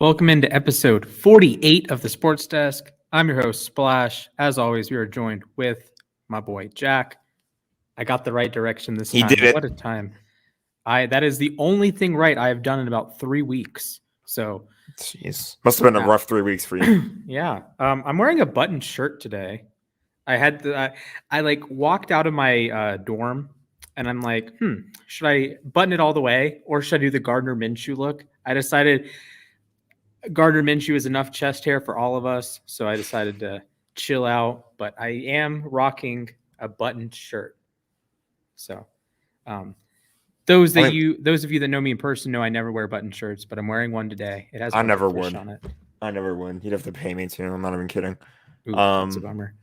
Welcome into episode 48 of the Sports Desk. I'm your host, Splash. As always, we are joined with my boy, Jack. I got the right direction this time. He did it. What a time. That is the only thing right I have done in about 3 weeks. So, jeez, must have been a rough 3 weeks for you. Yeah. I'm wearing a button shirt today. I walked out of my dorm and I'm like, should I button it all the way or should I do the Gardner Minshew look? I decided Gardner Minshew is enough chest hair for all of us, so I decided to chill out. But I am rocking a buttoned shirt. So, those of you that know me in person know I never wear buttoned shirts, but I'm wearing one today. It has I never fish would. on it. I never would. You'd have to pay me too. I'm not even kidding. Ooh, that's a bummer.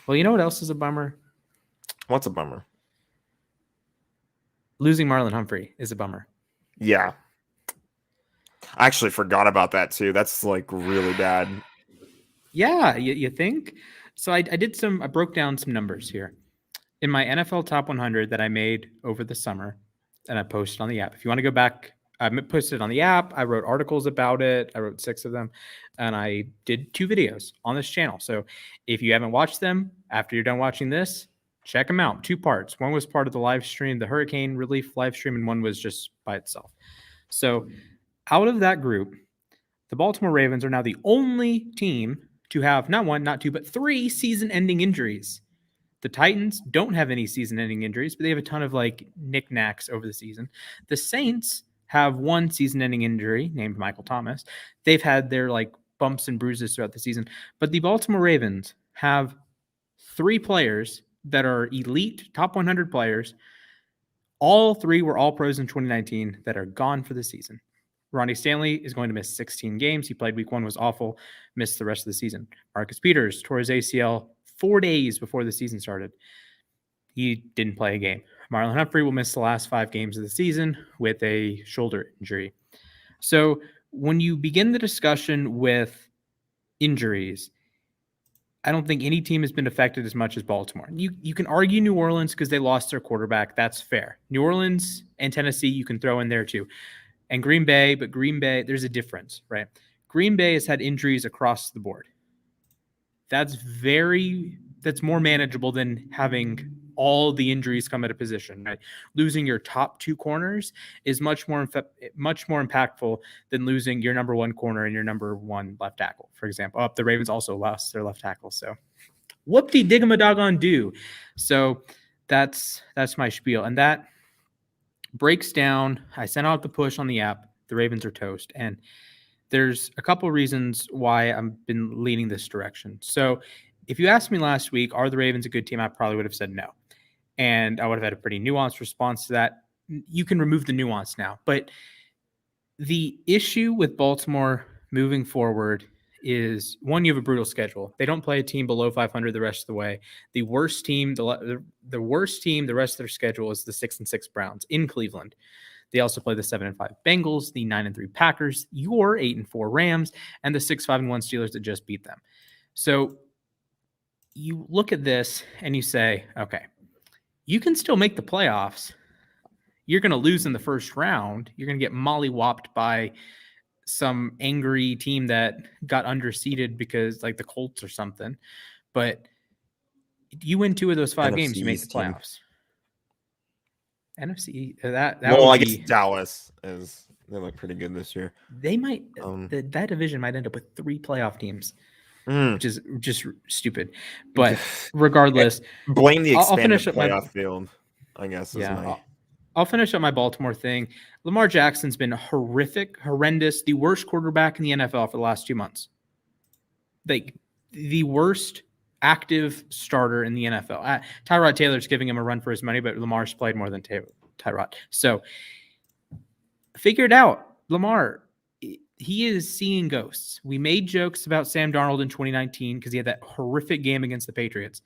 Well, you know what else is a bummer? What's a bummer? Losing Marlon Humphrey is a bummer. Yeah. I actually forgot about that too. That's like really bad. Yeah, you think? So I broke down some numbers here. In my NFL Top 100 that I made over the summer, and I posted on the app. If you want to go back, I posted it on the app. I wrote articles about it. I wrote 6 of them, and I did 2 videos on this channel. So if you haven't watched them, after you're done watching this, check them out. 2 parts. One was part of the live stream, the hurricane relief live stream, and one was just by itself. So out of that group, the Baltimore Ravens are now the only team to have not 1, not 2, but 3 season-ending injuries. The Titans don't have any season-ending injuries, but they have a ton of knickknacks over the season. The Saints have 1 season-ending injury named Michael Thomas. They've had their bumps and bruises throughout the season, but the Baltimore Ravens have 3 players that are elite, top 100 players. All 3 were All-Pros in 2019 that are gone for the season. Ronnie Stanley is going to miss 16 games. He played week 1, was awful, missed the rest of the season. Marcus Peters tore his ACL 4 days before the season started. He didn't play a game. Marlon Humphrey will miss the last 5 games of the season with a shoulder injury. So when you begin the discussion with injuries, I don't think any team has been affected as much as Baltimore. You can argue New Orleans because they lost their quarterback. That's fair. New Orleans and Tennessee you can throw in there too. And Green Bay, but Green Bay, there's a difference, right? Green Bay has had injuries across the board. That's more manageable than having all the injuries come at a position, right? Losing your top 2 corners is much more impactful than losing your number 1 corner and your number 1 left tackle, for example. The Ravens also lost their left tackle, so whoop-de-dig-em-a-doggone-do. So that's my spiel, and that breaks down. I sent out the push on the app. The Ravens are toast. And there's a couple reasons why I've been leaning this direction. So if you asked me last week, are the Ravens a good team? I probably would have said no. And I would have had a pretty nuanced response to that. You can remove the nuance now. But the issue with Baltimore moving forward is, 1, you have a brutal schedule. They don't play a team below 500 the rest of the way. The worst team, the rest of their schedule is the 6-6 Browns in Cleveland. They also play the 7-5 Bengals, the 9-3 Packers, your 8-4 Rams, and the 6-5-1 Steelers that just beat them. So you look at this and you say, okay, you can still make the playoffs. You're going to lose in the first round. You're going to get mollywopped by some angry team that got underseeded because the Colts or something. But you win 2 of those 5 games, you make the playoffs. NFC, I guess Dallas they look pretty good this year. They might that division might end up with 3 playoff teams, which is just stupid. But regardless, blame the expanded playoff field, I guess. I'll finish up my Baltimore thing. Lamar Jackson's been horrendous, the worst quarterback in the NFL for the last 2 months. The worst active starter in the NFL. Tyrod Taylor's giving him a run for his money, but Lamar's played more than Tyrod. So figure it out. Lamar, he is seeing ghosts. We made jokes about Sam Darnold in 2019 because he had that horrific game against the Patriots.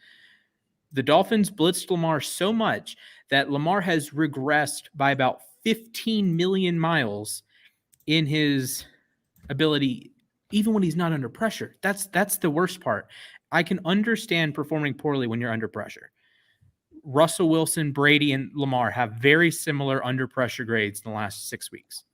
The Dolphins blitzed Lamar so much that Lamar has regressed by about 15 million miles in his ability, even when he's not under pressure. That's the worst part. I can understand performing poorly when you're under pressure. Russell Wilson, Brady, and Lamar have very similar under pressure grades in the last 6 weeks.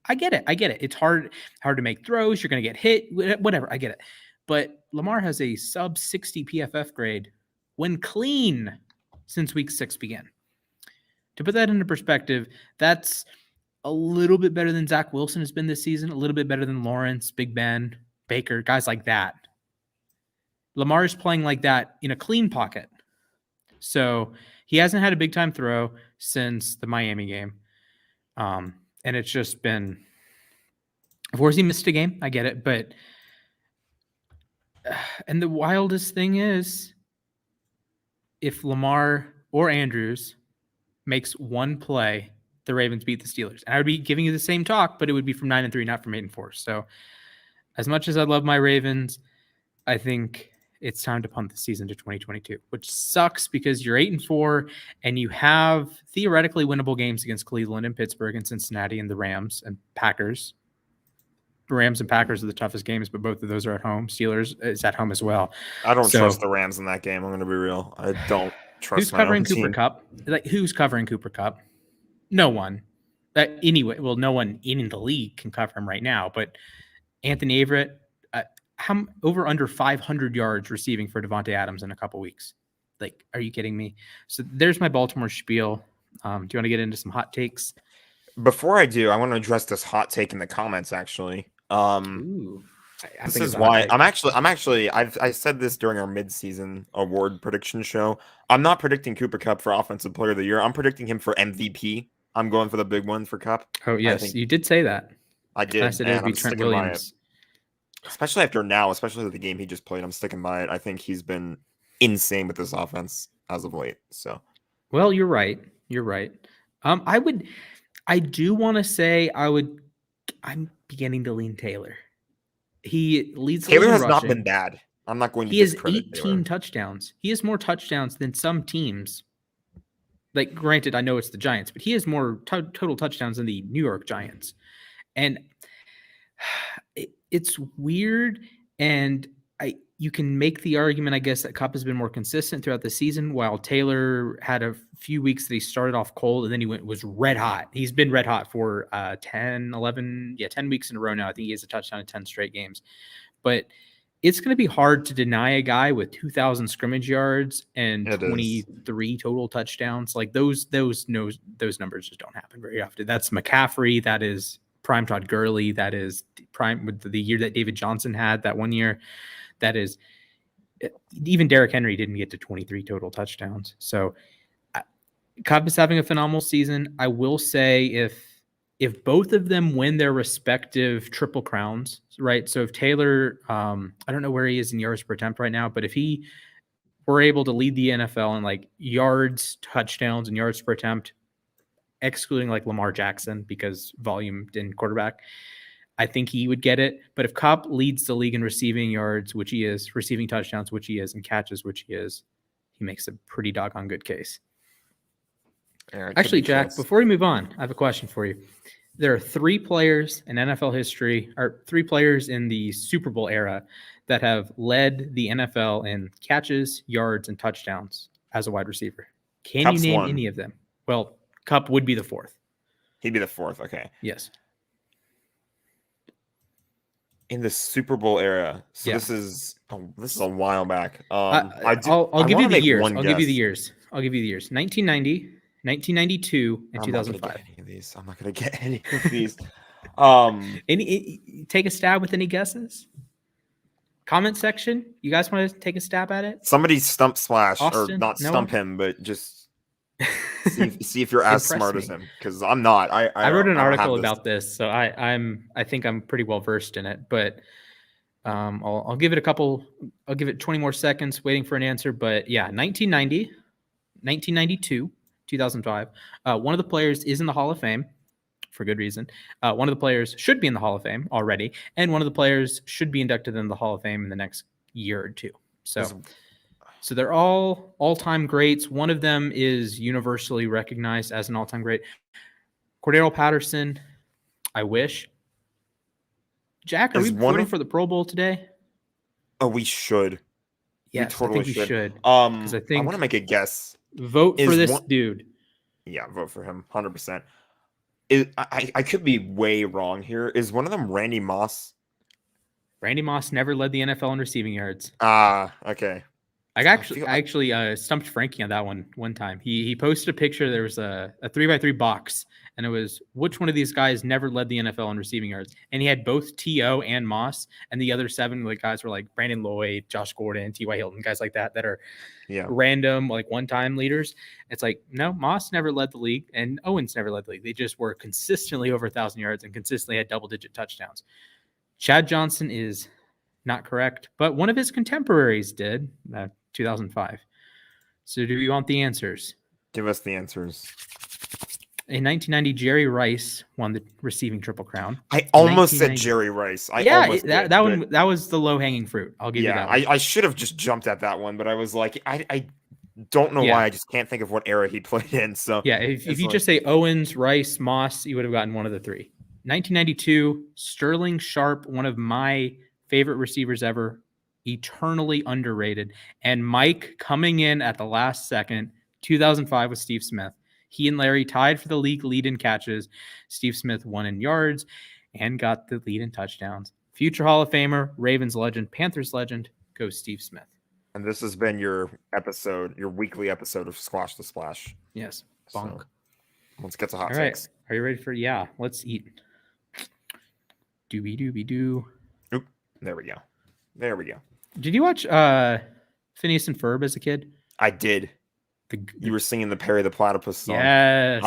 I get it. It's hard to make throws. You're going to get hit, whatever. I get it. But Lamar has a sub 60 PFF grade when clean since week 6 began. To put that into perspective, that's a little bit better than Zach Wilson has been this season, a little bit better than Lawrence, Big Ben, Baker, guys like that. Lamar is playing like that in a clean pocket. So he hasn't had a big time throw since the Miami game. And it's just been, of course, he missed a game. I get it. But, and the wildest thing is, if Lamar or Andrews makes one play, the Ravens beat the Steelers. And I would be giving you the same talk, but it would be from 9-3, not from 8-4. So as much as I love my Ravens, I think it's time to punt the season to 2022, which sucks because you're 8-4 and you have theoretically winnable games against Cleveland and Pittsburgh and Cincinnati and the Rams and Packers. The Rams and Packers are the toughest games, but both of those are at home. Steelers is at home as well. I don't trust the Rams in that game. I'm going to be real. I don't trust. Who's covering Cooper Kupp? Like, who's covering Cooper Kupp? No one. Anyway, well, no one in the league can cover him right now. But Anthony Averett, over under 500 yards receiving for Devontae Adams in a couple weeks. Like, are you kidding me? So there's my Baltimore spiel. Do you want to get into some hot takes? Before I do, I want to address this hot take in the comments. Actually, Ooh, this is why I said this during our mid-season award prediction show. I'm not predicting Cooper Kupp for Offensive Player of the Year. I'm predicting him for MVP. I'm going for the big one for Kupp. Oh yes, you did say that. I did. I said it would be Trent Williams. Especially after now, especially with the game he just played, I'm sticking by it. I think he's been insane with this offense as of late. So, well, you're right. I do want to say I'm beginning to lean Taylor. He leads. Taylor has not been bad. I'm not going to. He has 18 touchdowns. He has more touchdowns than some teams. Like, granted, I know it's the Giants, but he has more total touchdowns than the New York Giants. And it's weird. And you can make the argument, I guess, that Kupp has been more consistent throughout the season, while Taylor had a few weeks that he started off cold and then he was red hot. He's been red hot for 10 weeks in a row now. I think he has a touchdown in 10 straight games. But it's going to be hard to deny a guy with 2,000 scrimmage yards and 23 total touchdowns. Like, those numbers just don't happen very often. That's McCaffrey. That is prime Todd Gurley. That is prime with the year that David Johnson had that one year. That is, even Derrick Henry didn't get to 23 total touchdowns. So Kupp is having a phenomenal season. I will say if both of them win their respective triple crowns, right? So if Taylor, I don't know where he is in yards per attempt right now, but if he were able to lead the NFL in like yards, touchdowns, and yards per attempt, excluding like Lamar Jackson because volume in quarterback, I think he would get it. But if Kupp leads the league in receiving yards, which he is, receiving touchdowns, which he is, and catches, which he is, he makes a pretty doggone good case. Actually, Jack, before we move on, I have a question for you. There are 3 players in NFL history, or 3 players in the Super Bowl era that have led the NFL in catches, yards, and touchdowns as a wide receiver. Can you name any of them? Well, Kupp would be the 4th. He'd be the 4th. Okay. Yes. In the Super Bowl era. So this is a while back. I'll give you the years. I'll give you the years. 1990, 1992, and 2005. I'm not going to get any of these. Take a stab with any guesses? Comment section. You guys want to take a stab at it? Somebody stump Splash, Austin? or not stump him, but just see if you're as smart as him, because I'm not. I wrote an article about this, so I think I'm pretty well versed in it. But I'll give it I'll give it 20 more seconds waiting for an answer. But yeah, 1990, 1992, 2005. One of the players is in the Hall of Fame for good reason. One of the players should be in the Hall of Fame already, and one of the players should be inducted in the Hall of Fame in the next year or two. So they're all all-time greats. One of them is universally recognized as an all-time great. Cordero Patterson, I wish. Jack, are we voting for the Pro Bowl today? Oh, we should. Yes, I think we should. Because I want to make a guess. Vote for this dude. Yeah, vote for him, 100%. I could be way wrong here. Is one of them Randy Moss? Randy Moss never led the NFL in receiving yards. Okay. I actually stumped Frankie on that one time. He posted a picture. There was a 3x3 box, and it was which one of these guys never led the NFL in receiving yards. And he had both T.O. and Moss, and the other 7 guys were like Brandon Lloyd, Josh Gordon, T.Y. Hilton, guys like that are random one-time leaders. It's like, no, Moss never led the league, and Owens never led the league. They just were consistently over 1,000 yards and consistently had double-digit touchdowns. Chad Johnson is not correct, but one of his contemporaries did. 2005. So do you want the answers? Give us the answers. In 1990, Jerry Rice won the receiving Triple Crown. I almost said Jerry Rice. That was the low-hanging fruit. I'll give you that one. I should have just jumped at that one, but I was like, I don't know why. I just can't think of what era he played in. So if you just say Owens, Rice, Moss, you would have gotten one of the 3. 1992, Sterling Sharp, one of my favorite receivers ever, eternally underrated. And Mike coming in at the last second. 2005 with Steve Smith. He and Larry tied for the league lead in catches. Steve Smith won in yards and got the lead in touchdowns. Future Hall of Famer, Ravens legend, Panthers legend, goes Steve Smith. And this has been your weekly episode of Squash the Splash. Yes. Bonk. So, let's get to hot takes. Right. Are you ready for? Yeah, let's eat. Doobie-doobie-doo. Oop. There we go. Did you watch Phineas and Ferb as a kid? I did. You were singing the Perry the Platypus song. Yes.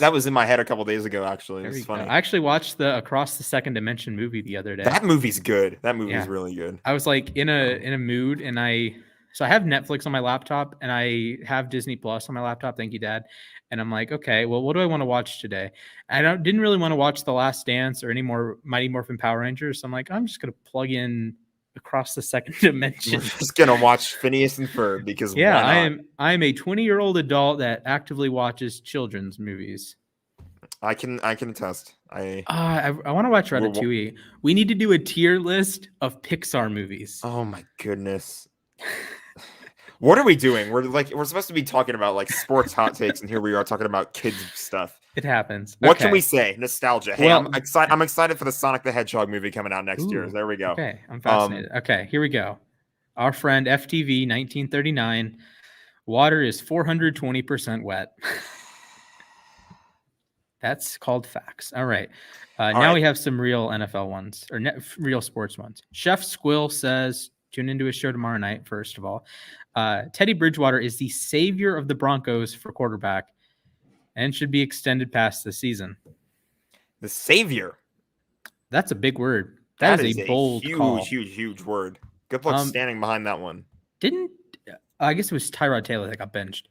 That was in my head a couple days ago, actually. It's funny. I actually watched the Across the Second Dimension movie the other day. That movie's good. That movie's really good. I was like in a mood, and I have Netflix on my laptop, and I have Disney Plus on my laptop. Thank you, Dad. And I'm like, okay, well, what do I want to watch today? I didn't really want to watch The Last Dance or any more Mighty Morphin Power Rangers. So I'm like, I'm just going to plug in Across the Second Dimension. We're just going to watch Phineas and Ferb because I am a 20-year-old adult that actively watches children's movies. I can attest. I want to watch Ratatouille. We need to do a tier list of Pixar movies. Oh my goodness. What are we doing? We're supposed to be talking about sports hot takes, and here we are talking about kids stuff. It happens. What can we say? Nostalgia. Hey, I'm excited for the Sonic the Hedgehog movie coming out next year. There we go. Okay, I'm fascinated. Okay, here we go. Our friend FTV 1939. Water is 420% wet. That's called facts. All right. Now we have some real NFL ones or real sports ones. Chef Squill says, tune into his show tomorrow night, first of all. Teddy Bridgewater is the savior of the Broncos for quarterback and should be extended past the season. The savior. That's a big word. That is a bold call. Huge word. Good luck standing behind that one. I guess it was Tyrod Taylor that got benched.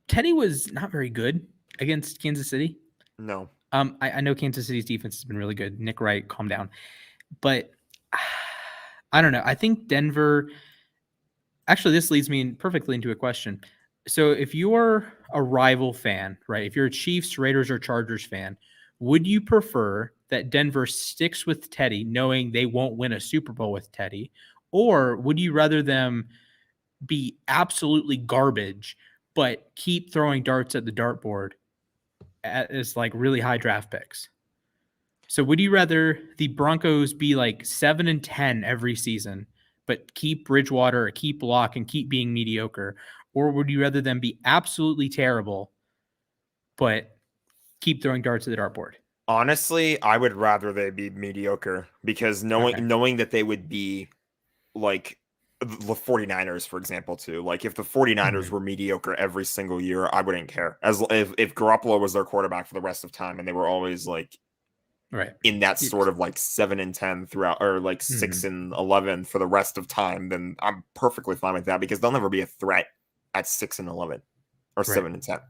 Teddy was not very good against Kansas City. No. I know Kansas City's defense has been really good. Nick Wright, calm down. But I don't know. I think Denver. Actually, this leads me perfectly into a question. So if you're a rival fan, right? If you're a Chiefs, Raiders, or Chargers fan, would you prefer that Denver sticks with Teddy, knowing they won't win a Super Bowl with Teddy? Or would you rather them be absolutely garbage, but keep throwing darts at the dartboard as really high draft picks? So would you rather the Broncos be 7-10 every season, but keep Bridgewater or keep Locke and keep being mediocre? Or would you rather them be absolutely terrible, but keep throwing darts at the dartboard? Honestly, I would rather they be mediocre because knowing that they would be like the 49ers, for example, too. If the 49ers were mediocre every single year, I wouldn't care. As if Garoppolo was their quarterback for the rest of time and they were always in that sort of 7-10 throughout, or 6-11 for the rest of time, then I'm perfectly fine with that because they'll never be a threat at 6-11 or 7-10.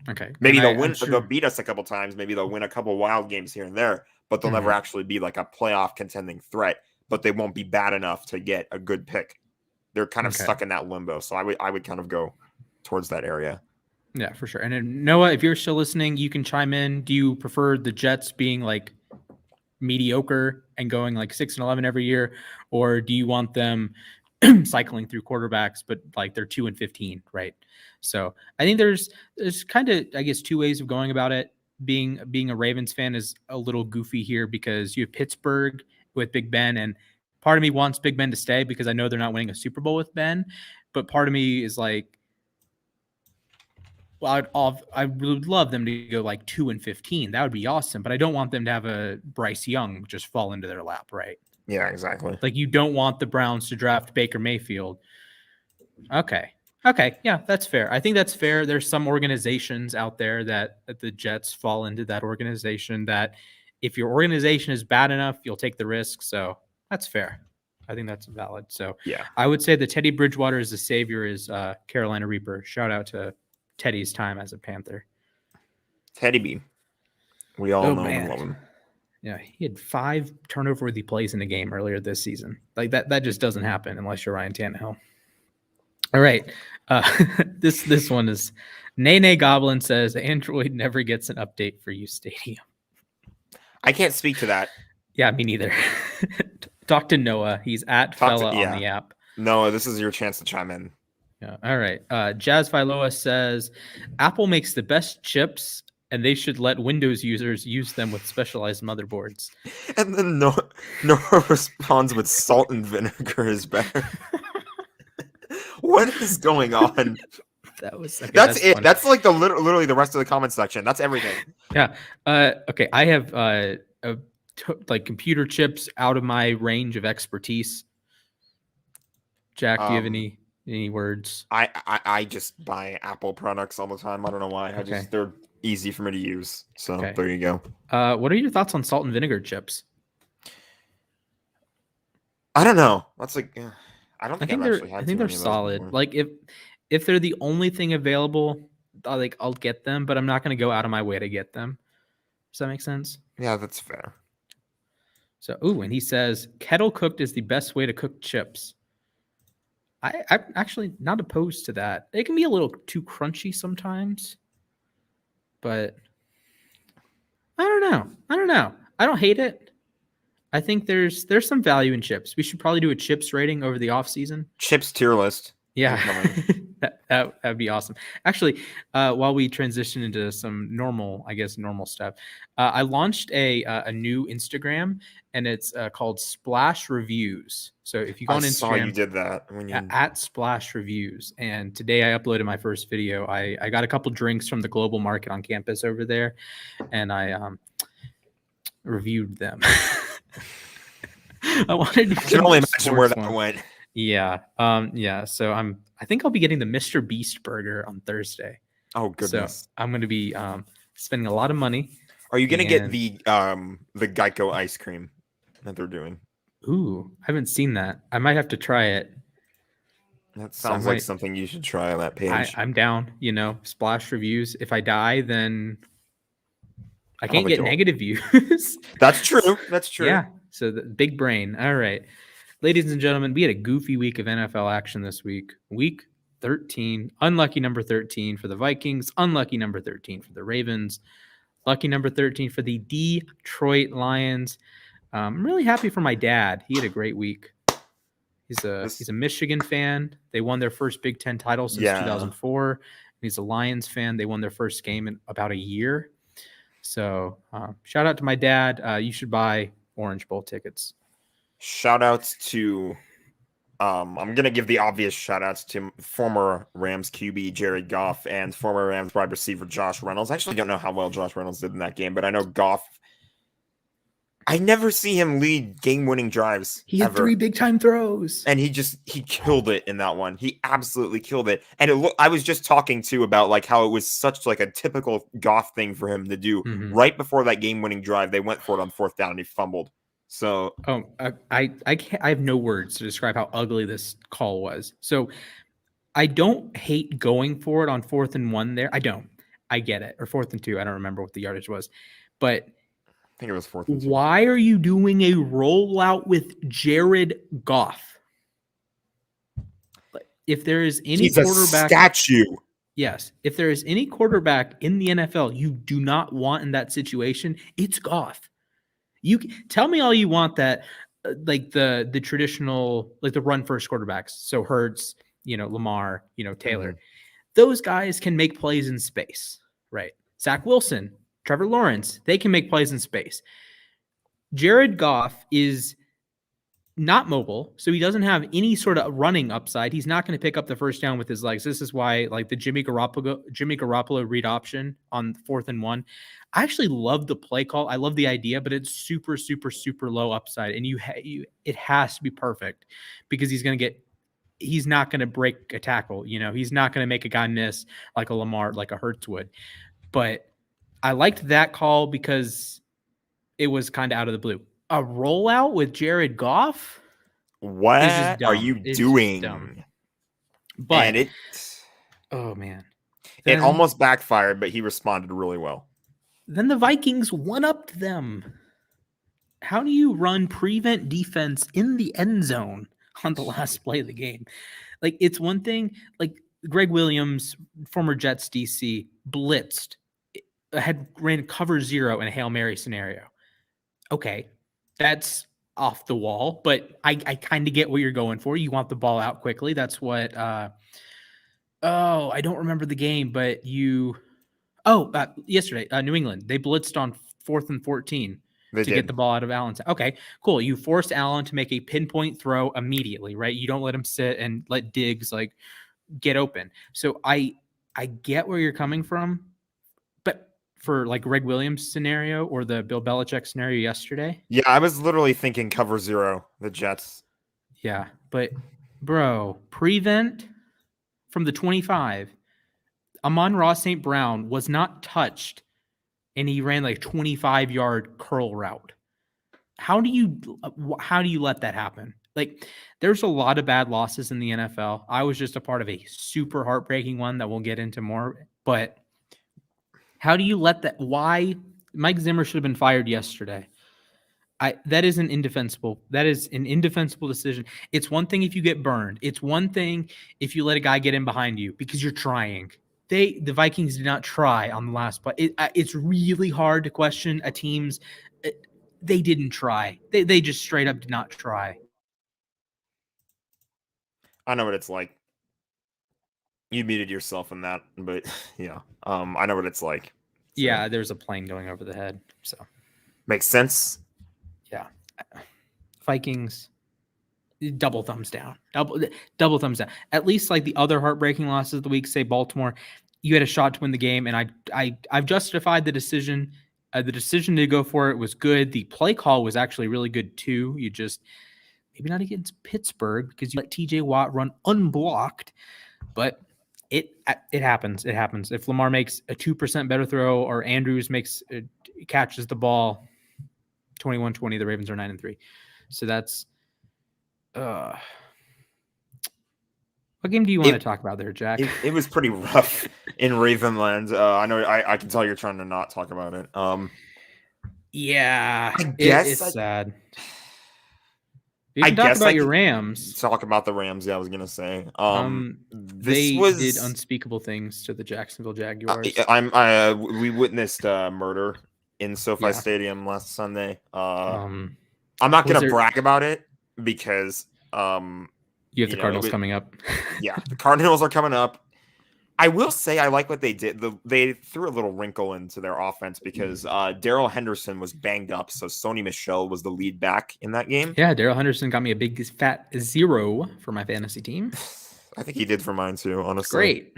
Okay. Maybe they'll win. They'll beat us a couple times. Maybe they'll win a couple wild games here and there, but they'll never actually be a playoff contending threat. But they won't be bad enough to get a good pick. They're kind of stuck in that limbo. So I would kind of go towards that area. Yeah, for sure. And then Noah, if you're still listening, you can chime in. Do you prefer the Jets being mediocre and going 6-11 every year, or do you want them cycling through quarterbacks, but they're 2-15, right? So I think there's kind of, I guess, two ways of going about it. being a Ravens fan is a little goofy here because you have Pittsburgh with Big Ben, and part of me wants Big Ben to stay because I know they're not winning a Super Bowl with Ben, but part of me is like, well, I would love them to go like 2-15. That would be awesome, but I don't want them to have a Bryce Young just fall into their lap, right? Yeah, exactly. Like you don't want the Browns to draft Baker Mayfield. Okay. Yeah, that's fair. I think that's fair. There's some organizations out there that the Jets fall into that organization that if your organization is bad enough, you'll take the risk. So that's fair. I think that's valid. So Yeah. I would say that Teddy Bridgewater is the savior is Carolina Reaper. Shout out to Teddy's time as a Panther. Teddy B. We all know and love him. Yeah, he had 5 turnover-worthy plays in the game earlier this season. Like that just doesn't happen unless you're Ryan Tannehill. All right. This one is Nene Goblin says Android never gets an update for you Stadium. I can't speak to that. Yeah, me neither. Talk to Noah. He's at Fella on the app. Noah, this is your chance to chime in. Yeah. All right. Jazz Filoa says Apple makes the best chips and they should let Windows users use them with specialized motherboards. And then Noah responds with salt and vinegar is better. What is going on? That's it. Funny. That's like literally the rest of the comment section. That's everything. Yeah. Okay. I have like computer chips out of my range of expertise. Jack, do you have any words? I just buy Apple products all the time. I don't know why. They're easy for me to use. So There you go. What are your thoughts on salt and vinegar chips? I don't know. That's like. I think they're solid. Like if they're the only thing available, I'll get them, but I'm not going to go out of my way to get them. Does that make sense? Yeah, that's fair. So, and he says kettle cooked is the best way to cook chips. I'm actually not opposed to that. It can be a little too crunchy sometimes, but I don't know. I don't hate it. I think there's some value in chips. We should probably do a chips rating over the off season. Chips tier list. Yeah, that'd be awesome. Actually, while we transition into some normal stuff, I launched a new Instagram, and it's called Splash Reviews. So if you go on Instagram, I saw you did that at Splash Reviews. And today I uploaded my first video. I got a couple drinks from the Global Market on campus over there, and I reviewed them. I wanted to. I can only imagine where that went. Yeah. So I think I'll be getting the Mr. Beast burger on Thursday. Oh goodness. So I'm going to be spending a lot of money. Are you going to get the Geico ice cream that they're doing? Ooh, I haven't seen that. I might have to try it. That sounds like something you should try on that page. I'm down. Splash Reviews. If I die, then I can't get negative views. That's true. Yeah. So the big brain. All right. Ladies and gentlemen, we had a goofy week of NFL action this week. Week 13. Unlucky number 13 for the Vikings. Unlucky number 13 for the Ravens. Lucky number 13 for the Detroit Lions. I'm really happy for my dad. He had a great week. He's a Michigan fan. They won their first Big Ten title since 2004. He's a Lions fan. They won their first game in about a year. So shout out to my dad. You should buy Orange Bowl tickets. Shout outs to I'm going to give the obvious shout outs to former Rams QB Jared Goff and former Rams wide receiver Josh Reynolds. I actually don't know how well Josh Reynolds did in that game, but I know Goff, I never see him lead game-winning drives. He had 3 big-time throws. And he killed it in that one. He absolutely killed it. And I was just talking too about like how it was such like a typical Goff thing for him to do. Mm-hmm. Right before that game-winning drive, they went for it on 4th down and he fumbled. So I have no words to describe how ugly this call was. So I don't hate going for it on 4th and 1 there. I don't. I get it. Or 4th and 2. I don't remember what the yardage was. But I think it was 4th and 2. Why are you doing a rollout with Jared Goff? If there is any quarterback, a statue. Yes. If there is any quarterback in the NFL you do not want in that situation, it's Goff. You tell me all you want that, like the traditional, like the run first quarterbacks. So Hurts, Lamar, Taylor, those guys can make plays in space, right? Zach Wilson, Trevor Lawrence, they can make plays in space. Jared Goff is not mobile, so he doesn't have any sort of running upside. He's not going to pick up the first down with his legs. This is why, like the Jimmy Garoppolo read option on 4th and 1. I actually love the play call. I love the idea, but it's super, super, super low upside, and it has to be perfect because he's not going to break a tackle. He's not going to make a guy miss like a Lamar, like a Hurts would. But I liked that call because it was kind of out of the blue. A rollout with Jared Goff? What is just dumb. are you doing? But oh man, it almost backfired, but he responded really well. Then the Vikings one-upped them. How do you run prevent defense in the end zone on the last play of the game? Like, it's one thing, like Greg Williams, former Jets DC, blitzed, ran cover 0 in a Hail Mary scenario. Okay, that's off the wall, but I kind of get what you're going for. You want the ball out quickly. That's what I don't remember the game, but yesterday, New England, they blitzed on 4th and 14 get the ball out of Allen's. Okay, cool. You forced Allen to make a pinpoint throw immediately, right? You don't let him sit and let Diggs like get open. So I get where you're coming from, but for like Greg Williams scenario or the Bill Belichick scenario yesterday. Yeah, I was literally thinking cover 0, the Jets. Yeah, but bro, prevent from the 25. Amon-Ra St. Brown was not touched, and he ran like 25-yard curl route. How do you let that happen? Like, there's a lot of bad losses in the NFL. I was just a part of a super heartbreaking one that we'll get into more, but how do you let that? Why Mike Zimmer should have been fired yesterday. That is an indefensible decision. It's one thing if you get burned. It's one thing if you let a guy get in behind you because you're trying. The Vikings did not try on the last play. It's really hard to question a team's. They didn't try. They just straight up did not try. I know what it's like. You muted yourself in that, but yeah, I know what it's like. So. Yeah, there's a plane going over the head, so makes sense. Yeah, Vikings. Double thumbs down. Double thumbs down. At least like the other heartbreaking losses of the week, say Baltimore, you had a shot to win the game, and I've justified the decision. The decision to go for it was good. The play call was actually really good too. You just maybe not against Pittsburgh because you let TJ Watt run unblocked, but it happens. It happens. If Lamar makes a 2% better throw or Andrews catches the ball 21-20, the Ravens are 9-3. So that's what game do you want to talk about there, Jack? It was pretty rough in Ravenland. I know I can tell you're trying to not talk about it. Yeah, I guess it's sad. You can talk about your Rams. Talk about the Rams. Yeah, I was gonna say. They did unspeakable things to the Jacksonville Jaguars. We witnessed murder in SoFi Stadium last Sunday. I'm not gonna brag about it because you have the Cardinals coming up. Yeah, the Cardinals are coming up. I will say I like what they did. They threw a little wrinkle into their offense because Darrell Henderson was banged up, so Sony Michel was the lead back in that game. Yeah, Darrell Henderson got me a big fat 0 for my fantasy team. I think he did for mine too, honestly. Great.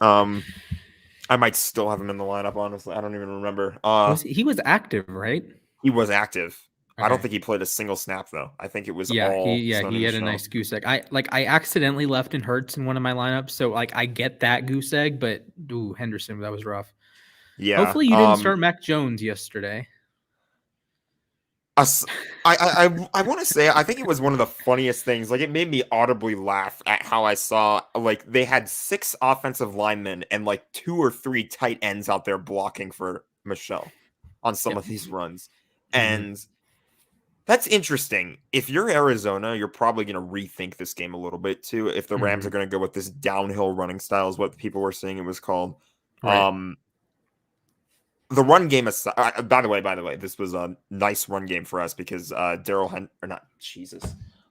I might still have him in the lineup, honestly. I don't even remember. He was active, right? He was active. Okay. I don't think he played a single snap though. I think it was he had a nice goose egg. I accidentally left in Hurts in one of my lineups, so like I get that goose egg, but Henderson, that was rough. Yeah. Hopefully you didn't start Mac Jones yesterday. I want to say I think it was one of the funniest things. Like, it made me audibly laugh at how I saw like they had 6 offensive linemen and like 2 or 3 tight ends out there blocking for Michel on some of these runs, and that's interesting. If you're Arizona, you're probably going to rethink this game a little bit too. If the Rams are going to go with this downhill running style, is what people were saying it was called. Right. The run game aside, by the way, this was a nice run game for us because I'm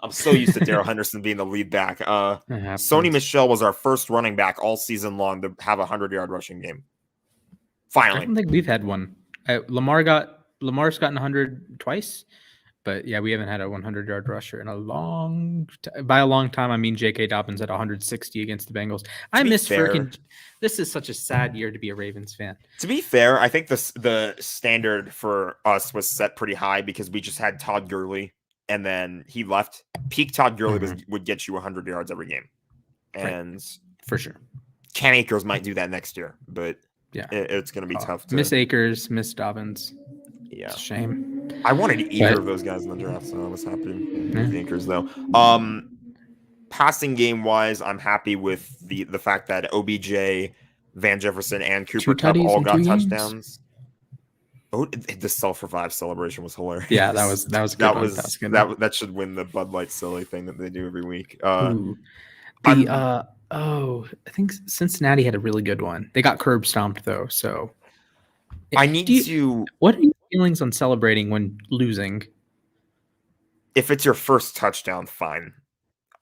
so used to Darrell Henderson being the lead back. Sony Michel was our first running back all season long to have a 100-yard rushing game. Finally. I don't think we've had one. Lamar's gotten 100 twice, but yeah, we haven't had a 100-yard rusher in a long by a long time. I mean, J.K. Dobbins at 160 against the Bengals. I miss freaking. This is such a sad year to be a Ravens fan. To be fair, I think the standard for us was set pretty high because we just had Todd Gurley, and then he left. Peak Todd Gurley would get you 100 yards every game, and right. For sure, Cam Akers might do that next year, but yeah, it's going to be tough. Miss Akers, Miss Dobbins. Yeah, it's a shame. I wanted either of those guys in the draft, so I was happy with Akers though. Passing game wise, I'm happy with the fact that OBJ, Van Jefferson, and Cooper Kupp all got touchdowns. Oh, the self-revive celebration was hilarious. Yeah, that was good. That should win the Bud Light silly thing that they do every week. I think Cincinnati had a really good one. They got curb stomped though, so what are your feelings on celebrating when losing? If it's your first touchdown, fine.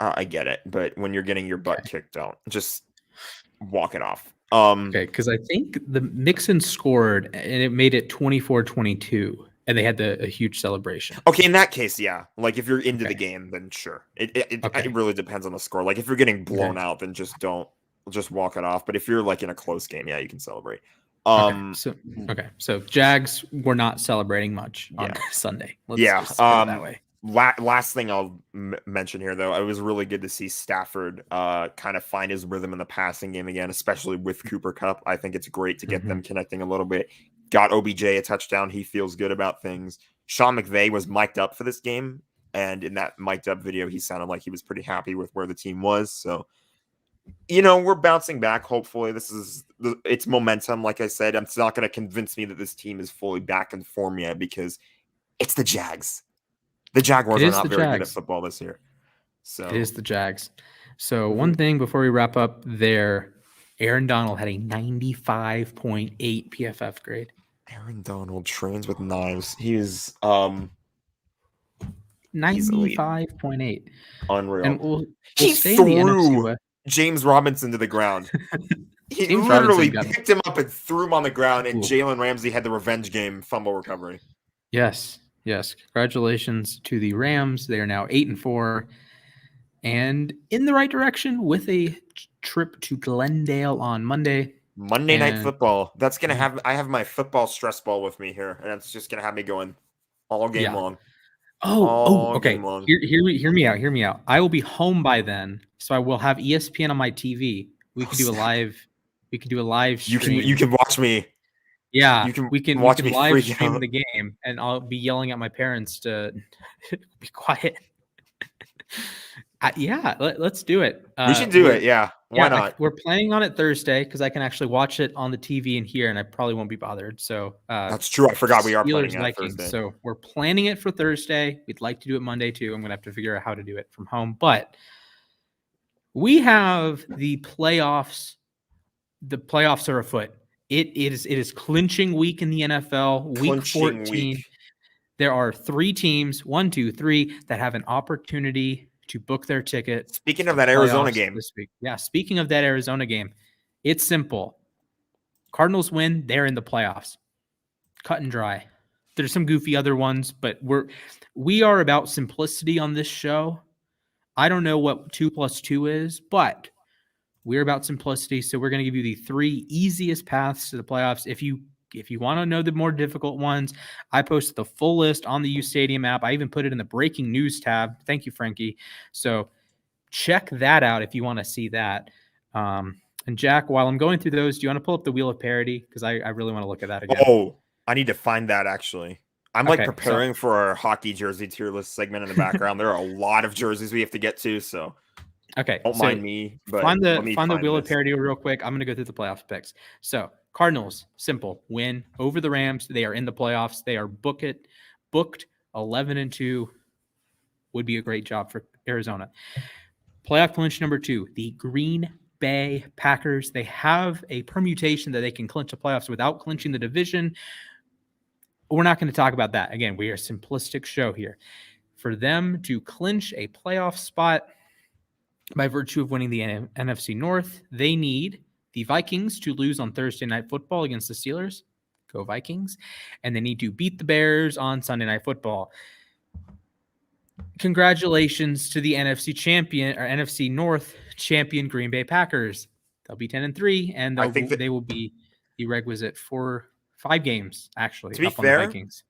I get it, but when you're getting your butt kicked out, just walk it off. Okay, because I think the Mixon scored and it made it 24-22, and they had a huge celebration. Okay, in that case, yeah. Like if you're into the game, then sure. It really depends on the score. Like if you're getting blown out, then just walk it off. But if you're like in a close game, yeah, you can celebrate. So Jags were not celebrating much on Sunday. Let's just put it that way. Last thing I'll mention here, though, it was really good to see Stafford kind of find his rhythm in the passing game again, especially with Cooper Kupp. I think it's great to get them connecting a little bit. Got OBJ a touchdown. He feels good about things. Sean McVay was mic'd up for this game, and in that mic'd up video, he sounded like he was pretty happy with where the team was. So, we're bouncing back. Hopefully, it's momentum. Like I said, it's not going to convince me that this team is fully back in form yet because it's the Jags. The Jaguars are not very good at football this year. So it is the Jags. So one thing before we wrap up there, Aaron Donald had a 95.8 PFF grade. Aaron Donald trains with knives. He is 95.8. Unreal. And he threw James Robinson to the ground. He literally picked him up and threw him on the ground, and Jalen Ramsey had the revenge game fumble recovery. Yes. Congratulations to the Rams. They are now 8-4 and in the right direction with a trip to Glendale on Monday. Monday Night Football. That's going to have – I have my football stress ball with me here, and it's just going to have me going all game long. Okay. Hear me out. I will be home by then, so I will have ESPN on my TV. We can do a live stream. You can watch me. Yeah, we can live stream the game, and I'll be yelling at my parents to be quiet. Let's do it. We should do it. Yeah, why not? We're planning on it Thursday because I can actually watch it on the TV and here, and I probably won't be bothered. So that's true. I forgot we are planning on Thursday. So we're planning it for Thursday. We'd like to do it Monday too. I'm gonna have to figure out how to do it from home, but we have the playoffs. The playoffs are afoot. It is clinching week in the NFL. Week 14. There are 3 teams, 1, 2, 3, that have an opportunity to book their ticket. Speaking of that Arizona game this week. Yeah, speaking of that Arizona game, it's simple. Cardinals win, they're in the playoffs. Cut and dry. There's some goofy other ones, but we are about simplicity on this show. I don't know what 2 + 2 is, but we're about simplicity, so we're going to give you the 3 easiest paths to the playoffs. If you want to know the more difficult ones, I posted the full list on the U Stadium app. I even put it in the breaking news tab. Thank you, Frankie. So check that out if you want to see that. And Jack, while I'm going through those, do you want to pull up the Wheel of Parody? Because I really want to look at that again. Oh, I need to find that actually. I'm preparing for our hockey jersey tier list segment in the background. There are a lot of jerseys we have to get to, so. Okay. Don't mind me, but find the Wheel of Parody real quick. I'm going to go through the playoff picks. So Cardinals, simple, win over the Rams. They are in the playoffs. They are booked 11-2. Would be a great job for Arizona. Playoff clinch number 2, the Green Bay Packers. They have a permutation that they can clinch the playoffs without clinching the division. We're not going to talk about that. Again, we are a simplistic show here. For them to clinch a playoff spot, by virtue of winning the NFC North, they need the Vikings to lose on Thursday Night Football against the Steelers. Go Vikings. And they need to beat the Bears on Sunday Night Football. Congratulations to the NFC champion or NFC North champion Green Bay Packers. They'll be 10-3, and they will be the requisite 5 games actually. To be up fair, on the Vikings.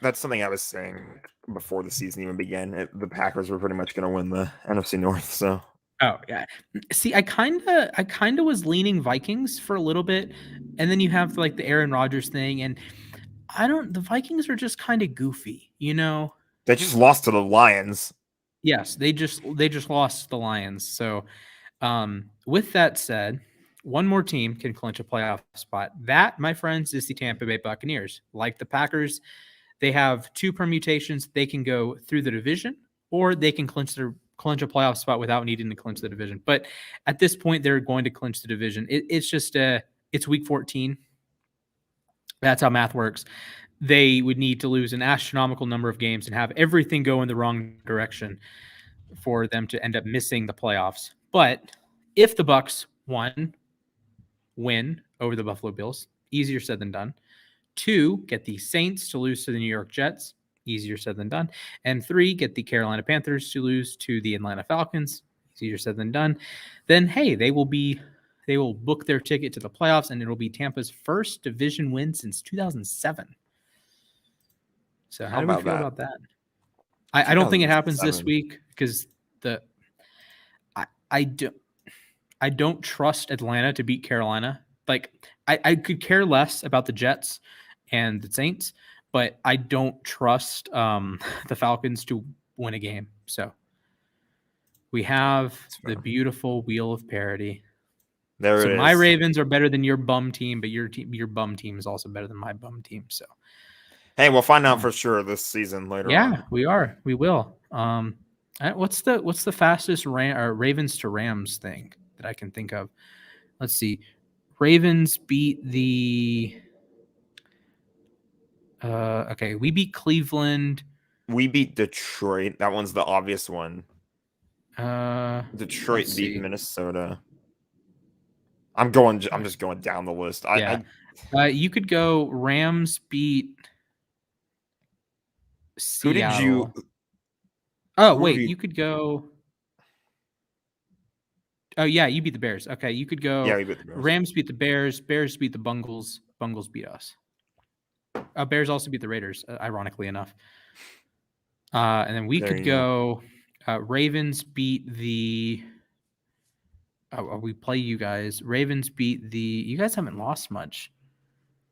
That's something I was saying before the season even began. The Packers were pretty much going to win the NFC North. So. Oh yeah. See, I kind of was leaning Vikings for a little bit, and then you have like the Aaron Rodgers thing, and the Vikings are just kind of goofy, you know. They just lost to the Lions. Yes, they just lost to the Lions. So, with that said, one more team can clinch a playoff spot. That, my friends, is the Tampa Bay Buccaneers. Like the Packers, they have 2 permutations. They can go through the division, or they can clinch a playoff spot without needing to clinch the division. But at this point, they're going to clinch the division. It's just it's week 14. That's how math works. They would need to lose an astronomical number of games and have everything go in the wrong direction for them to end up missing the playoffs. But if the Bucs win over the Buffalo Bills, easier said than done. 2, get the Saints to lose to the New York Jets, easier said than done. And 3, get the Carolina Panthers to lose to the Atlanta Falcons, easier said than done. Then, hey, they will book their ticket to the playoffs, and it'll be Tampa's first division win since 2007. So how do we feel about that? I don't think it happens this week because I don't trust Atlanta to beat Carolina. Like I could care less about the Jets and the Saints, but I don't trust the Falcons to win a game. So we have the beautiful wheel of parity. There it is. My Ravens are better than your bum team, but your bum team is also better than my bum team. So. Hey, we'll find out for sure this season later on. Yeah, we are. We will. What's the fastest Ravens to Rams thing that I can think of? Let's see. Ravens beat the okay, we beat Cleveland. We beat Detroit. That one's the obvious one. Detroit beat Minnesota. I'm just going down the list. You could go Rams beat Seattle. Who did you? Oh, wait, you could go. Oh, yeah, you beat the Bears. Okay, you could go. Yeah, we beat the Bears. Rams beat the Bears. Bears beat the Bungles. Bungles beat us. Bears also beat the Raiders, ironically enough. And then we could go. Ravens beat the. We play you guys. Ravens beat the. You guys haven't lost much.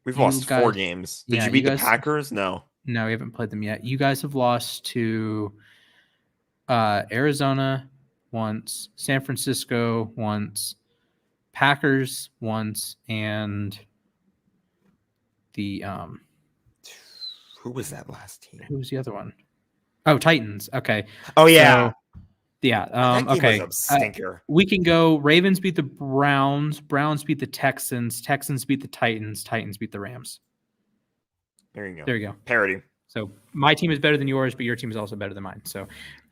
We've lost 4 games. Did you beat the Packers? No. No, we haven't played them yet. You guys have lost to Arizona once, San Francisco once, Packers once, and the who was that last team? Who was the other one? Oh, Titans. Okay. Oh yeah. So, yeah. That game okay. was a stinker. We can go. Ravens beat the Browns. Browns beat the Texans. Texans beat the Titans. Titans beat the Rams. There you go. There you go. Parity. So my team is better than yours, but your team is also better than mine. So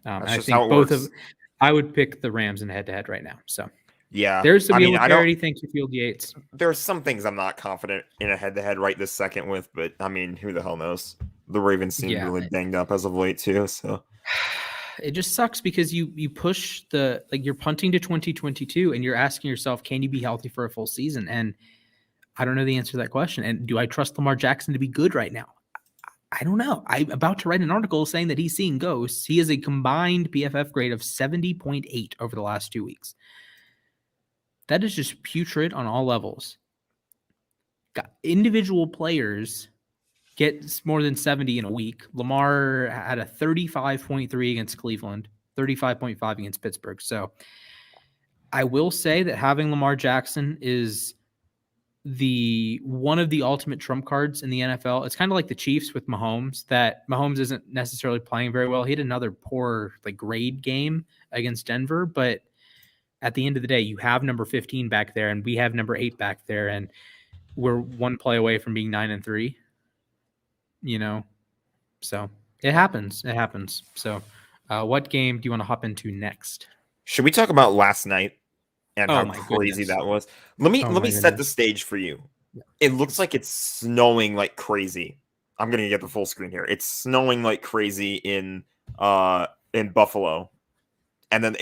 I think both of. I would pick the Rams in head-to-head right now. So yeah, there's the wheel of parity. Thank you, Field Yates. There are some things I'm not confident in a head-to-head right this second with, but I mean, who the hell knows? The Ravens seem really banged up as of late too. So it just sucks because you push you're punting to 2022 and you're asking yourself, can you be healthy for a full season? And I don't know the answer to that question. And do I trust Lamar Jackson to be good right now? I don't know. I'm about to write an article saying that he's seeing ghosts. He has a combined PFF grade of 70.8 over the last 2 weeks. That is just putrid on all levels. Individual players get more than 70 in a week. Lamar had a 35.3 against Cleveland, 35.5 against Pittsburgh. So I will say that having Lamar Jackson is one of the ultimate trump cards in the NFL. It's kind of like the Chiefs with Mahomes, that Mahomes isn't necessarily playing very well. He had another poor grade game against Denver, but at the end of the day, you have number 15 back there and we have number 8 back there, and we're one play away from being 9-3. So it happens. So what game do you want to hop into next? Should we talk about last night? and Oh how my crazy goodness. that was. Let me Oh let my me set the goodness. stage for you. It looks like it's snowing like crazy. I'm gonna get the full screen here. It's snowing like crazy in Buffalo. And then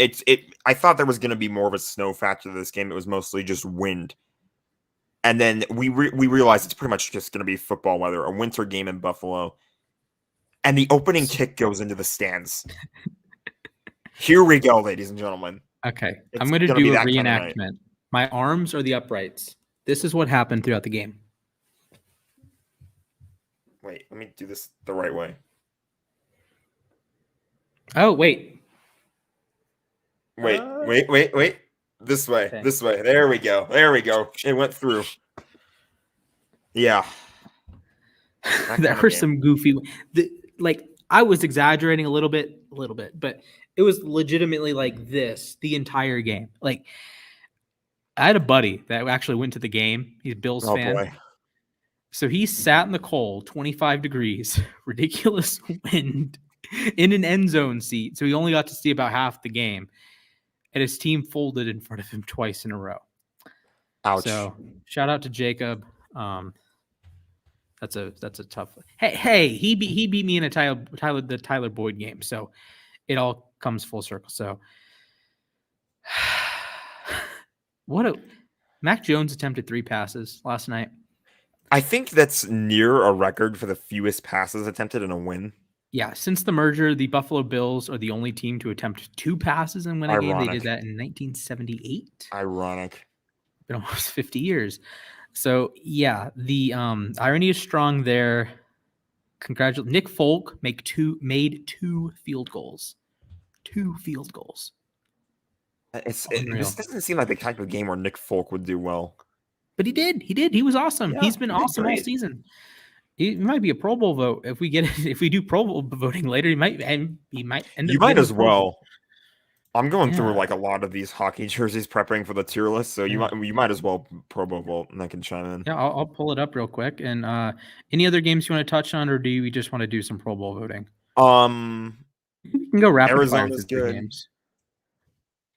I thought there was gonna be more of a snow factor to this game. It was mostly just wind. And then we realized it's pretty much just gonna be football weather, a winter game in Buffalo. And the opening kick goes into the stands. Here we go, ladies and gentlemen. Okay, I'm It's going to gonna be do a that kind of night. reenactment. My arms are the uprights. This is what happened throughout the game. Wait, let me do this the right way. Oh, wait. Wait. This way. Okay. This way. There we go. It went through. Yeah. There were some goofy, I was exaggerating a little bit, but it was legitimately like this the entire game. Like, I had a buddy that actually went to the game. He's a Bills fan. Boy. So he sat in the cold, 25 degrees, ridiculous wind, in an end zone seat. So he only got to see about half the game. And his team folded in front of him twice in a row. Ouch. So shout out to Jacob. That's a tough. Hey, he beat me in a Tyler Boyd game. So it all comes full circle. So Mac Jones attempted 3 passes last night. I think that's near a record for the fewest passes attempted in a win. Yeah, since the merger, the Buffalo Bills are the only team to attempt 2 passes and win a game. They did that in 1978. Ironic. Been almost 50 years. So yeah, the irony is strong there. Congratulations, Nick Folk made 2 field goals. 2 field goals. This doesn't seem like the type of game where Nick Folk would do well. But he did. He was awesome. Yeah, He's been awesome all season. He might be a Pro Bowl vote if we do Pro Bowl voting later. He might end up. You might as well. I'm going through like a lot of these hockey jerseys prepping for the tier list, so you might as well Pro Bowl vote, and I can chime in. Yeah, I'll pull it up real quick. And any other games you want to touch on, or do you just want to do some Pro Bowl voting? You can go rapid fire through the games.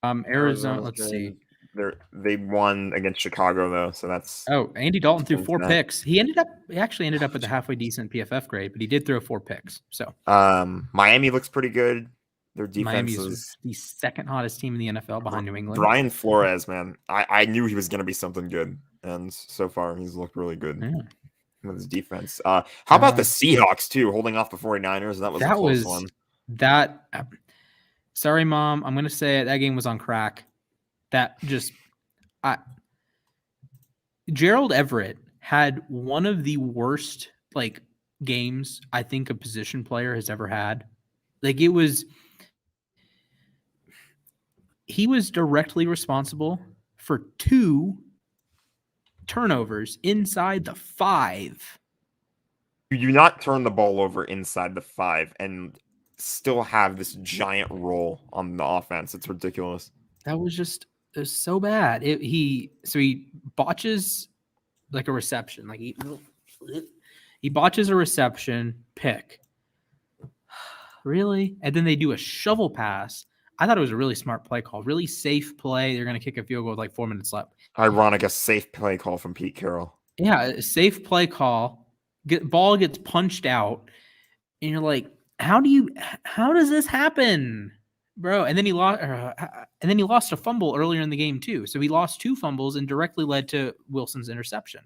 Arizona. Let's see. They won against Chicago though, so that's. Oh, Andy Dalton threw 4 picks. He actually ended up with a halfway decent PFF grade, but he did throw 4 picks. So Miami looks pretty good. Their defense Miami's is the second hottest team in the NFL behind New England. Brian Flores, man, I knew he was going to be something good, and so far he's looked really good with his defense. How about the Seahawks too, holding off the 49ers? That was a close one. Sorry, Mom, I'm going to say it. That game was on crack. Gerald Everett had one of the worst games I think a position player has ever had. He was directly responsible for 2 turnovers inside the 5. You do not turn the ball over inside the 5 and still have this giant role on the offense. It's ridiculous. That was just so bad. He botches a reception. He botches a reception pick. Really? And then they do a shovel pass. I thought it was a really smart play call. Really safe play. They're going to kick a field goal with 4 minutes left. Ironic, a safe play call from Pete Carroll. Yeah, a safe play call. Ball gets punched out. And you're like, how does this happen? Bro, and then he lost a fumble earlier in the game too. So he lost 2 fumbles and directly led to Wilson's interception.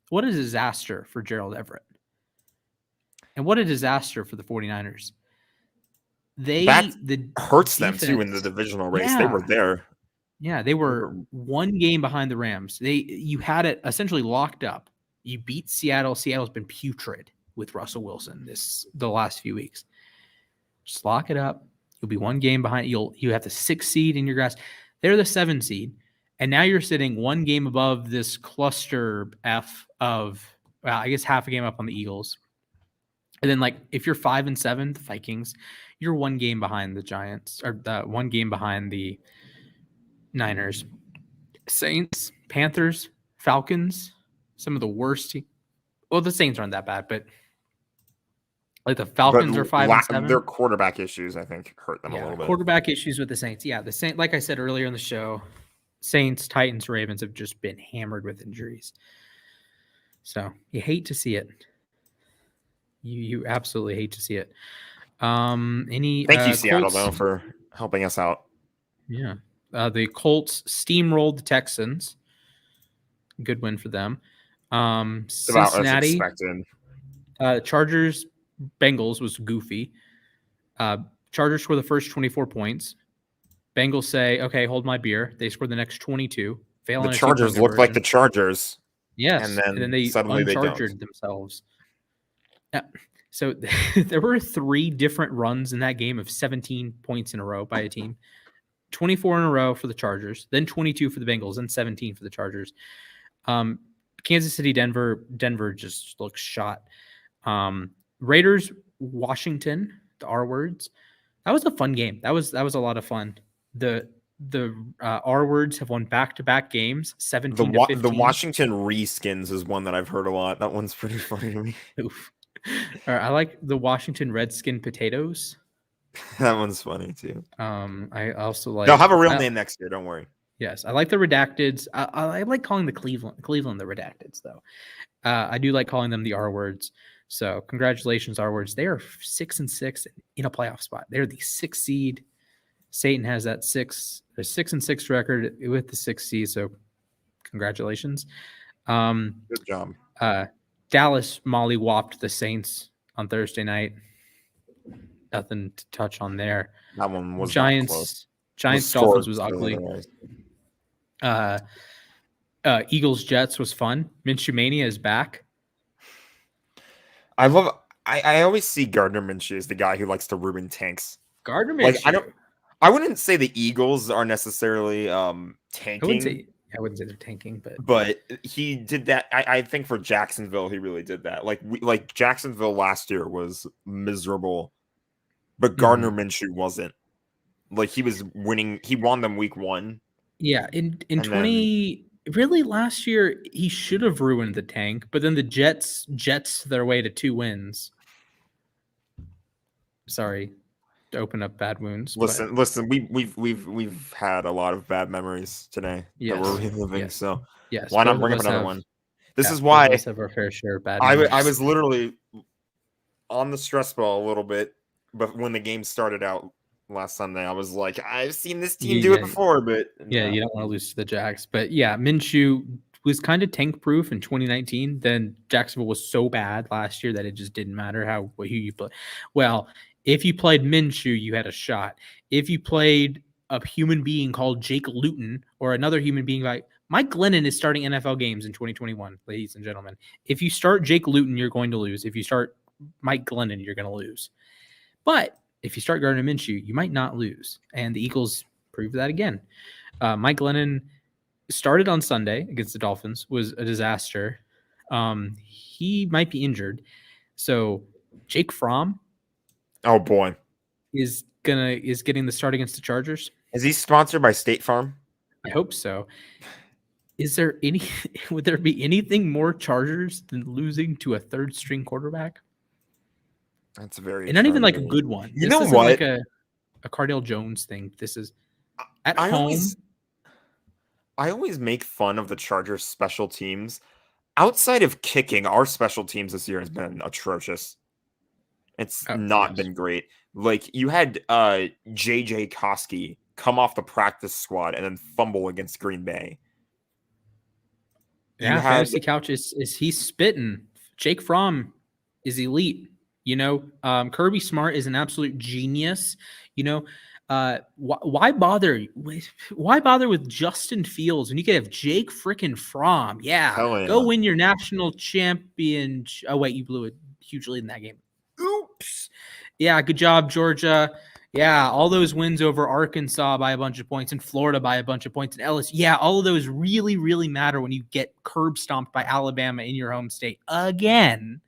What a disaster for Gerald Everett. And what a disaster for the 49ers. That hurts them too in the divisional race. Yeah. They were there. Yeah, they were 1 game behind the Rams. You had it essentially locked up. You beat Seattle. Seattle's been putrid with Russell Wilson the last few weeks. Just lock it up. You'll be 1 game behind. You have the 6th seed in your grasp. They're the 7th seed, and now you're sitting 1 game above this cluster F of, I guess, half a game up on the Eagles. And then if you're 5 and 7, the Vikings, you're 1 game behind the Giants, or 1 game behind the Niners. Saints, Panthers, Falcons, some of the worst. Well, the Saints aren't that bad, but Like the Falcons are 5-7. Their quarterback issues, I think, hurt them a little bit. Quarterback issues with the Saints. Yeah, the Saints, like I said earlier in the show, Saints, Titans, Ravens have just been hammered with injuries. So you hate to see it. You absolutely hate to see it. Thank you, Seattle, though, for helping us out. Yeah. The Colts steamrolled the Texans. Good win for them. Cincinnati. About as expected. Chargers, Bengals was goofy. Chargers score the first 24 points. Bengals say, okay, hold my beer. They score the next 22. The Chargers looked like the Chargers. Yes. And then they suddenly unchargered themselves. Yeah. So there were 3 different runs in that game of 17 points in a row by a team. 24 in a row for the Chargers, then 22 for the Bengals, and 17 for the Chargers. Kansas City, Denver just looks shot. Raiders, Washington, the R words. That was a fun game. That was a lot of fun. The R words have won back-to-back games, 17-15. The Washington reskins is one that I've heard a lot. That one's pretty funny to me. Oof. I like the Washington Redskin potatoes. That one's funny too. I also like. They'll have a real name next year. Don't worry. Yes, I like the Redacteds. I like calling the Cleveland the Redacteds, though. I do like calling them the R words. So congratulations, R words. They are 6-6 in a playoff spot. They're the 6th seed. Satan has that 6-6 record with the 6th seed. So congratulations. Good job. Dallas molly-whopped the Saints on Thursday night. Nothing to touch on there. That one was Giants Dolphins was ugly. Eagles Jets was fun. Minshew Mania is back. I always see Gardner Minshew as the guy who likes to ruin tanks. Gardner Minshew. I wouldn't say the Eagles are necessarily tanking. I wouldn't say they're tanking, but he did that. I think for Jacksonville, he really did that. Like Jacksonville last year was miserable, but Gardner Minshew wasn't. Like he was winning. He won them week 1. Yeah, in really last year he should have ruined the tank, but then the Jets their way to 2 wins. Sorry to open up bad wounds. Listen, we've had a lot of bad memories today that we're reliving. Yes. So yes, why not bring up another one? This is why we have our fair share of bad. I was literally on the stress ball a little bit, but when the game started out last Sunday, I was like, I've seen this team do it before, but you don't want to lose to the Jags. But yeah, Minshew was kind of tank proof in 2019. Then Jacksonville was so bad last year that it just didn't matter who you play. Well, if you played Minshew, you had a shot. If you played a human being called Jake Luton or another human being like Mike Glennon is starting NFL games in 2021, ladies and gentlemen. If you start Jake Luton, you're going to lose. If you start Mike Glennon, you're going to lose. But if you start Gardner Minshew, you might not lose. And the Eagles proved that again. Mike Glennon started on Sunday against the Dolphins, was a disaster. He might be injured. So Jake Fromm, oh boy, is getting the start against the Chargers. Is he sponsored by State Farm? I hope so. Would there be anything more Chargers than losing to a 3rd string quarterback? That's very, and not even like a good one. You know what? Like a Cardinals Jones thing. This is at home. I always make fun of the Chargers special teams. Outside of kicking, our special teams this year has been atrocious. It's not been great. Like you had JJ Koski come off the practice squad and then fumble against Green Bay. Yeah, Fantasy Couch is he's spitting. Jake Fromm is elite. Kirby Smart is an absolute genius. Why bother? Why bother with Justin Fields when you could have Jake frickin' Fromm? Yeah, go win your national champion. Oh wait, you blew a huge lead in that game. Oops. Yeah, good job, Georgia. Yeah, all those wins over Arkansas by a bunch of points and Florida by a bunch of points and LSU. Yeah, all of those really, really matter when you get curb stomped by Alabama in your home state again.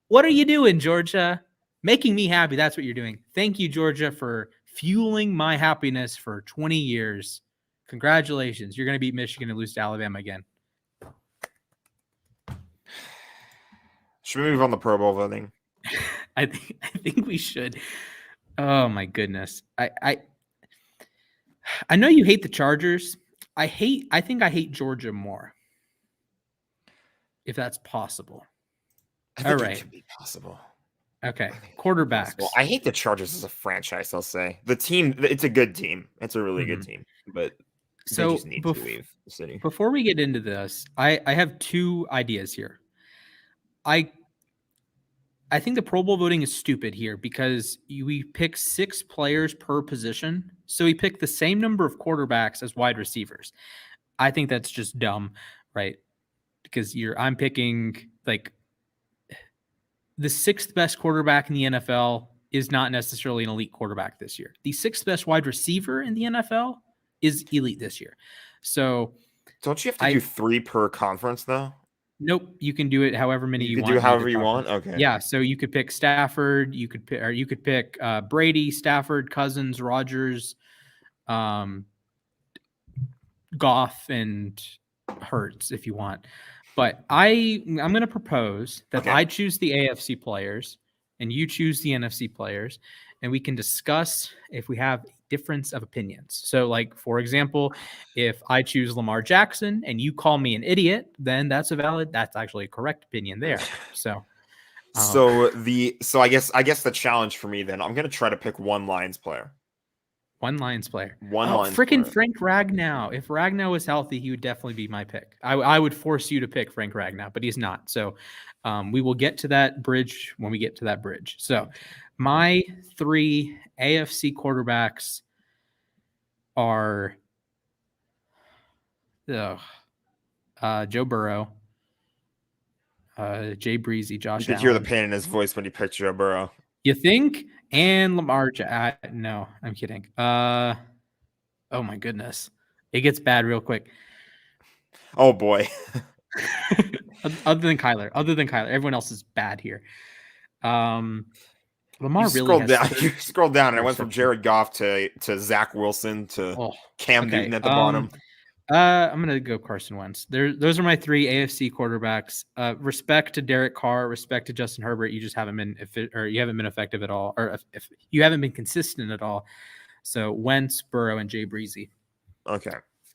What are you doing, Georgia? Making me happy. That's what you're doing. Thank you, Georgia, for fueling my happiness for 20 years. Congratulations. You're going to beat Michigan and lose to Alabama again. Should we move on the Pro Bowl voting? I think we should. Oh my goodness. I know you hate the Chargers. I think I hate Georgia more. If that's possible. I All think it right. could be possible. Okay. I think it could be Quarterbacks. possible. I hate the Chargers as a franchise, I'll say. The team, it's a good team. It's a really good team, but they So just need to leave the city. before we get into this, I have two ideas here. I think the Pro Bowl voting is stupid here because we pick 6 players per position. So we pick the same number of quarterbacks as wide receivers. I think that's just dumb, right? Because I'm picking like the 6th best quarterback in the NFL is not necessarily an elite quarterback this year. The 6th best wide receiver in the NFL is elite this year. So don't you have to do 3 per conference though? Nope, you can do it however many you want. You can do however you want. Okay. Yeah, so you could pick Stafford. You could pick Brady, Stafford, Cousins, Rodgers, Goff, and Hurts if you want. But I'm going to propose that I choose the AFC players and you choose the NFC players, and we can discuss if we have difference of opinions. So, like, for example, if I choose Lamar Jackson and you call me an idiot, then that's actually a correct opinion there. So, I guess the challenge for me then, I'm going to try to pick one Lions player. Freaking Frank Ragnow. If Ragnow was healthy, he would definitely be my pick. I would force you to pick Frank Ragnow, but he's not. So we will get to that bridge when we get to that bridge. So my 3 AFC quarterbacks are Joe Burrow, Jay Breezy, Josh Allen. You could hear the pain in his voice when you picked Joe Burrow. You think? And Lamar no, I'm kidding. Oh my goodness. It gets bad real quick. Oh boy. Other than Kyler. Everyone else is bad here. Lamar you scrolled down and it went from Jared Goff to Zach Wilson to Cam Newton at the bottom. I'm going to go Carson Wentz. Those are my 3 AFC quarterbacks. Respect to Derek Carr, respect to Justin Herbert. You just haven't been effective at all, or if you haven't been consistent at all. So Wentz, Burrow, and Jay Breezy. Okay.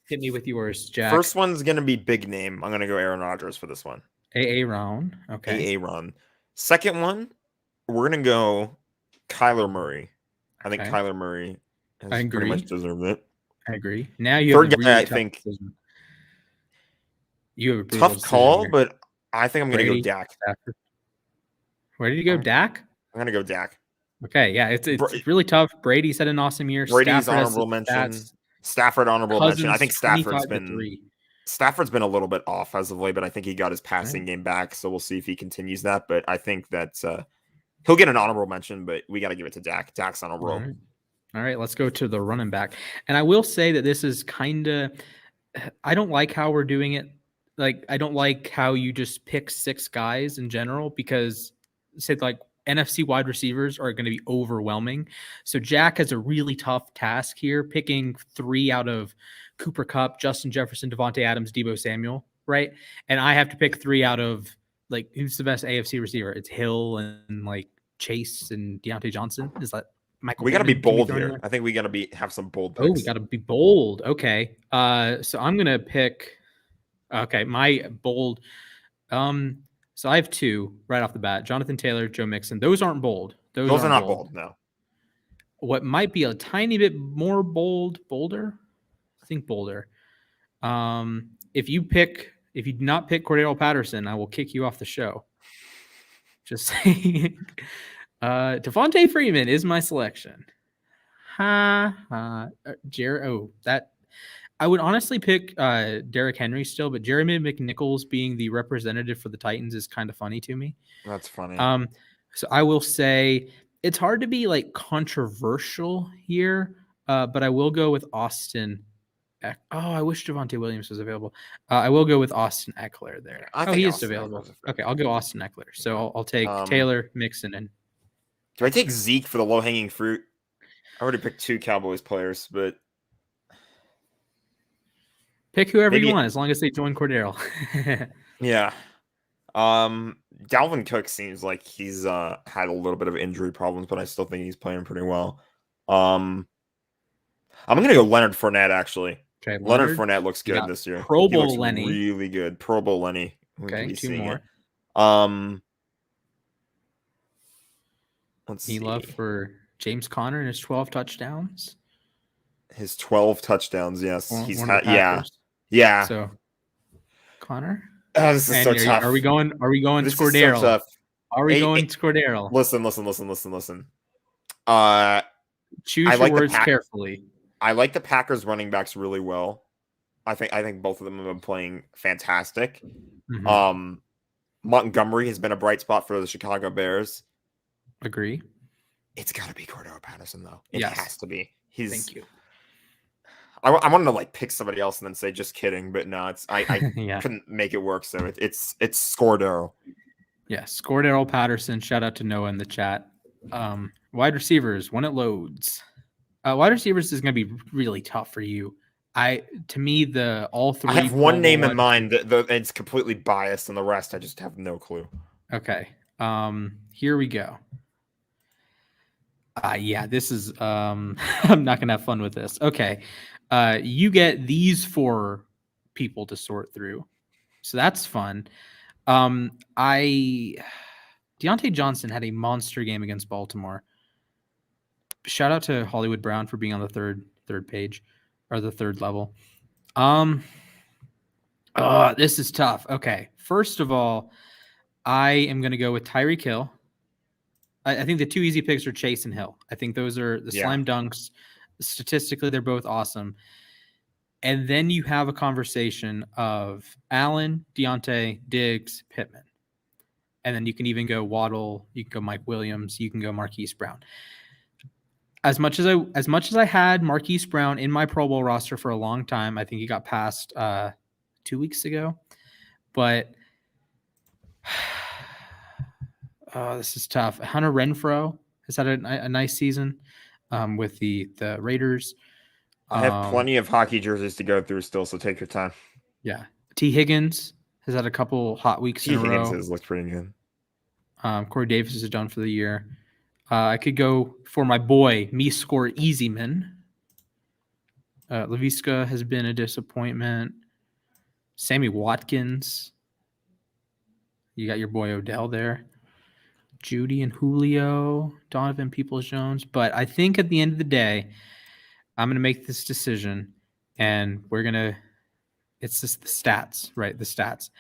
Hit me with yours, Jack. First one's going to be big name. I'm going to go Aaron Rodgers for this one. Aaron. Okay. Aaron. Second one, we're going to go Kyler Murray. I think Kyler Murray has pretty much deserved it. I agree. Now you third have guy, I think decision. You have a tough call, here. But I think I'm going to go Dak. Stafford. Where did you go, Dak? I'm going to go Dak. Okay, yeah, it's really tough. Brady's had an awesome year. Brady's honorable mention. Stafford honorable mention. I think Stafford's been a little bit off as of late, but I think he got his passing game back, so we'll see if he continues that. But I think that he'll get an honorable mention, but we got to give it to Dak. Dak's on a roll. All right, let's go to the running back. And I will say that this is kind of – I don't like how we're doing it. Like, I don't like how you just pick 6 guys in general because, say, like, NFC wide receivers are going to be overwhelming. So Jack has a really tough task here, picking 3 out of Cooper Kupp, Justin Jefferson, Devontae Adams, Deebo Samuel, right? And I have to pick 3 out of, like, who's the best AFC receiver? It's Hill and, like, Chase and Deontay Johnson. Is that Michael? We got to be bold here. I think we got to have some bold picks. Oh, we got to be bold. Okay. So I'm going to pick my bold so I have 2 right off the bat. Jonathan Taylor, Joe Mixon. Those aren't bold. Those are not bold, no. What might be a tiny bit more bolder? I think bolder. If you do not pick Cordero Patterson, I will kick you off the show. Just saying. Devontae Freeman is my selection. I would honestly pick Derrick Henry still, but Jeremy McNichols being the representative for the Titans is kind of funny to me. That's funny. So I will say it's hard to be like controversial here, but I will go with Austin. I wish Javonte Williams was available. I will go with Austin Eckler there. He is available. Okay, I'll go Austin Eckler. So I'll take Taylor, Mixon, and. Do I take Zeke for the low-hanging fruit? I already picked 2 Cowboys players, but. Pick whoever you want, as long as they join Cordero. Yeah. Dalvin Cook seems like he's had a little bit of injury problems, but I still think he's playing pretty well. I'm gonna go Leonard Fournette actually. Okay, Leonard Leonard. Fournette looks You good got this year. Pro He looks Bowl Lenny. really good. Pro Bowl Lenny. We could Okay, be 2 seeing more. it. Let's see. Love for James Conner and his 12 touchdowns. His 12 touchdowns. Yes, he's One of had. the Yeah, Packers. yeah. So Connor. Oh, this is so tough. Are we going This is Scordero? so tough. Are we going Scordero? Listen. Choose I your like words carefully. I like the Packers running backs really well. I think both of them have been playing fantastic. Mm-hmm. Montgomery has been a bright spot for the Chicago Bears. Agree. It's got to be Cordero Patterson though. It has to be. Thank you. I wanted to like pick somebody else and then say just kidding, but no, it's I couldn't make it work. So it's Scordero. Yeah, Scordero Patterson. Shout out to Noah in the chat. Wide receivers when it loads. Wide receivers is going to be really tough for you. To me, all three. I have one name in mind that it's completely biased, and the rest I just have no clue. Okay. Here we go. Yeah, this is. I'm not gonna have fun with this. Okay. You get these 4 people to sort through, so that's fun. Deontay Johnson had a monster game against Baltimore. Shout out to Hollywood Brown for being on the third page or the 3rd level. This is tough. Okay. First of all, I am going to go with Tyreek Hill. I think the 2 easy picks are Chase and Hill. I think those are the slam dunks. Statistically, they're both awesome. And then you have a conversation of Allen, Deontay, Diggs, Pittman. And then you can even go Waddle, you can go Mike Williams, you can go Marquise Brown. As much as I had Marquise Brown in my Pro Bowl roster for a long time, I think he got passed 2 weeks ago. But this is tough. Hunter Renfrow has had a nice season with the Raiders. I have plenty of hockey jerseys to go through still, so take your time. Yeah. T. Higgins has had a couple hot weeks in a row. T. Higgins has looked pretty good. Corey Davis is done for the year. I could go for my boy, me score Easyman. Laviska has been a disappointment. Sammy Watkins. You got your boy Odell there. Judy and Julio, Donovan Peoples-Jones. But I think at the end of the day, I'm going to make this decision, and it's just the stats, right? The stats.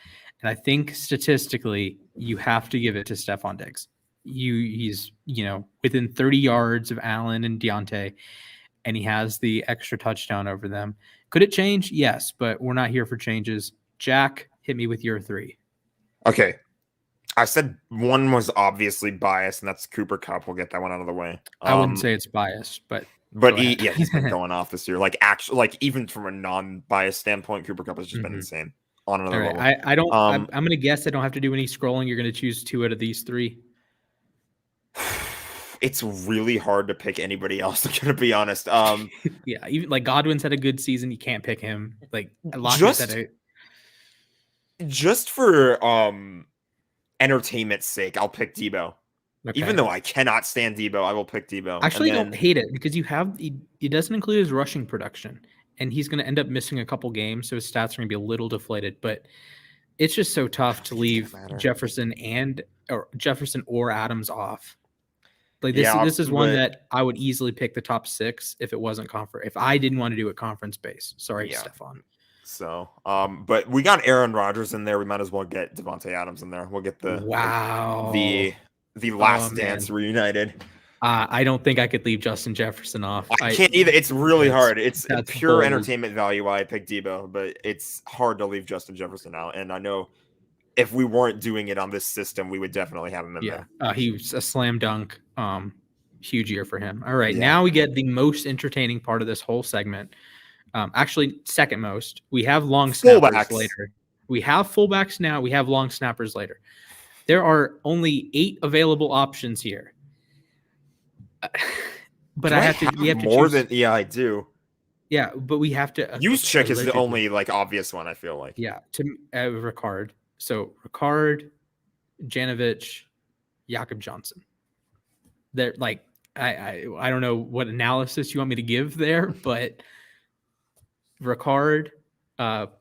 And I think statistically, you have to give it to Stephon Diggs. He's within 30 yards of Allen and Deontay, and he has the extra touchdown over them. Could it change? Yes, but we're not here for changes. Jack, hit me with your 3. Okay. I said one was obviously biased, and that's Cooper Kupp. We'll get that one out of the way. I wouldn't say it's biased, but he's been going off this year. Like even from a non-biased standpoint, Cooper Kupp has just been insane on another level. I don't. I'm going to guess I don't have to do any scrolling. You're going to choose 2 out of these 3. It's really hard to pick anybody else. I'm going to be honest. Yeah, even like Godwin's had a good season. You can't pick him. Like just for entertainment's sake, I'll pick Debo. Okay. Even though I cannot stand Debo, I will pick Debo. Actually, don't hate it because he doesn't include his rushing production, and he's going to end up missing a couple games, so his stats are going to be a little deflated. But it's just so tough to leave Jefferson or Adams off. Like this is one that I would easily pick the top 6 if it wasn't if I didn't want to do it conference based. Sorry, Stephon. So, but we got Aaron Rodgers in there. We might as well get Devontae Adams in there. We'll get the last dance reunited. I don't think I could leave Justin Jefferson off. I can't either. It's really hard. It's pure entertainment value why I picked Debo, but it's hard to leave Justin Jefferson out. And I know if we weren't doing it on this system, we would definitely have him in there. He was a slam dunk. Huge year for him. All right, now we get the most entertaining part of this whole segment. Actually, second most. We have long snappers later. We have fullbacks now. We have long snappers later. There are only 8 available options here. But we have to more choose. Than I do. Yeah, but we have to. Juszczyk is the only obvious one. I feel like. Yeah, to Ricard. So Ricard, Janovich, Jakob Johnson. They're like, I don't know what analysis you want me to give there, but Ricard,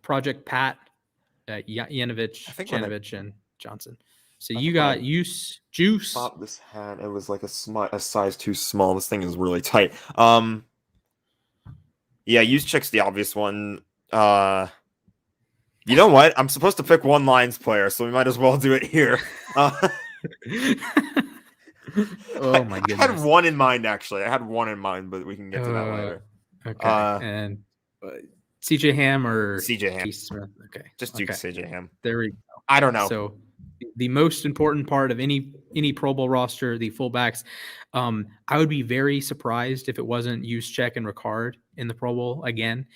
Project Pat, Yanovich, Janovich, and Johnson. So you got Juice. Pop this hat. It was like a size too small. This thing is really tight. Yeah, Juszczyk's the obvious one. You know what? I'm supposed to pick one Lions player, so we might as well do it here. Oh my goodness! I had one in mind, actually. I had one in mind, but we can get to that later. Okay. And CJ Ham or CJ Ham? Smith. Okay. Just do CJ Ham. There we go. I don't know. So the most important part of any Pro Bowl roster, the fullbacks. I would be very surprised if it wasn't Juszczyk and Ricard in the Pro Bowl again.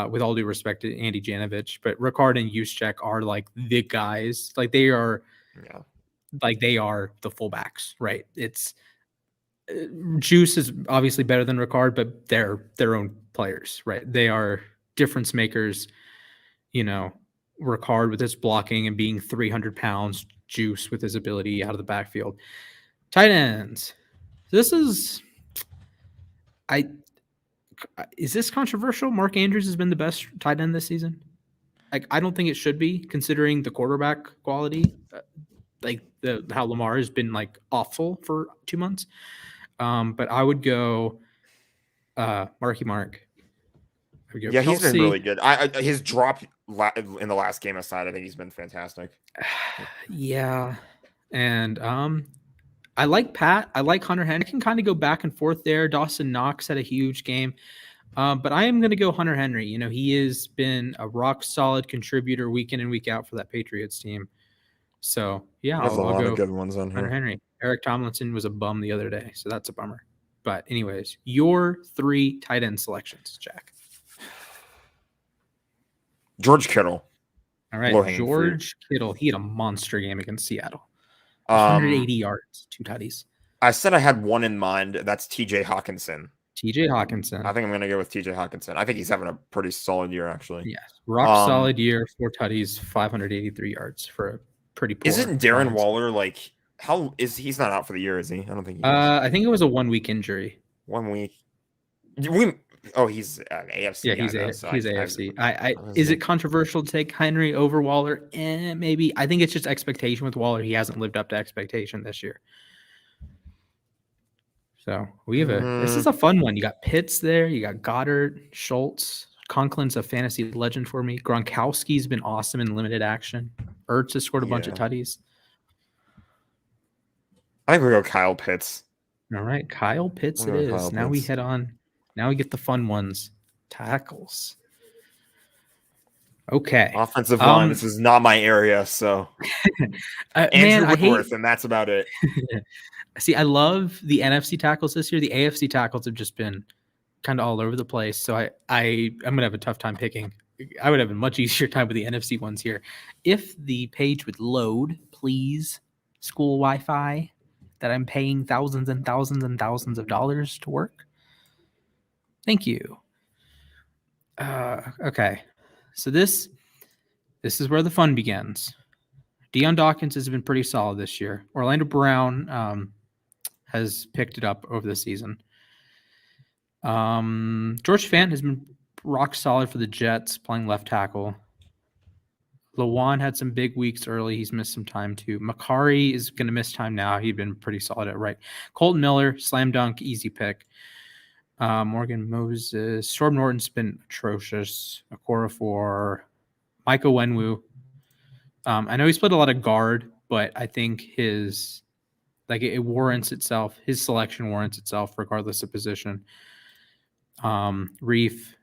With all due respect to Andy Janovich, but Ricard and Juszczyk are like the guys. Like they are, like they are the fullbacks, right? It's Juice is obviously better than Ricard, but they're their own players, right? They are difference makers. You know, Ricard with his blocking and being 300 pounds, Juice with his ability out of the backfield. Tight ends. This is, is this controversial? Mark Andrews has been the best tight end this season. Like, I don't think it should be, considering the quarterback quality. How Lamar has been like awful for 2 months. But I would go Marky Mark. Yeah, he's been really good. His drop in the last game aside, I think he's been fantastic. Yeah, and I like Pat. I like Hunter Henry. I can kind of go back and forth there. Dawson Knox had a huge game. But I am going to go Hunter Henry. You know, he has been a rock solid contributor week in and week out for that Patriots team. So, yeah, There's a lot of good ones on here. Hunter Henry. Eric Tomlinson was a bum the other day, so that's a bummer. But anyways, your 3 tight end selections, Jack. George Kittle. All right, George Kittle. He had a monster game against Seattle. 180 yards, 2 tutties. I said I had one in mind. That's TJ Hawkinson. TJ Hawkinson. I think I'm going to go with TJ Hawkinson. I think he's having a pretty solid year, actually. Yes. Rock solid year, 4 tutties, 583 yards for a pretty poor. Isn't Darren Waller like, he's not out for the year, is he? I don't think he is. I think it was a 1-week injury. 1 week. He's AFC. Yeah, he's AFC. Is it controversial to take Henry over Waller? Maybe. I think it's just expectation with Waller. He hasn't lived up to expectation this year. So we have this is a fun one. You got Pitts there. You got Goddard, Schultz. Conklin's a fantasy legend for me. Gronkowski's been awesome in limited action. Ertz has scored a bunch of tutties. I think we go Kyle Pitts. All right, Kyle Pitts it is. Now we head on. Now we get the fun ones. Tackles. Okay. Offensive line. This is not my area, so Andrew Whitworth, and that's about it. See, I love the NFC tackles this year. The AFC tackles have just been kind of all over the place. So I'm gonna have a tough time picking. I would have a much easier time with the NFC ones here. If the page would load, please, school Wi-Fi that I'm paying thousands and thousands and thousands of dollars to work. Thank you. Okay. So this is where the fun begins. Deion Dawkins has been pretty solid this year. Orlando Brown has picked it up over the season. George Fant has been rock solid for the Jets, playing left tackle. Lawan had some big weeks early. He's missed some time too. Makari is going to miss time now. He'd been pretty solid at right. Colton Miller, slam dunk, easy pick. Morgan Moses. Storm Norton's been atrocious. Okorafor. Michael Wenwu. I know he's played a lot of guard, but I think it warrants itself. His selection warrants itself regardless of position. Reef,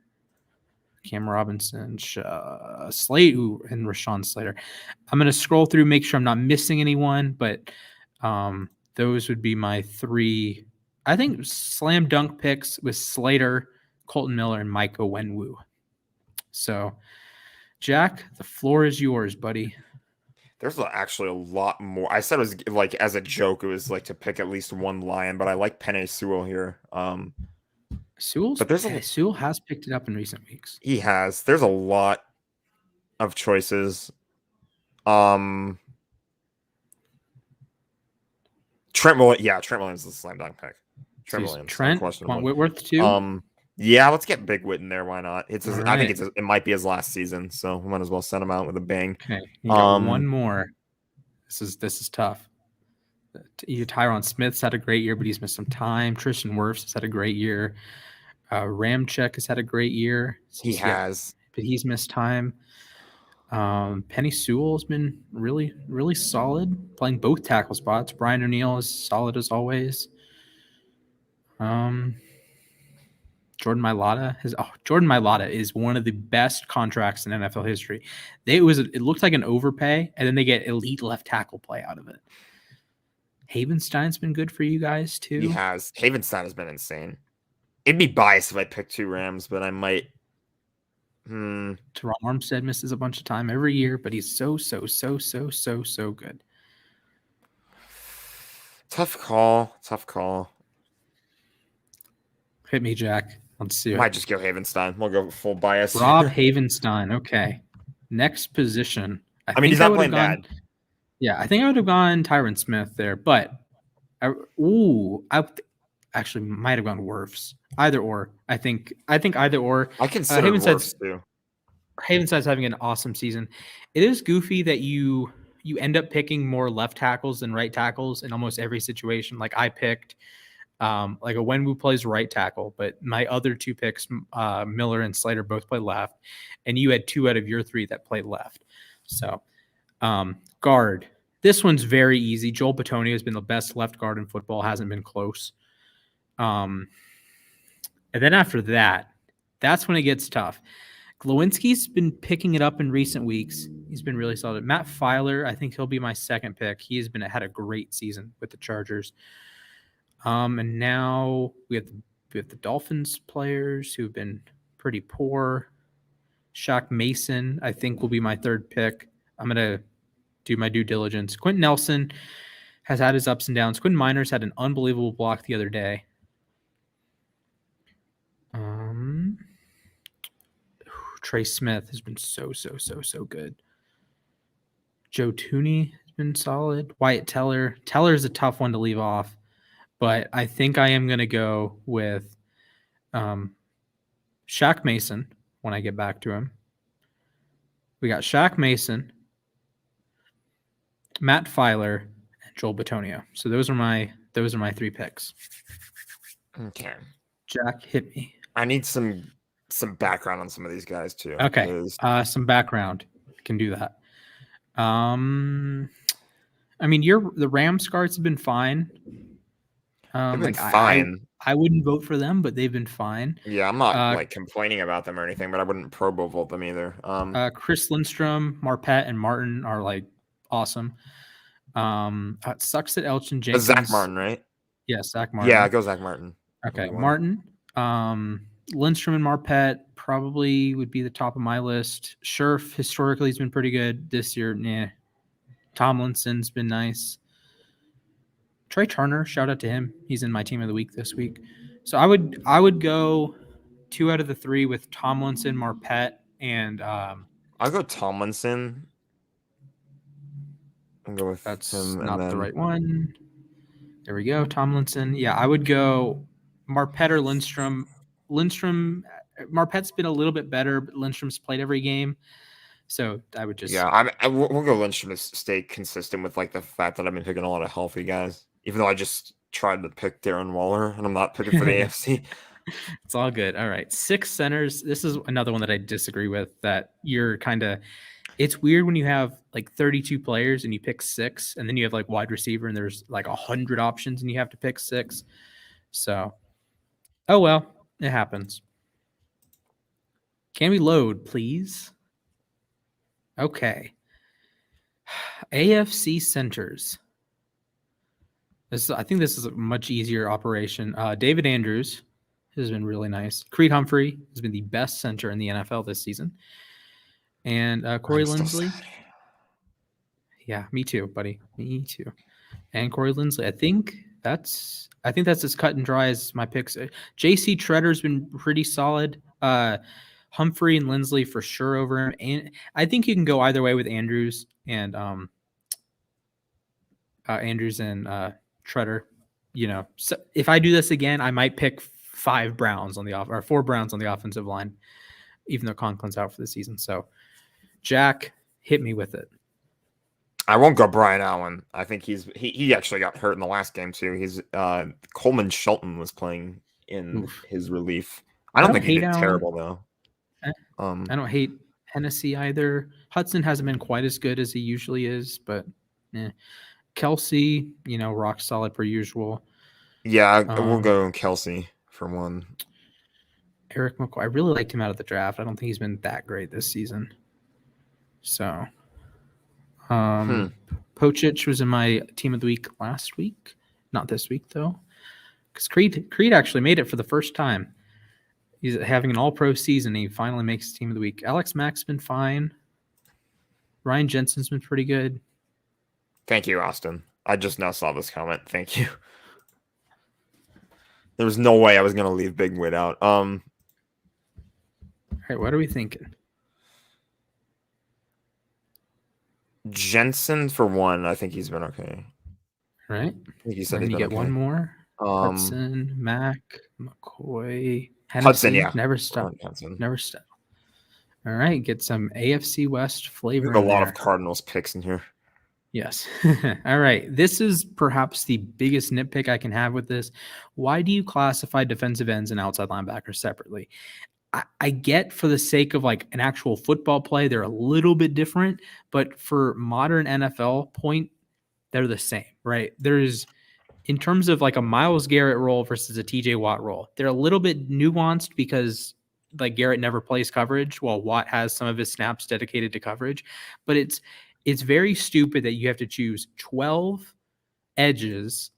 Cam Robinson, Slate, and Rashawn Slater. I'm going to scroll through, make sure I'm not missing anyone, but those would be my 3, I think, slam dunk picks with Slater, Colton Miller, and Micah Wenwu. So, Jack, the floor is yours, buddy. There's actually a lot more. I said it was like as a joke, it was like to pick at least one Lion, but I like Penei Sewell here. Sewell has picked it up in recent weeks. He has. There's a lot of choices. Trent Williams is a slam dunk pick. Trent So Williams, Trent, unquestionably. Whitworth too. Yeah, let's get Big Whit in there. Why not? I think right. it might be his last season, so we might as well send him out with a bang. Okay, you got one more. This is tough. Tyron Smith's had a great year, but he's missed some time. Tristan Wirfs has had a great year. Ramczyk has had a great year. He has, but he's missed time. Penny Sewell has been really, really solid, playing both tackle spots. Brian O'Neill is solid as always. Jordan Mailata is one of the best contracts in NFL history. It looked like an overpay, and then they get elite left tackle play out of it. Havenstein's been good for you guys too. He has. Havenstein has been insane. It'd be biased if I picked 2 Rams, but I might. Teron Armstead misses a bunch of time every year, but he's so good. Tough call. Hit me, Jack. Let's see. Might just go Havenstein. We'll go full bias. Rob Havenstein. Okay. Next position. I mean, he's not playing bad. Yeah, I think I would have gone Tyron Smith there, but I actually might have gone Wirfs. Either or. I think either or. I consider Wirfs too. Havenstein's having an awesome season. It is goofy that you end up picking more left tackles than right tackles in almost every situation. Like I picked like a Wenwu plays right tackle, but my other 2 picks, Miller and Slater, both play left, and you had 2 out of your 3 that play left. So guard. This one's very easy. Joel Bitonio has been the best left guard in football. Hasn't been close. And then after that, that's when it gets tough. Glowinski's been picking it up in recent weeks. He's been really solid. Matt Filer, I think he'll be my second pick. He has had a great season with the Chargers. And now we have the Dolphins players who've been pretty poor. Shaq Mason, I think, will be my third pick. I'm gonna do my due diligence. Quentin Nelson has had his ups and downs. Quinn Miners had an unbelievable block the other day. Trey Smith has been so good. Joe Tooney has been solid. Wyatt Teller. Teller is a tough one to leave off, but I think I am going to go with Shaq Mason when I get back to him. We got Shaq Mason, Matt Filer, and Joel Bitonio. So those are my 3 picks. Okay. Jack, hit me. I need some background on some of these guys too. Okay. Some background. Can do that. I mean, the Rams guards have been fine. They've been fine. I wouldn't vote for them, but they've been fine. Yeah, I'm not complaining about them or anything, but I wouldn't Pro Bowl vote them either. Chris Lindstrom, Marpet, and Martin are awesome. It sucks that Elgin Jenkins. Zach Martin, right? Yeah, Zach Martin. Yeah, go Zach Martin. Okay, Martin. Lindstrom and Marpet probably would be the top of my list. Scherf historically has been pretty good. This year, nah. Tomlinson's been nice. Trey Turner, shout out to him. He's in my team of the week this week. So I would go 2 out of the 3 with Tomlinson, Marpet, and I'll go Tomlinson. I'll go with that's him. not the right one. There we go, Tomlinson. Yeah, I would go Marpet or Lindstrom. Marpet's been a little bit better, but Lindstrom's played every game. So I would just we'll go Lindstrom to stay consistent with the fact that I've been picking a lot of healthy guys, even though I just tried to pick Darren Waller and I'm not picking for the AFC. It's all good. All right, 6 centers. This is another one that I disagree with. That you're it's weird when you have 32 players and you pick 6, and then you have wide receiver and there's 100 options and you have to pick 6. So, oh well, it happens. Can we load, please? Okay. AFC Centers. I think this is a much easier operation. David Andrews has been really nice. Creed Humphrey has been the best center in the NFL this season. And Corey Linsley. Yeah, me too, buddy. Me too. And Corey Linsley. I think that's as cut and dry as my picks. JC Tretter's been pretty solid. Humphrey and Linsley for sure over him. And I think you can go either way with Andrews and Treader. So if I do this again, I might pick 5 Browns on the or 4 Browns on the offensive line, even though Conklin's out for the season. So, Jack, hit me with it. I won't go Brian Allen. I think he actually got hurt in the last game too. He's Coleman Shelton was playing in his relief. I don't think he did terrible though. I don't hate Hennessy either. Hudson hasn't been quite as good as he usually is, but Kelsey, rock solid per usual. Yeah, we'll go Kelsey for one. Eric McCoy, I really liked him out of the draft. I don't think he's been that great this season. So, Pochich was in my team of the week last week, not this week though, because Creed actually made it for the first time. He's having an all-pro season. He finally makes team of the week. Alex Mack's been fine. Ryan Jensen's been pretty good. Thank you, Austin. I just now saw this comment. Thank you. There was no way I was going to leave Big Wit out. All right, what are we thinking? Jensen for one. I think he's been okay. All right. I think he said you get okay. one more. Hudson, Mack, McCoy, Hennessy. Hudson, yeah. Never stop. Never stop. All right, get some AFC West flavor. There's a lot of Cardinals picks in here. Yes. All right. This is perhaps the biggest nitpick I can have with this. Why do you classify defensive ends and outside linebackers separately? I get for the sake of like an actual football play, they're a little bit different, but for modern NFL point, they're the same, right? There's, in terms of like a Myles Garrett role versus a TJ Watt role, they're a little bit nuanced because like Garrett never plays coverage while Watt has some of his snaps dedicated to coverage, but it's very stupid that you have to choose 12 edges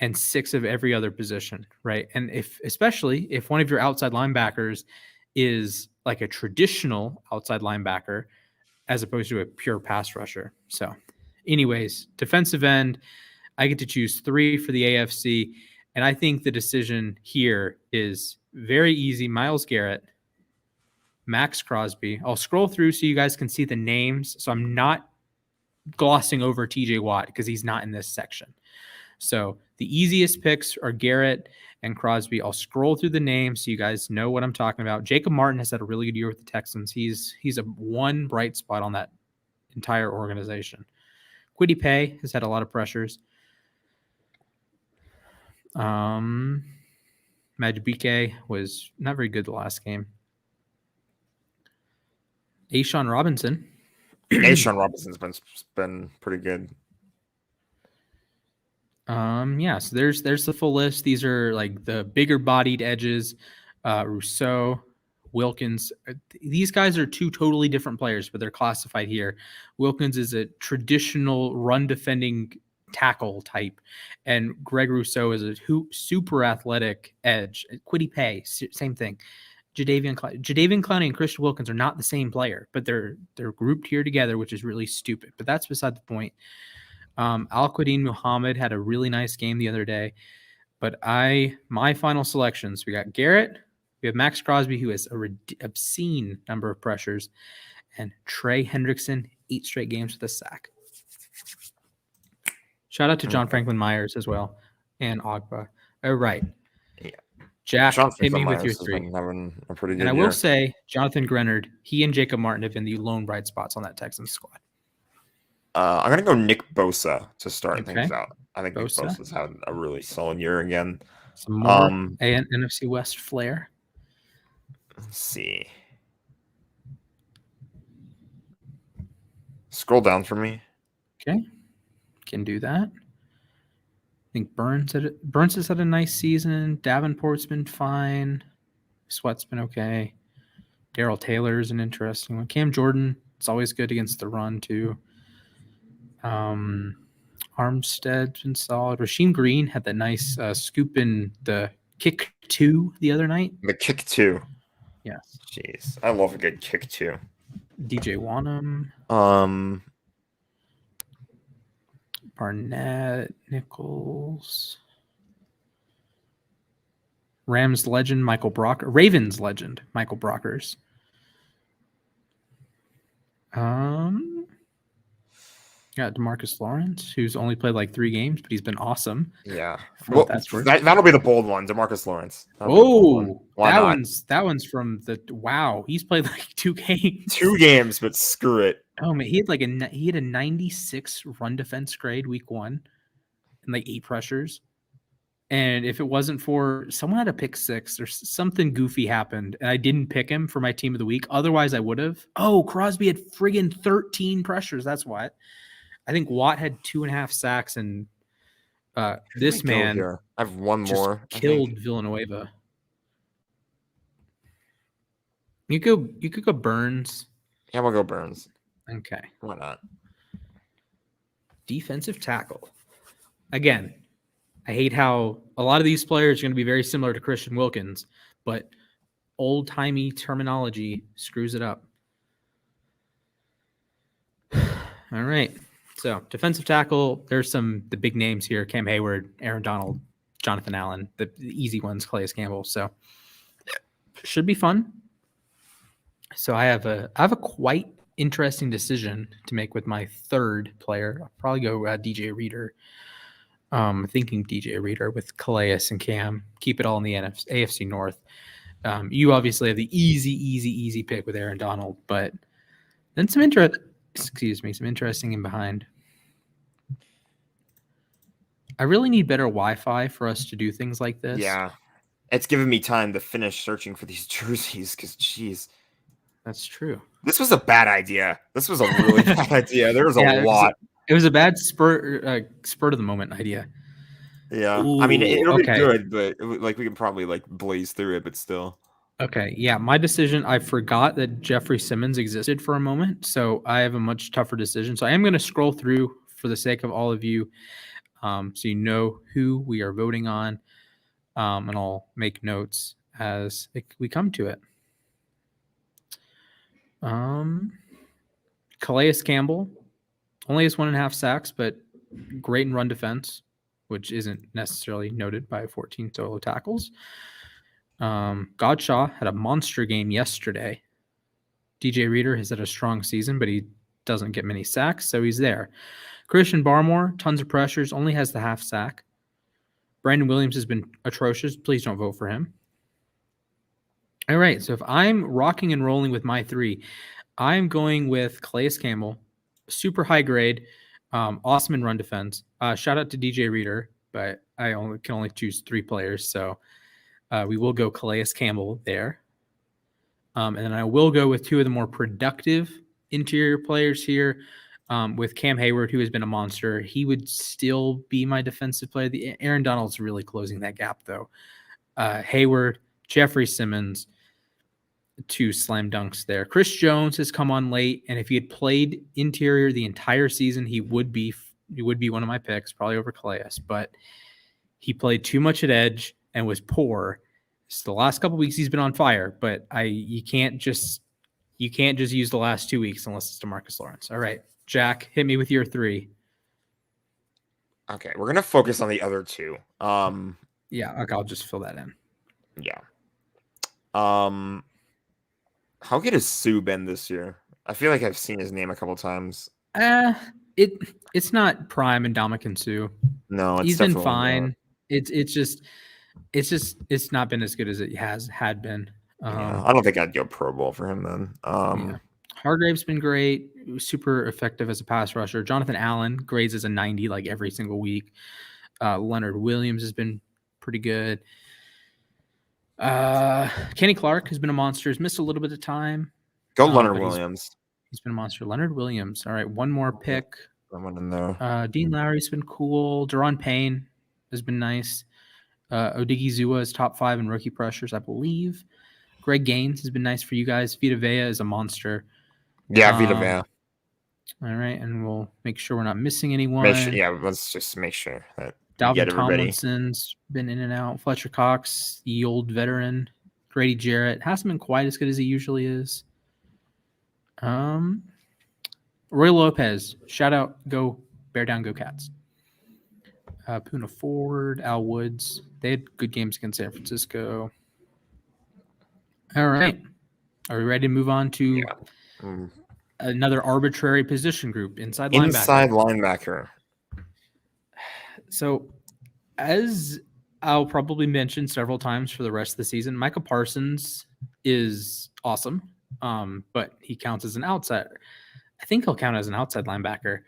and 6 of every other position, right? And especially if one of your outside linebackers is like a traditional outside linebacker as opposed to a pure pass rusher. So anyways, defensive end, I get to choose 3 for the AFC. And I think the decision here is very easy. Myles Garrett, Max Crosby. I'll scroll through so you guys can see the names. So I'm not glossing over TJ Watt because he's not in this section. So the easiest picks are Garrett and Crosby. I'll scroll through the names so you guys know what I'm talking about. Jacob Martin has had a really good year with the Texans. He's a one bright spot on that entire organization. Kwity Paye has had a lot of pressures. Majibike was not very good the last game. A'Shawn Robinson. A'Shawn Robinson's been pretty good. Yeah, so there's the full list. These are like the bigger bodied edges. Rousseau, Wilkins. These guys are 2 totally different players, but they're classified here. Wilkins is a traditional run defending tackle type, and Greg Rousseau is a super athletic edge. Kwity Paye, same thing. Jadeveon Clowney and Christian Wilkins are not the same player, but they're grouped here together, which is really stupid. But that's beside the point. Al-Quadin Muhammad had a really nice game the other day, but my final selections, we got Garrett, we have Max Crosby, who has a obscene number of pressures, and Trey Hendrickson, 8 straight games with a sack. Shout out to John Franklin Myers as well, and Ogba. All right. Yeah. Jack, hit me Myers with your 3. Been having a pretty good and I year. will say, Jonathan Grenard, he and Jacob Martin have been the lone bright spots on that Texans squad. I'm going to go Nick Bosa to start things out. I think Bosa. Nick Bosa's had a really solid year again. Some more NFC West flair. Let's see. Scroll down for me. Okay. Can do that. I think Burns has had a nice season. Davenport's been fine. Sweat's been okay. Darrell Taylor's an interesting one. Cam Jordan, it's always good against the run too. Armstead's been solid. Rasheem Green had that nice scoop in the kick 2 the other night. The kick 2. Yes. Jeez. I love a good kick 2. DJ Wanham. Barnett, Nichols. Rams legend, Michael Brock. Ravens legend, Michael Brockers. Got DeMarcus Lawrence, who's only played like 3 games, but he's been awesome. Yeah. For Well, what that's worth. that'll be the bold one, DeMarcus Lawrence. That'll be the bold one. Oh, Why not? that one's from the wow. He's played like 2 games. 2 games, but screw it. Oh man, he had a 96 run defense grade week 1 and like 8 pressures. And if it wasn't for someone had a pick 6 or something goofy happened, and I didn't pick him for my team of the week, otherwise I would have. Oh, Crosby had friggin' 13 pressures. That's what. I think Watt had 2.5 sacks, and this man here. I have one just more. killed Villanueva. You could go Burns. Yeah, we'll go Burns. Okay. Why not? Defensive tackle. Again, I hate how a lot of these players are going to be very similar to Christian Wilkins, but old-timey terminology screws it up. All right. So defensive tackle, there's the big names here: Cam Hayward, Aaron Donald, Jonathan Allen, the easy ones, Calais Campbell. So should be fun. So I have a quite interesting decision to make with my third player. I'll probably go DJ Reader. Thinking DJ Reader with Calais and Cam. Keep it all in the AFC North. You obviously have the easy pick with Aaron Donald, but then some interesting in behind. I really need better Wi-Fi for us to do things like this. Yeah. It's given me time to finish searching for these jerseys because, geez. That's true. This was a bad idea. This was a really bad idea. There was a lot. It was a bad spur of the moment idea. Yeah. Ooh, I mean, it'll be good, but like we can probably like blaze through it, but still. Okay. Yeah. My decision, I forgot that Jeffrey Simmons existed for a moment. So I have a much tougher decision. So I am going to scroll through for the sake of all of you. So you know who we are voting on. And I'll make notes as we come to it. Calais Campbell only has 1.5 sacks, but great in run defense, which isn't necessarily noted by 14 solo tackles. Godshaw had a monster game yesterday. DJ Reader has had a strong season, but he doesn't get many sacks, so he's there. Christian Barmore, tons of pressures, only has the 1/2 sack. Brandon Williams has been atrocious. Please don't vote for him. All right, so if I'm rocking and rolling with my 3, I'm going with Calais Campbell, super high grade, awesome in run defense. Shout out to DJ Reader, but I can only choose 3 players, so we will go Calais Campbell there. And then I will go with 2 of the more productive interior players here. With Cam Hayward, who has been a monster. He would still be my defensive player. Aaron Donald's really closing that gap, though. Hayward, Jeffrey Simmons, 2 slam dunks there. Chris Jones has come on late, and if he had played interior the entire season, he would be one of my picks, probably over Calais. But he played too much at edge and was poor. So the last couple of weeks he's been on fire, but you can't just use the last 2 weeks unless it's DeMarcus Lawrence. All right, Jack, hit me with your 3. Okay, we're gonna focus on the other 2. Yeah, okay, I'll just fill that in. Yeah. How good has Sue been this year? I feel like I've seen his name a couple times. It's not prime Ndamukong Suh. No, he's been fine. It's not been as good as it had been. I don't think I'd go Pro Bowl for him then. Yeah. Hargrave's been great, super effective as a pass rusher. Jonathan Allen grades as a 90 like every single week. Leonard Williams has been pretty good. Kenny Clark has been a monster. He's missed a little bit of time. Go Leonard Williams. He's been a monster. Leonard Williams. All right, one more pick. Someone in there. Dean Lowry's been cool. Deron Payne has been nice. Odigizua is top 5 in rookie pressures, I believe. Greg Gaines has been nice for you guys. Vita Vea is a monster. Yeah, Vita Vea. All right, and we'll make sure we're not missing anyone. Let's just make sure that Dalvin Tomlinson's been in and out. Fletcher Cox, the old veteran. Grady Jarrett hasn't been quite as good as he usually is. Roy Lopez, shout out, go Bear Down, go Cats. Puna Ford, Al Woods, they had good games against San Francisco. All right, are we ready to move on to another arbitrary position group, inside linebacker. So, as I'll probably mention several times for the rest of the season, Micah Parsons is awesome, but he counts as an outsider. I think he'll count as an outside linebacker.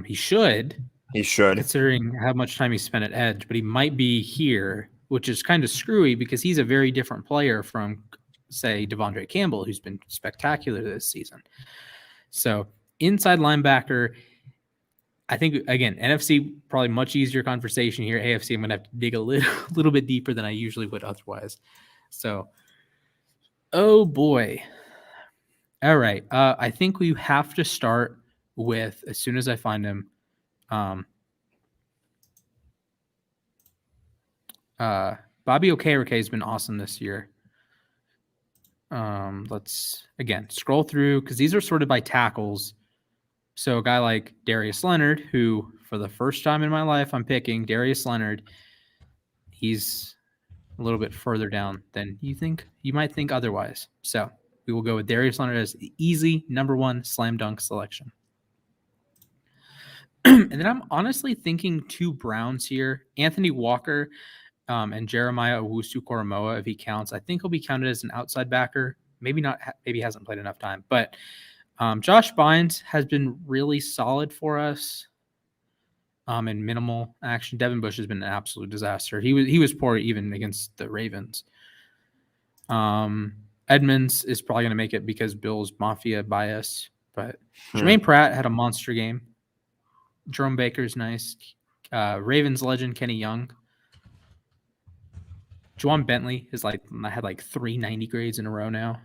He should, considering how much time he spent at edge, but he might be here, which is kind of screwy because he's a very different player from, say, Devondre Campbell, who's been spectacular this season. So inside linebacker, I think, again, NFC, probably much easier conversation here. AFC, I'm going to have to dig a little bit deeper than I usually would otherwise. So, oh boy. All right. I think we have to start with, as soon as I find him, Bobby Okereke has been awesome this year. Let's, again, scroll through because these are sorted by tackles. So a guy like Darius Leonard, who for the first time in my life I'm picking Darius Leonard, he's a little bit further down than you might think otherwise. So we will go with Darius Leonard as the easy number one slam dunk selection. And then I'm honestly thinking two Browns here, Anthony Walker and Jeremiah Owusu-Koramoah, if he counts. I think he'll be counted as an outside backer. Maybe not. Maybe he hasn't played enough time. But Josh Bynes has been really solid for us in minimal action. Devin Bush has been an absolute disaster. He was poor even against the Ravens. Edmonds is probably going to make it because Bill's Mafia bias. But Jermaine Pratt had a monster game. Jerome Baker's nice. Ravens legend Kenny Young. Juwan Bentley had like 390 grades in a row now.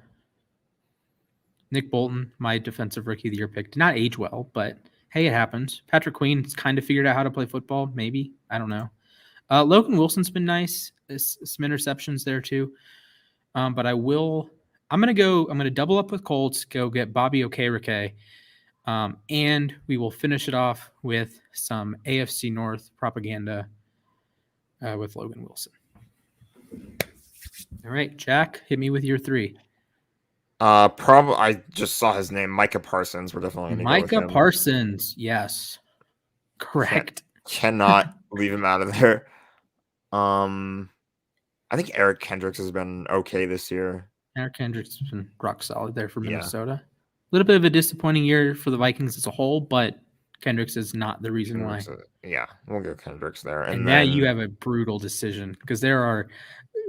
Nick Bolton, my defensive rookie of the year pick, did not age well, but hey, it happens. Patrick Queen's kind of figured out how to play football, maybe. I don't know. Logan Wilson's been nice. Some interceptions there too. But I'm going to double up with Colts, go get Bobby Okereke. And we will finish it off with some AFC North propaganda with Logan Wilson. All right, Jack, hit me with your three. Probably I just saw his name, Micah Parsons. We're definitely gonna Micah go with him. Parsons, yes, correct. Cannot leave him out of there. I think Eric Kendricks has been okay this year. Eric Kendricks has been rock solid there for Minnesota. A little bit of a disappointing year for the Vikings as a whole, but Kendricks is not the reason why. We'll go Kendricks there. And now you have a brutal decision because there are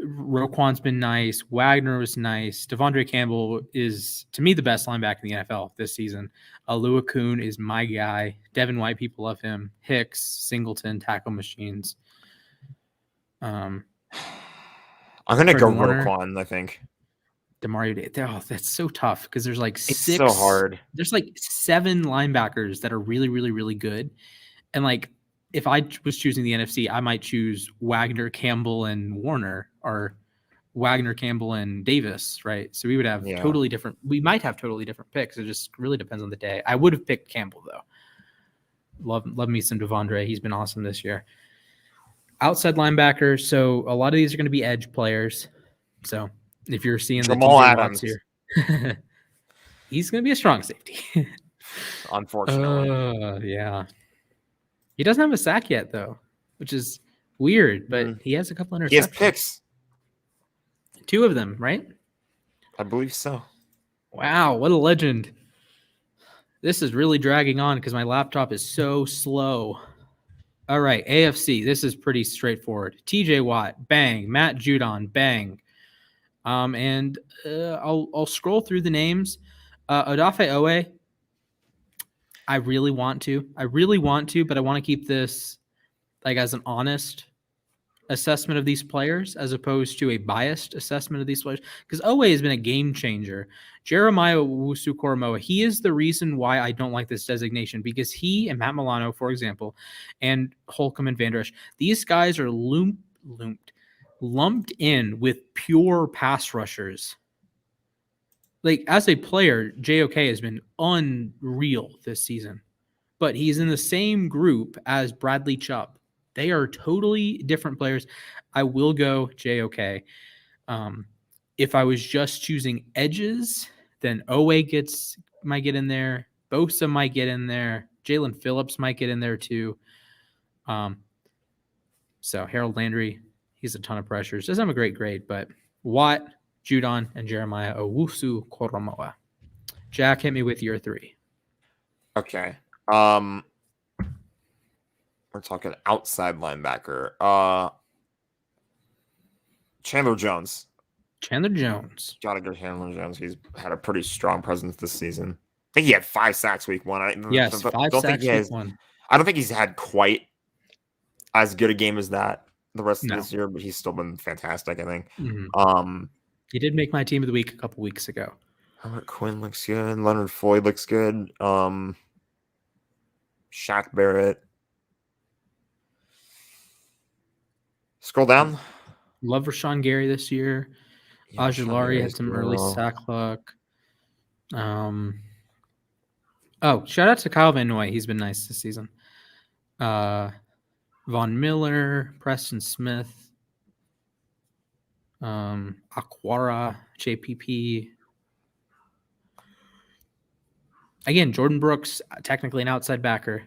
Roquan's been nice. Wagner was nice. Devondre Campbell is, to me, the best linebacker in the NFL this season. Alua Kuhn is my guy. Devin White, people love him. Hicks, Singleton, tackle machines. I'm going to go Roquan, I think. Demario Davis. Oh, that's so tough because there's like it's so hard. There's like 7 linebackers that are really, really, really good. And like, if I was choosing the NFC, I might choose Wagner, Campbell, and Warner, or Wagner, Campbell, and Davis, right? So we would have we might have totally different picks. It just really depends on the day. I would have picked Campbell, though. Love me some Devondre. He's been awesome this year. Outside linebacker. So a lot of these are going to be edge players. So if you're seeing Jamal Adams here, he's going to be a strong safety. Unfortunately. Yeah. He doesn't have a sack yet, though, which is weird, but he has a couple interceptions. He has picks. 2 of them, right? I believe so. Wow, what a legend. This is really dragging on because my laptop is so slow. All right, AFC, this is pretty straightforward. TJ Watt, bang. Matt Judon, bang. And I'll scroll through the names. Odafe Owe, I really want to, but I want to keep this like as an honest assessment of these players as opposed to a biased assessment of these players because Owe has been a game changer. Jeremiah Owusu-Koramoah, he is the reason why I don't like this designation because he and Matt Milano, for example, and Holcomb and Van Der Esch, these guys are lumped in with pure pass rushers. Like, as a player, JOK has been unreal this season, but he's in the same group as Bradley Chubb. They are totally different players. I will go JOK. If I was just choosing edges, Then Owe might get in there. Bosa might get in there. Jalen Phillips might get in there too. So Harold Landry, he's a ton of pressures. Doesn't have a great grade, but Watt, Judon, and Jeremiah Owusu Koromoa. Jack, hit me with your 3. Okay. We're talking outside linebacker. Chandler Jones. Chandler Jones. Gotta go Chandler Jones. He's had a pretty strong presence this season. I think he had 5 sacks week 1. Yes, 5 sacks week 1. I don't think he's had quite as good a game as that the rest of this year, but he's still been fantastic, I think. Mm-hmm. He did make my team of the week a couple weeks ago. Robert Quinn looks good. Leonard Floyd looks good. Shaq Barrett. Scroll down. Love Rashawn Gary this year. Yeah, Ojulari had some early sack luck. Shout out to Kyle Van Noy. He's been nice this season. Von Miller, Preston Smith, Aquara, JPP. Again, Jordan Brooks, technically an outside backer.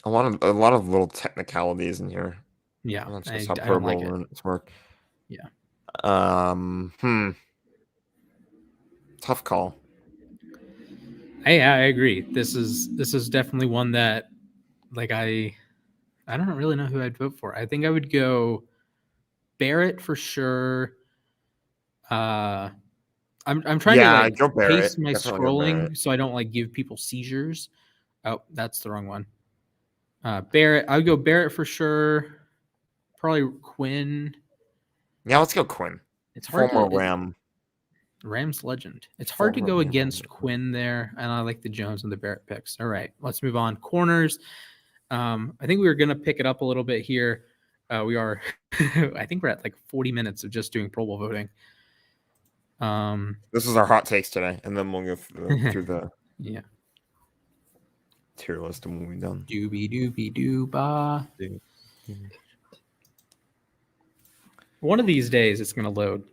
A lot of little technicalities in here. Yeah, that's just how Pro Bowl work. Yeah. Tough call. Hey, I agree. This is definitely one that, like, I don't really know who I'd vote for. I think I would go Barrett for sure. I'm trying to pace my scrolling so I don't like give people seizures. Oh, that's the wrong one. Barrett, I would go Barrett for sure. Probably Quinn. Yeah, let's go Quinn. It's hard. Rams legend. It's hard to go against Quinn there, and I like the Jones and the Barrett picks. All right, let's move on. Corners. I think we were gonna pick it up a little bit here. We are. I think we're at like 40 minutes of just doing Pro Bowl voting. This is our hot takes today, and then we'll go through the tier list and we'll be done. Doobie dooba. One of these days, it's gonna load.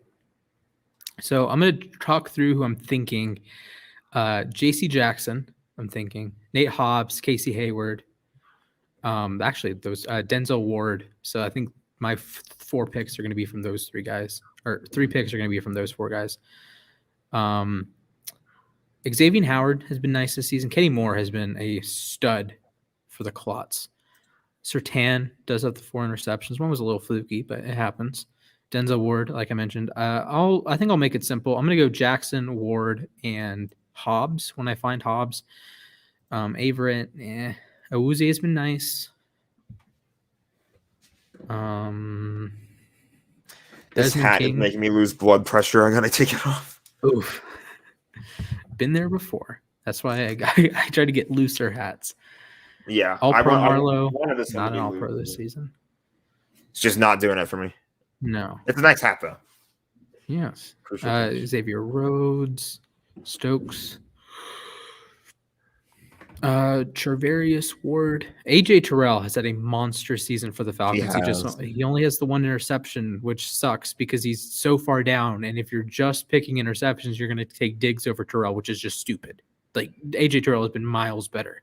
So I'm going to talk through who I'm thinking. J.C. Jackson, I'm thinking. Nate Hobbs, Casey Hayward. Actually, those Denzel Ward. So I think my 4 picks are going to be from those 3 guys. Or 3 picks are going to be from those 4 guys. Xavier Howard has been nice this season. Kenny Moore has been a stud for the Clots. Surtain does have the 4 interceptions. One was a little fluky, but it happens. Denzel Ward, like I mentioned. I think I'll make it simple. I'm going to go Jackson, Ward, and Hobbs when I find Hobbs. Averett, Awuzie has been nice. This hat is making me lose blood pressure. I got to take it off. Oof. Been there before. That's why I try to get looser hats. Yeah. All-Pro Marlowe, not an All-Pro this season. It's just not doing it for me. No. It's a nice hat, though. Yes. Xavier Rhodes, Stokes, Charvarius Ward. AJ Terrell has had a monster season for the Falcons. He only has the 1 interception, which sucks because he's so far down. And if you're just picking interceptions, you're going to take Diggs over Terrell, which is just stupid. Like, AJ Terrell has been miles better.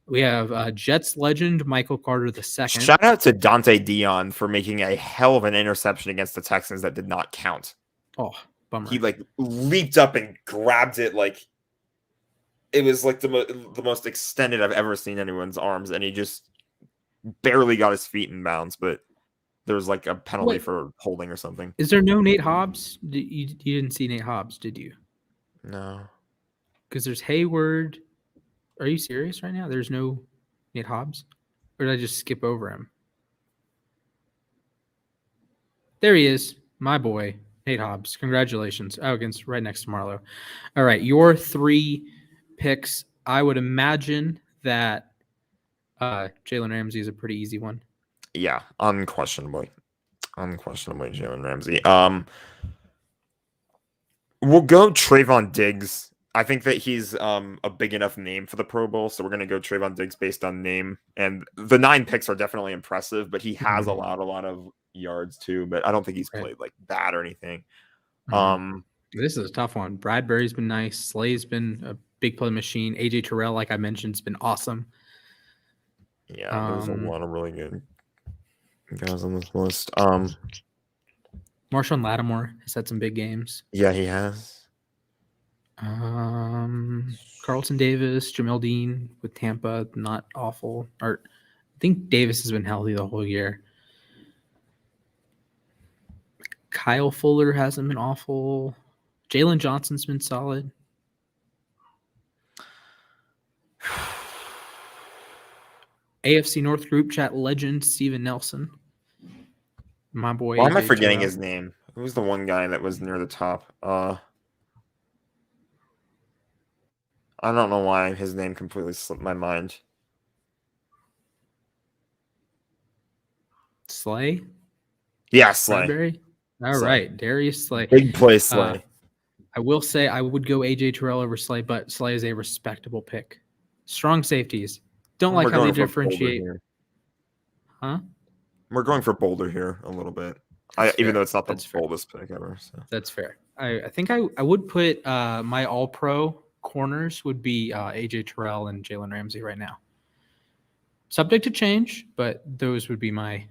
We have Jets legend Michael Carter II. Shout out to Dante Dion for making a hell of an interception against the Texans that did not count. Oh, bummer. He leaped up and grabbed it it was the most extended I've ever seen anyone's arms, and he just barely got his feet in bounds. But there was a penalty for holding or something. Is there no Nate Hobbs? You didn't see Nate Hobbs, did you? No, because there's Hayward. Are you serious right now? There's no Nate Hobbs? Or did I just skip over him? There he is. My boy, Nate Hobbs. Congratulations. Against right next to Marlowe. All right, your 3 picks. I would imagine that Jalen Ramsey is a pretty easy one. Yeah, unquestionably Jalen Ramsey. We'll go Trayvon Diggs. I think that he's a big enough name for the Pro Bowl, so we're going to go Trayvon Diggs based on name. And the 9 picks are definitely impressive, but he has a lot of yards too. But I don't think he's played bad or anything. This is a tough one. Bradbury's been nice. Slay's been a big play machine. AJ Terrell, like I mentioned, has been awesome. Yeah, there's a lot of really good guys on this list. Marshawn Lattimore has had some big games. Yeah, he has. Carlton Davis, Jamel Dean with Tampa, not awful. Or I think Davis has been healthy the whole year. Kyle Fuller hasn't been awful. Jalen Johnson's been solid. AFC North group chat legend Steven Nelson. My boy. Why am I AJ forgetting Terrell. his name? Who's the one guy that was near the top? I don't know why his name completely slipped my mind. Slay? Yeah, Slay. Bradbury? All Slay. right, Darius Slay. Big play Slay. I will say I would go AJ Terrell over Slay, but Slay is a respectable pick. Strong safeties. Don't like how they differentiate. Huh? We're going for Boulder here a little bit. Even though it's not the boldest pick ever. So. That's fair. I think I would put my all-pro corners would be AJ Terrell and Jalen Ramsey right now. Subject to change, but those would be my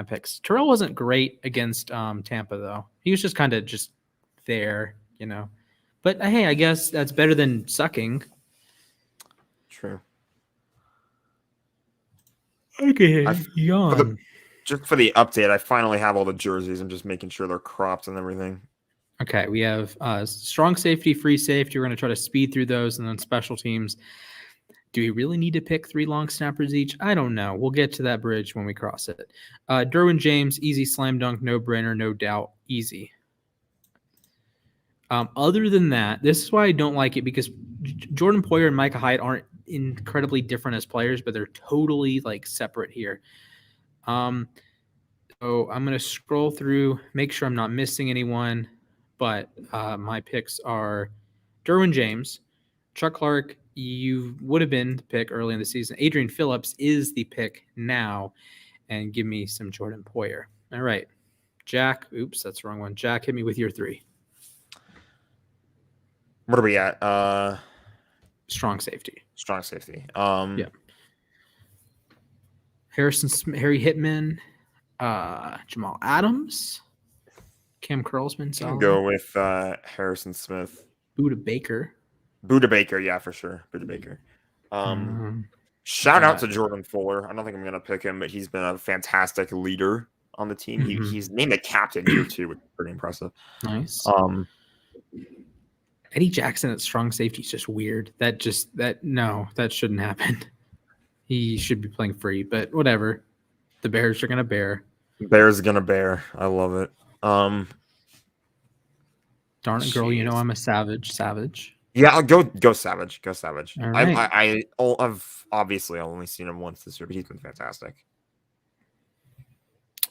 picks. Terrell wasn't great against Tampa though. He was just kind of just there, you know. But hey, I guess that's better than sucking. True. Okay, yawn. Just for the update, I finally have all the jerseys. I'm just making sure they're cropped and everything. Okay, we have strong safety, free safety. We're going to try to speed through those, and then special teams. Do we really need to pick 3 long snappers each? I don't know. We'll get to that bridge when we cross it. Derwin James, easy slam dunk, no brainer, no doubt, easy. Other than that, this is why I don't like it, because Jordan Poyer and Micah Hyde aren't incredibly different as players, but they're totally like separate here. So I'm going to scroll through, make sure I'm not missing anyone, but my picks are Derwin James, Chuck Clark. You would have been the pick early in the season. Adrian Phillips is the pick now, and give me some Jordan Poyer. All right, Jack. Oops, that's the wrong one. Jack, hit me with your 3. What are we at? Strong safety. Strong safety. Yeah. Harry Hitman, Jamal Adams, Cam Curlsman. You can go with Harrison Smith. Buda Baker, yeah, for sure. Buda Baker. Shout out to Jordan Fuller. I don't think I'm going to pick him, but he's been a fantastic leader on the team. Mm-hmm. He's named a captain here too, which is pretty impressive. Nice. Eddie Jackson at strong safety is just weird. That shouldn't happen. He should be playing free, but whatever. The Bears are gonna bear. Bears gonna bear. I love it. Darn it, girl! You know I'm a savage. Yeah, I'll go Savage. Go Savage. All right. I've obviously only seen him once this year, but he's been fantastic.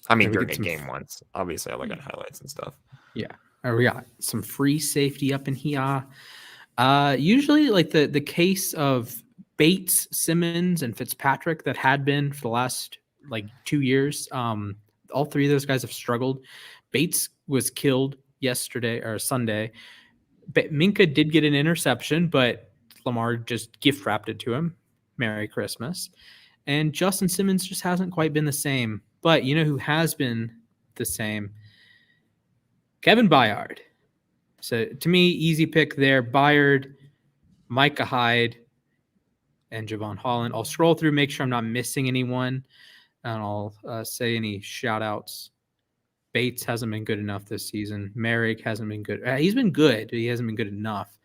I mean, during a game once. Obviously, I look at highlights and stuff. Yeah. We got some free safety up in here. Usually, like the case of Bates, Simmons, and Fitzpatrick that had been for the last 2 years. All 3 of those guys have struggled. Bates was killed yesterday or Sunday. Minka did get an interception, but Lamar just gift wrapped it to him. Merry Christmas. And Justin Simmons just hasn't quite been the same. But you know who has been the same? Kevin Byard. So to me, easy pick there. Byard, Micah Hyde, and Javon Holland. I'll scroll through, make sure I'm not missing anyone, and I'll say any shout-outs. Bates hasn't been good enough this season. Merrick hasn't been good. He's been good, but he hasn't been good enough.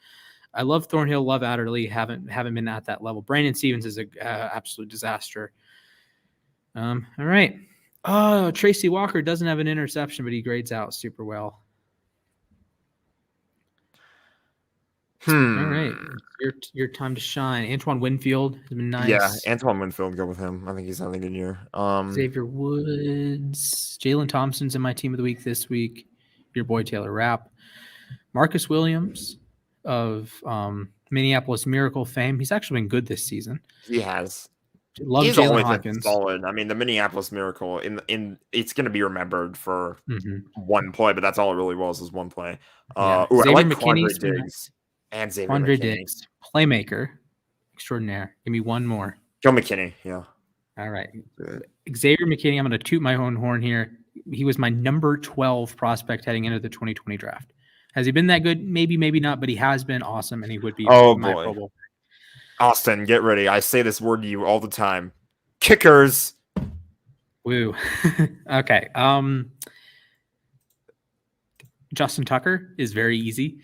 I love Thornhill, love Adderley, haven't been at that level. Brandon Stevens is an absolute disaster. All right. Oh, Tracy Walker doesn't have an interception, but he grades out super well. All right, your time to shine. Antoine Winfield has been nice. Yeah, Antoine Winfield, go with him. I think he's having a good year. Xavier Woods, Jalen Thompson's in my team of the week this week. Your boy Taylor Rapp, Marcus Williams of Minneapolis Miracle fame. He's actually been good this season. He has. Love He's Jalen always been Hawkins. solid. I mean, the Minneapolis Miracle it's going to be remembered for Mm-hmm. one play, but that's all it really was is one play. Yeah, I Xavier like McKinney's Quandre been Diggs and Xavier Quandre McKinney. Diggs, playmaker, extraordinaire. Give me one more. Joe McKinney, yeah. All right, Good. Xavier McKinney. I'm going to toot my own horn here. He was my number 12 prospect heading into the 2020 draft. Has he been that good? Maybe, maybe not, but he has been awesome, and he would be Oh my boy, Pro Bowl. Austin, get ready. I say this word to you all the time. Kickers. Woo. Okay. Justin Tucker is very easy.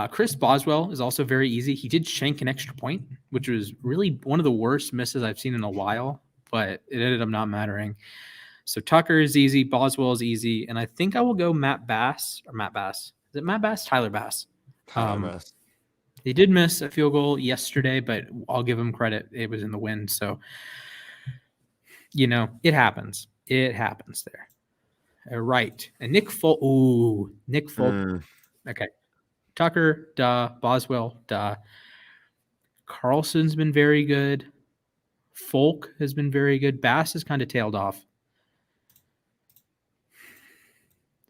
Chris Boswell is also very easy. He did shank an extra point, which was really one of the worst misses I've seen in a while, but it ended up not mattering. So Tucker is easy. Boswell is easy. And I think I will go Matt Bass. Is it Matt Bass? Tyler Bass. Bass. He did miss a field goal yesterday, but I'll give him credit. It was in the wind. So, it happens. It happens there. All right. And Nick Folk. Ooh, Nick Folk. Okay. Tucker, duh. Boswell, duh. Carlson's been very good. Folk has been very good. Bass has kind of tailed off.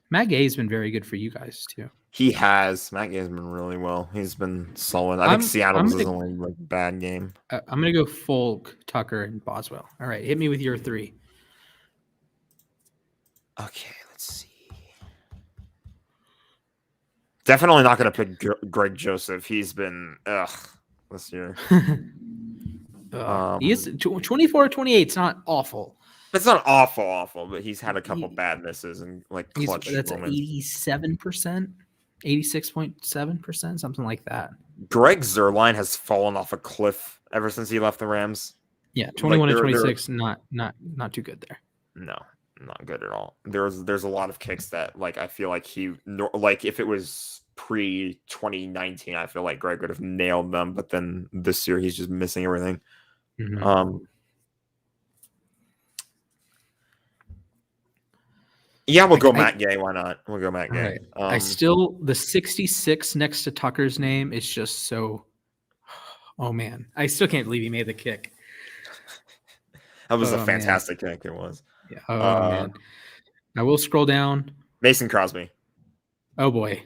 Matt Gay's been very good for you guys, too. He has. Matt Gay's been really well. He's been solid. I think Seattle was his only bad game. I'm going to go Folk, Tucker, and Boswell. All right. Hit me with your three. Okay, let's see. Definitely not going to pick Greg Joseph. He's been this year. He is 24-28. It's not awful. It's not awful, but he's had a couple bad misses and like clutch That's moments. 87%, 86.7%, something like that. Greg Zuerlein has fallen off a cliff ever since he left the Rams. Yeah, 21-26, not too good there. No, not good at all. There's a lot of kicks that like I feel like if it was pre-2019, I feel like Greg would have nailed them, but then this year he's just missing everything. Mm-hmm. Yeah, we'll go Matt Gay. Why not? We'll go Matt Gay. Right. The 66 next to Tucker's name is just so. Oh man, I still can't believe he made the kick. That was a fantastic kick. It was. Yeah. Oh man. I will scroll down. Mason Crosby. Oh boy.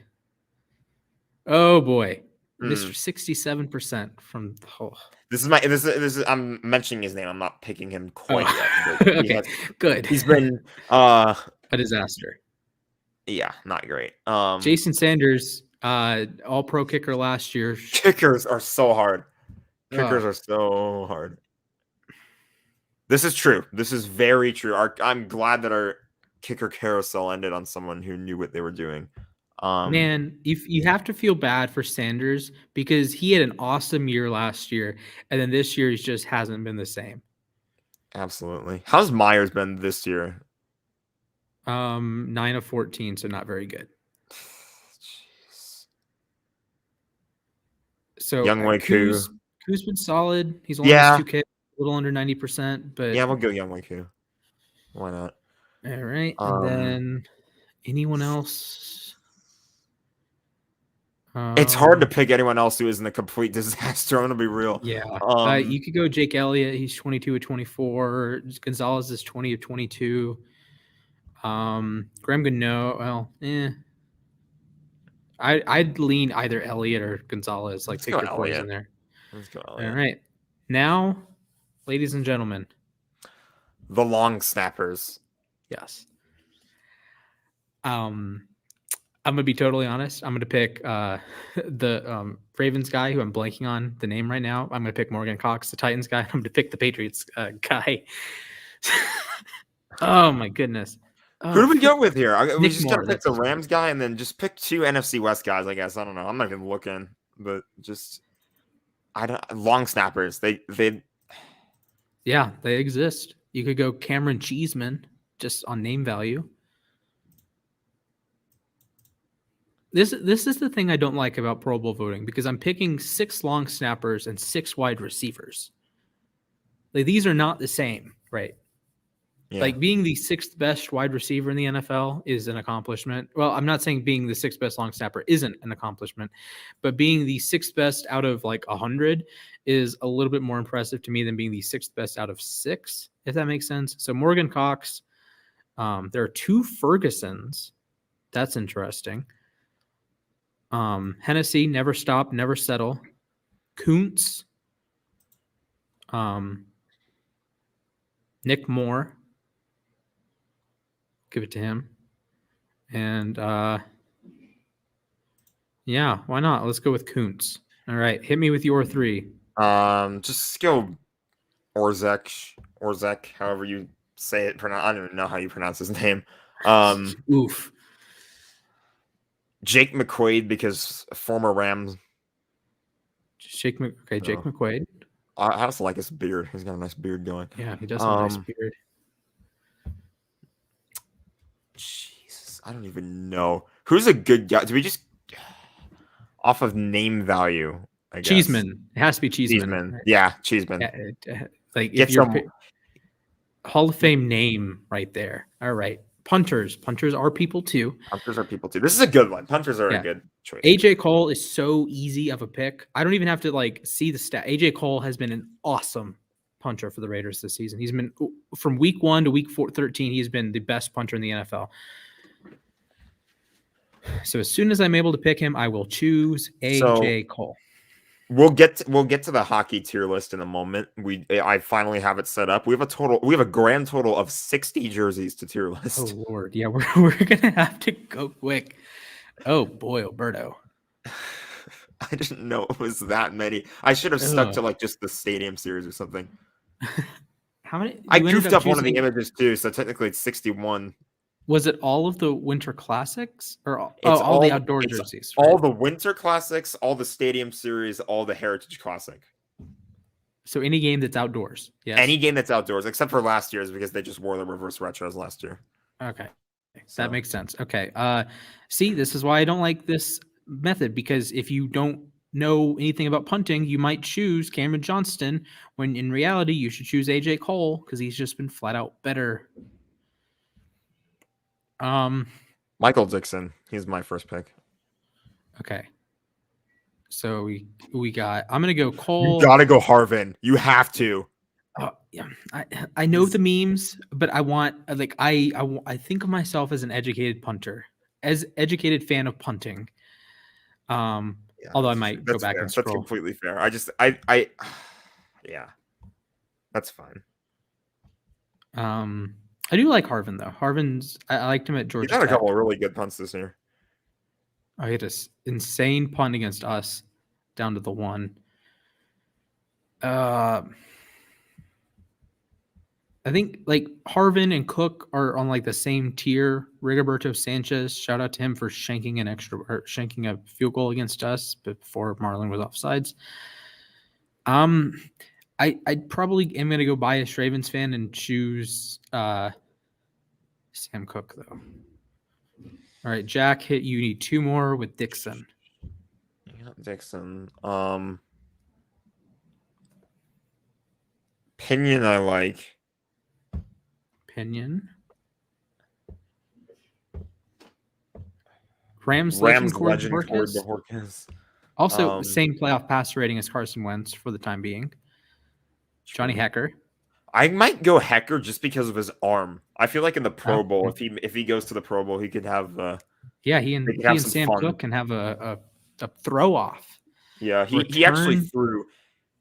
Mr. 67% from the whole. This is I'm mentioning his name. I'm not picking him quite yet. Okay, good. He's been a disaster. Yeah, not great. Jason Sanders, all pro kicker last year. Kickers are so hard. Kickers are so hard. This is true. This is very true. I'm glad that our kicker carousel ended on someone who knew what they were doing. Man, if you have to feel bad for Sanders because he had an awesome year last year, and then this year he just hasn't been the same. Absolutely. How's Myers been this year? 9 of 14, so not very good. Jeez. So Younghoe Koo. Koo's been solid. He's only missed 2 kicks, a little under 90%, but yeah, we'll go Younghoe Koo. Why not? All right, and then anyone else? It's hard to pick anyone else who isn't a complete disaster. I'm gonna be real. Yeah. You could go Jake Elliott. He's 22 of 24. Gonzalez is 20 of 22. Graham Gano. Well, I'd lean either Elliott or Gonzalez. Like, take your points in there. Let's go Elliott. All right. Now, ladies and gentlemen, the long snappers. Yes. I'm gonna be totally honest. I'm gonna pick the Ravens guy who I'm blanking on the name right now. I'm gonna pick Morgan Cox, the Titans guy. I'm gonna pick the Patriots guy. Oh my goodness. Who do we go with here? We just gotta pick the Rams guy and then just pick 2 NFC West guys, I guess. I don't know. I'm not even looking, but just long snappers. They Yeah, they exist. You could go Cameron Cheeseman just on name value. This is the thing I don't like about Pro Bowl voting because I'm picking 6 long snappers and 6 wide receivers. Like, these are not the same, right? Yeah. Like being the 6th best wide receiver in the NFL is an accomplishment. Well, I'm not saying being the 6th best long snapper isn't an accomplishment, but being the 6th best out of like 100 is a little bit more impressive to me than being the 6th best out of 6, if that makes sense. So Morgan Cox, there are 2 Fergusons. That's interesting. Hennessy, never stop, never settle. Kuntz, Nick Moore, give it to him. And yeah, why not? Let's go with Kuntz. All right, hit me with your 3. Just go Orzek, however you say it. I don't even know how you pronounce his name. Oof. Jake McQuaid, because former Rams. Jake McQuaid. I also like his beard. He's got a nice beard going. Yeah, he does have a nice beard. Jesus, I don't even know. Who's a good guy? Do we just off of name value? I guess. Cheeseman. It has to be Cheeseman. Cheeseman. Yeah, Cheeseman. Yeah, like Get if you're some Hall of Fame name right there. All right. Punters are people too. Punters are people too. This is a good one. Punters are a good choice. AJ Cole is so easy of a pick. I don't even have to like see the stat. AJ Cole has been an awesome punter for the Raiders this season. He's been from week 1 to week 13. He's been the best punter in the NFL. So as soon as I'm able to pick him, I will choose AJ Cole. We'll get to the hockey tier list in a moment. I finally have it set up. We have a grand total of 60 jerseys to tier list. Oh Lord, yeah, we're gonna have to go quick. Oh boy, Alberto. I didn't know it was that many. I should have stuck to like just the stadium series or something. How many? I goofed up one of the images too, so technically it's 61. Was it all of the Winter Classics or all the outdoor jerseys? Right? All the Winter Classics, all the Stadium Series, all the Heritage Classic. So any game that's outdoors. Yes. Any game that's outdoors, except for last year's because they just wore the reverse retros last year. Okay. So. That makes sense. Okay. See, this is why I don't like this method, because if you don't know anything about punting, you might choose Cameron Johnston when in reality you should choose AJ Cole because he's just been flat out better. Michael Dixon. He's my first pick. Okay. So we got. I'm gonna go Cole. You gotta go Harvin. You have to. Yeah. I know the memes, but I want like I think of myself as an educated punter, as educated fan of punting. Although I might go back and scroll. That's completely fair. Yeah, that's fine. I do like Harvin though. I liked him at Georgia Tech. He's had a couple of really good punts this year. I hit this insane punt against us down to the 1. I think like Harvin and Cook are on like the same tier. Rigoberto Sanchez, shout out to him for shanking a field goal against us before Marlon was offsides. I probably am going to go biased Ravens fan and choose Sam Cook, though. All right, Jack, you need 2 more with Dixon. Yeah, Dixon. Pinion, I like. Pinion. Rams legend Corey Bojorquez. Also, same playoff pass rating as Carson Wentz for the time being. Johnny Hekker. I might go Hekker just because of his arm. I feel like in the Pro Bowl, if he goes to the Pro Bowl, he could have. He and Sam Cook can have a throw off. Yeah, he actually threw.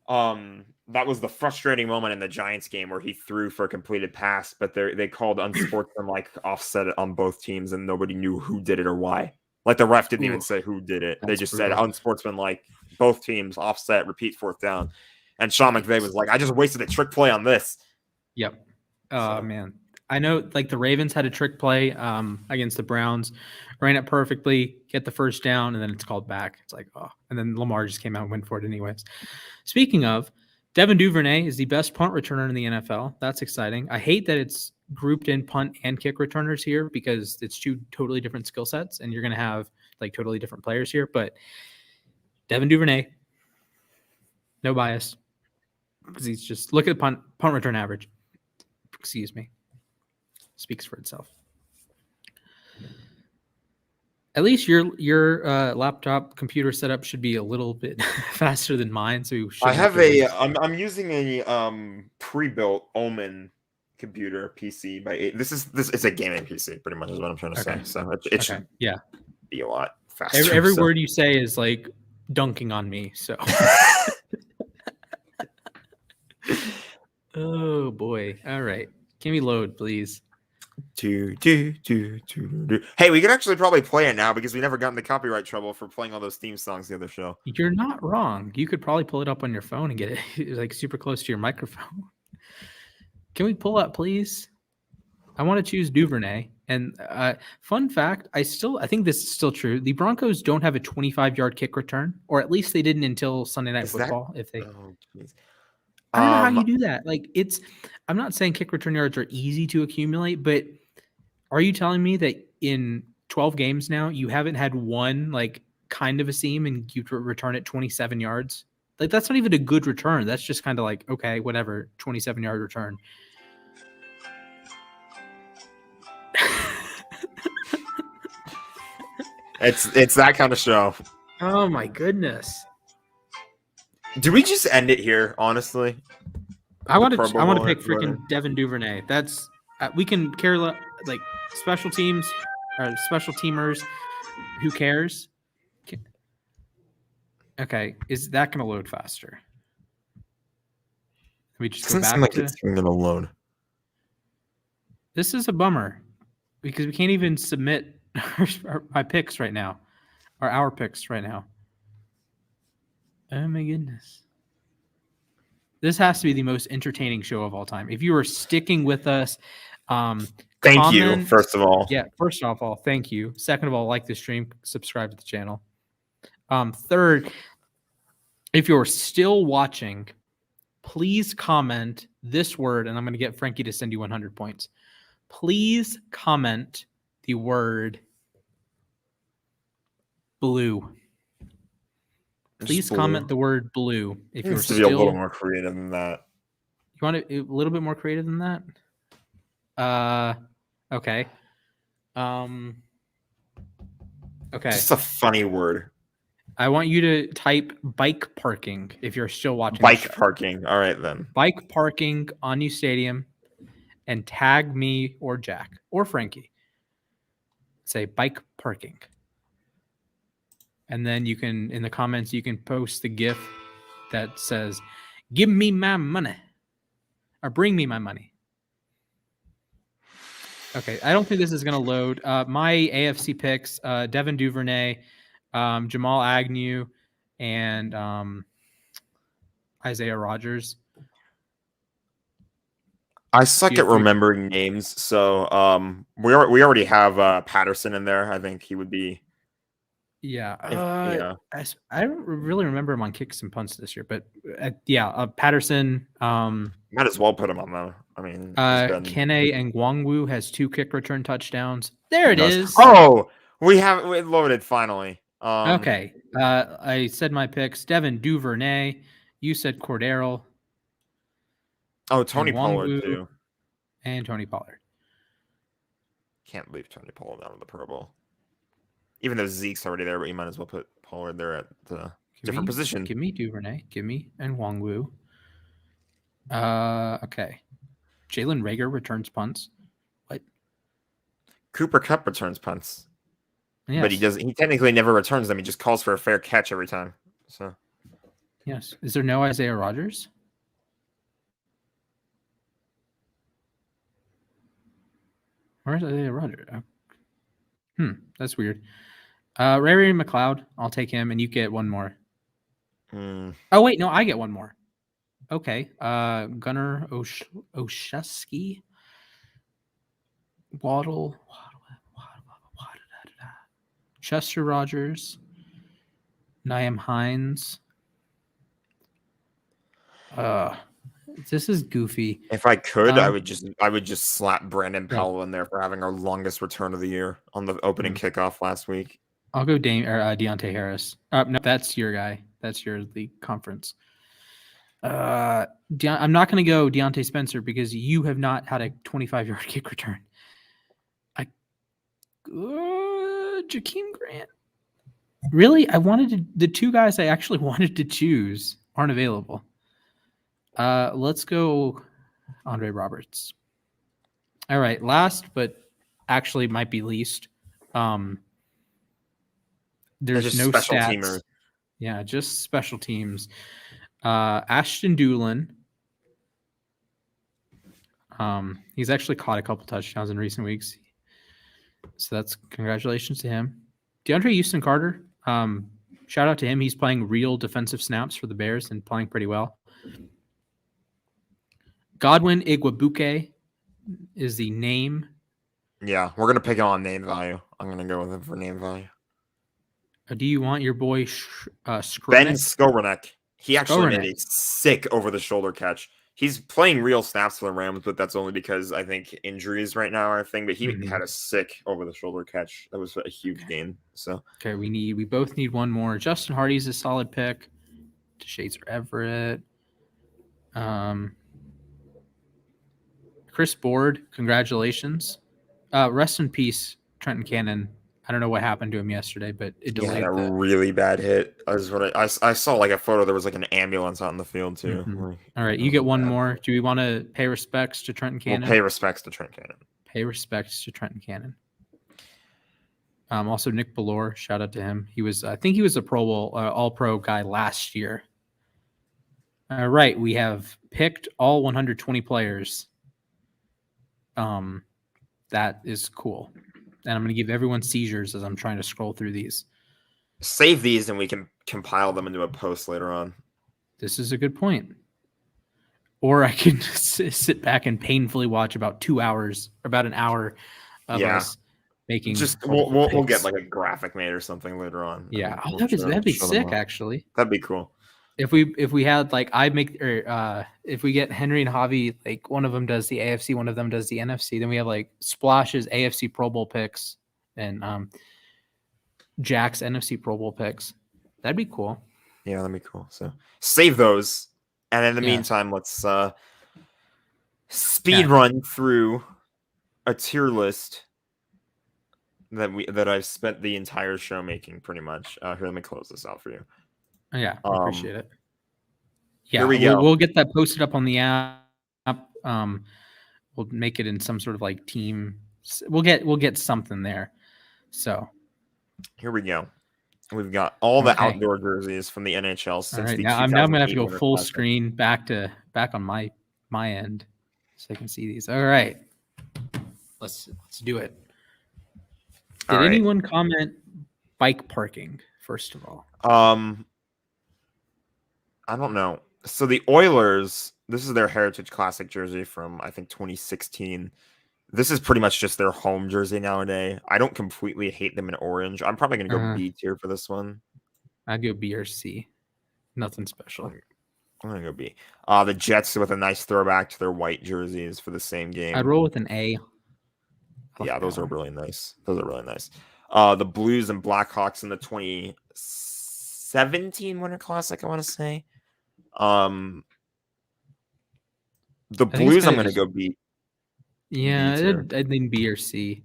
That was the frustrating moment in the Giants game where he threw for a completed pass, but they called unsportsmanlike offset on both teams, and nobody knew who did it or why. Like the ref didn't even say who did it. They just said unsportsmanlike, both teams offset, repeat 4th down. And Sean McVay was like, I just wasted a trick play on this. Yep. Oh, man. I know like the Ravens had a trick play against the Browns, ran it perfectly, get the first down, and then it's called back. It's like, oh. And then Lamar just came out and went for it anyways. Speaking of, Devin Duvernay is the best punt returner in the NFL. That's exciting. I hate that it's grouped in punt and kick returners here because it's 2 totally different skill sets, and you're going to have like totally different players here. But Devin Duvernay, no bias. Because he's just look at the punt return average. Excuse me. speaks for itself. At least your laptop computer setup should be a little bit faster than mine. So I have I'm using a pre-built Omen computer PC by this it's a gaming PC pretty much is what I'm trying to say. So it should be a lot faster. Every word you say is like dunking on me. So. Oh boy! All right, give me load, please. Hey, we could actually probably play it now because we never got into copyright trouble for playing all those theme songs the other show. You're not wrong. You could probably pull it up on your phone and get it like super close to your microphone. Can we pull up, please? I want to choose Duvernay. And fun fact, I think this is still true. The Broncos don't have a 25-yard kick return, or at least they didn't until Sunday Night Football. I don't know how you do that. Like I'm not saying kick return yards are easy to accumulate, but are you telling me that in 12 games now you haven't had one like kind of a seam and you return it 27 yards? Like that's not even a good return. That's just kind of like, okay, whatever, 27-yard return. It's that kind of show. Oh my goodness. Do we just end it here, honestly? I want to pick freaking Devin Duvernay. That's we can care like special teams or special teamers. Who cares? Okay, is that going to load faster? Let me just go back to. It's going to load. This is a bummer because we can't even submit my picks right now, or our picks right now. Oh my goodness. This has to be the most entertaining show of all time. If you are sticking with us, thank you, first of all. Yeah, first of all, thank you. Second of all, like the stream, subscribe to the channel. Third, if you're still watching, please comment this word, and I'm going to get Frankie to send you 100 points. Please comment the word blue. Please comment the word blue if you're still. Be a little more creative than that. You want it a little bit more creative than that? Okay. Okay. Just a funny word. I want you to type bike parking if you're still watching. Bike parking. All right then. Bike parking on New Stadium, and tag me or Jack or Frankie. Say bike parking. And then you can, in the comments, you can post the GIF that says, "Give me my money," or "Bring me my money." Okay, I don't think this is going to load. My AFC picks: Devin Duvernay, Jamal Agnew, and Isaiah Rodgers. I suck at remembering names, so we already have Patterson in there. I think he would be. Yeah, I don't really remember him on kicks and punts this year, but Patterson. Might as well put him on though. I mean, Kene Ngwangwu has 2 kick return touchdowns. There it is. Oh, we have it loaded finally. Okay, I said my picks: Devin Duvernay. You said Cordero. Oh, Tony Pollard too, and Tony Pollard. Can't leave Tony Pollard out of the Pro Bowl. Even though Zeke's already there, but you might as well put Pollard there at the different position. Give me Duvernay. Give me Nwangwu. Okay. Jalen Reagor returns punts. What? Cooper Kupp returns punts. Yes. But he technically never returns them. He just calls for a fair catch every time. So yes. Is there no Isaiah Rodgers? Where's Isaiah Rodgers? That's weird. Ray McLeod, I'll take him, and you get one more. Oh wait, no, I get one more. Okay. Gunnar Olszewski, Waddle, Chester Rogers, Nyheim Hines. This is goofy. If I could, I would just slap Brandon Powell in there for having our longest return of the year on the opening kickoff last week. I'll go Deontay Harris. No, that's your guy. That's your league conference. I'm not going to go Deontay Spencer because you have not had a 25-yard kick return. Jakeem Grant. Really? The two guys I actually wanted to choose aren't available. Let's go Andre Roberts. All right, last but actually might be least. There's just no special stats. teamers. Yeah, just special teams. Ashton Doolin. He's actually caught a couple touchdowns in recent weeks. So that's congratulations to him. DeAndre Houston Carter. Shout out to him. He's playing real defensive snaps for the Bears and playing pretty well. Godwin Igwebuike is the name. Yeah, we're going to pick him on name value. I'm going to go with him for name value. Do you want your boy Ben Skronek? Skowronek. He actually made a sick over-the-shoulder catch. He's playing real snaps for the Rams, but that's only because I think injuries right now are a thing. But he had a sick over-the-shoulder catch. That was a huge gain. So okay, we both need one more. Justin Hardy's a solid pick. Shazer Everett. Chris Board, congratulations. Rest in peace, Trenton Cannon. I don't know what happened to him yesterday, but it delayed. Yeah, a really bad hit. I saw like a photo. There was like an ambulance out in the field too. Mm-hmm. All right, you get one more. Do we want to pay respects to Trenton Cannon? We'll pay respects to Trent Cannon. Pay respects to Trenton Cannon. Also Nick Bellore, shout out to him. I think he was a Pro Bowl All-Pro guy last year. All right, we have picked all 120 players. That is cool. And I'm going to give everyone seizures as I'm trying to scroll through these. Save these and we can compile them into a post later on. This is a good point. Or I can sit back and painfully watch about an hour of us making. We'll get like a graphic made or something later on. Yeah, that'd be sick actually. That'd be cool. If we had like if we get Henry and Javi, like one of them does the AFC, one of them does the NFC, then we have like Splash's AFC Pro Bowl picks and Jack's NFC Pro Bowl picks. That'd be cool. Yeah, that'd be cool. So save those, and in the meantime, let's speed run through a tier list that I've spent the entire show making pretty much. Here, let me close this out for you. Yeah, I appreciate it. Yeah, here we go. We'll get that posted up on the app. We'll make it in some sort of like team. We'll get something there. So here we go. We've got all the outdoor jerseys from the NHL since the now I'm gonna have to go full screen back on my end so I can see these. All right, let's do it. Did anyone comment bike parking first of all? I don't know. So the Oilers, this is their Heritage Classic jersey from, I think, 2016. This is pretty much just their home jersey nowadays. I don't completely hate them in orange. I'm probably going to go B tier for this one. I'd go B or C. Nothing special. I'm going to go B. The Jets with a nice throwback to their white jerseys for the same game. I'd roll with an A. Yeah, those are really nice. The Blues and Blackhawks in the 2017 Winter Classic, I want to say. The Blues, I'm going to go B. Yeah, I think B or C.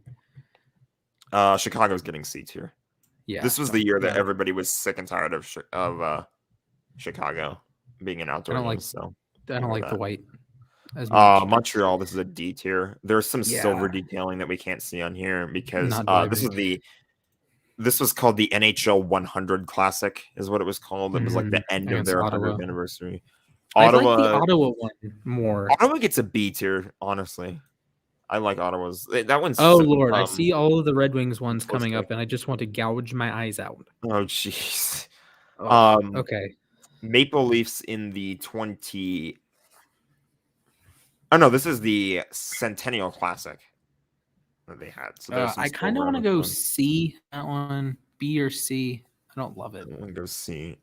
Chicago's getting C tier. Yeah, this was the year that everybody was sick and tired of Chicago being an outdoor game. I don't like the white. Montreal, this is a D tier. There's some silver detailing that we can't see on here because this was called the NHL 100 Classic, is what it was called. It was like the end of their 100th anniversary. Ottawa, I like the Ottawa one more. Ottawa gets a B tier, honestly. I like Ottawa's. That one's. Oh Lord, I see all of the Red Wings ones coming up, and I just want to gouge my eyes out. Oh jeez. Okay. Maple Leafs in the 20. Oh no, this is the Centennial Classic that they had. So I kind of want to go C. That one, B or C. I don't love it. I'm gonna go C.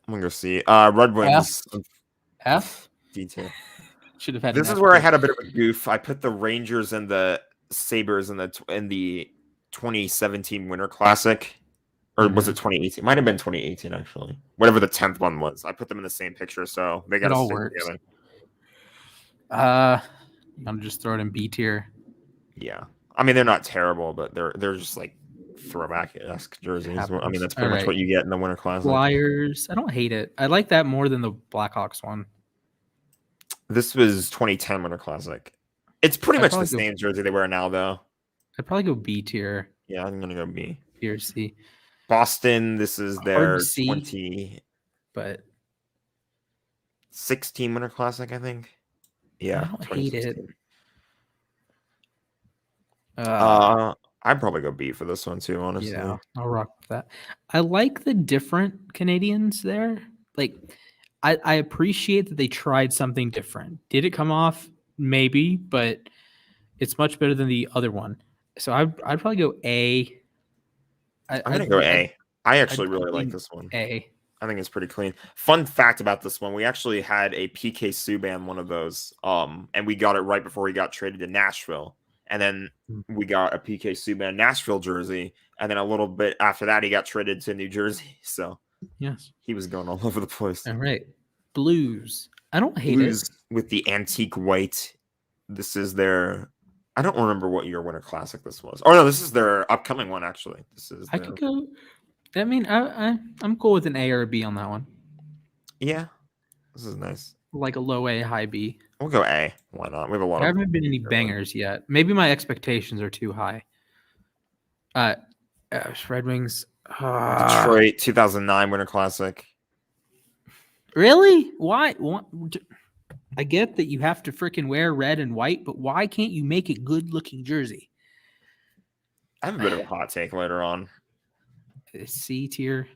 Red Wings. F. D tier. Should have had. This is where I had a bit of a goof. I put the Rangers and the Sabres in the 2017 Winter Classic, or was it 2018? Might have been 2018 actually. Whatever the 10th one was, I put them in the same picture, so they got to stick together. I'm just throw it in B tier. Yeah, I mean, they're not terrible, but they're just like throwback-esque jerseys. I mean, that's pretty much what you get in the Winter Classic. Flyers. I don't hate it. I like that more than the Blackhawks one. This was 2010 Winter Classic. It's pretty much the same jersey they wear now, though. I'd probably go B tier. Yeah, I'm gonna go B. B or C. Boston. This is their 20, but 16 Winter Classic, I think. Yeah, I don't hate it. I'd probably go B for this one too, honestly. Yeah, I'll rock with that. I like the different Canadians there. Like, I appreciate that they tried something different. Did it come off? Maybe, but it's much better than the other one. So I'd probably go A. I'm gonna go A. I actually really like this one. A. I think it's pretty clean. Fun fact about this one: we actually had a PK Subban, one of those, and we got it right before he got traded to Nashville, and then we got a PK Subban Nashville jersey, and then a little bit after that, he got traded to New Jersey. So yes, he was going all over the place. All right, Blues. I don't hate Blues with the antique white. This is their. I don't remember what year Winter Classic this was. Oh no, this is their upcoming one. Actually, this is. I could go. I mean, I'm cool with an A or a B on that one. Yeah, this is nice. Like a low A, high B. We'll go A. Why not? We have a lot. There haven't been any bangers yet. Maybe my expectations are too high. Red Wings. Detroit 2009 Winter Classic. Really? Why? I get that you have to freaking wear red and white, but why can't you make a good-looking jersey? I have a bit of a hot take later on. C tier,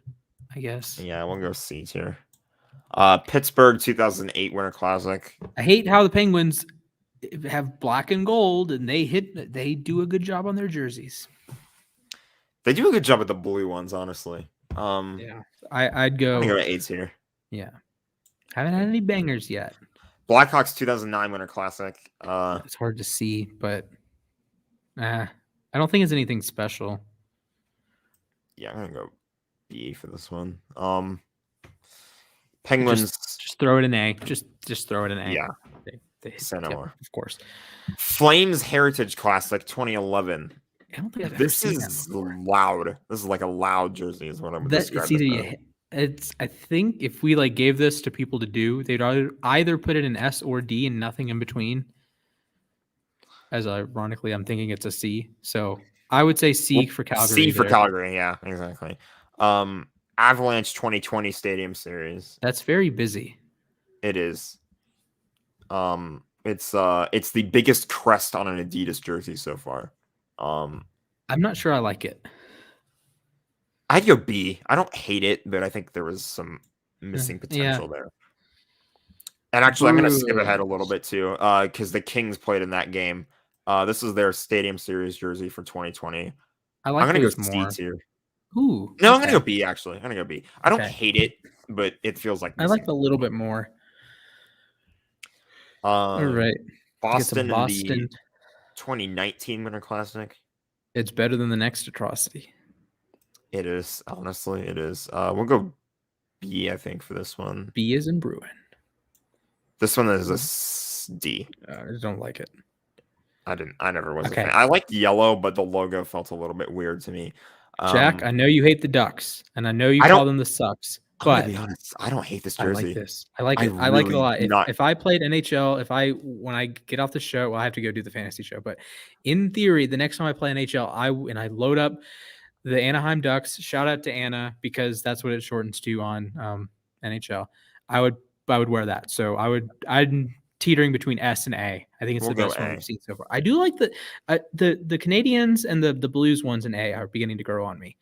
I guess. Yeah, we'll go C tier. Pittsburgh 2008 Winter Classic. I hate how the Penguins have black and gold, and they do a good job on their jerseys. They do a good job with the blue ones, honestly. Yeah, I'd go. I'm gonna go A tier. Yeah, haven't had any bangers yet. Blackhawks 2009 Winter Classic. It's hard to see, but I don't think it's anything special. Yeah, I'm gonna go B for this one. Penguins. Just throw it in A. Just throw it in A. Yeah. Say no more. Of course. Flames Heritage Classic 2011. I don't think I've ever seen this is loud. This is like a loud jersey, is what I'm describing. I think if we gave this to people to do, they'd either put it in S or D and nothing in between. As ironically, I'm thinking it's a C. So I would say C for Calgary. C for Calgary, yeah, exactly. Avalanche 2020 Stadium Series. That's very busy. It is. It's the biggest crest on an Adidas jersey so far. I'm not sure I like it. I'd go B. I don't hate it, but I think there was some missing potential there. And actually, I'm going to skip ahead a little bit too, because the Kings played in that game. This is their Stadium Series jersey for 2020. I'm going to go C tier. Ooh. No, I'm going to go B, actually. I'm going to go B. I don't hate it, but it feels like I like a little bit more. All right. Boston. 2019 Winter Classic. It's better than the next atrocity. It is. Honestly, it is. We'll go B, I think, for this one. B is in Bruin. This one is a D. I don't like it. I never was a fan. I liked yellow, but the logo felt a little bit weird to me. Jack, I know you hate the Ducks, and I know you call them the Sucks. But to be honest, I don't hate this jersey. I like this. I like it. I like it a lot. If I played NHL, when I get off the show, I have to go do the fantasy show. But in theory, the next time I play NHL, I load up the Anaheim Ducks. Shout out to Anna, because that's what it shortens to on NHL. I would wear that. So I'm teetering between S and A. I think it's the best one we've seen so far. I do like the Canadians and the Blues ones in A are beginning to grow on me.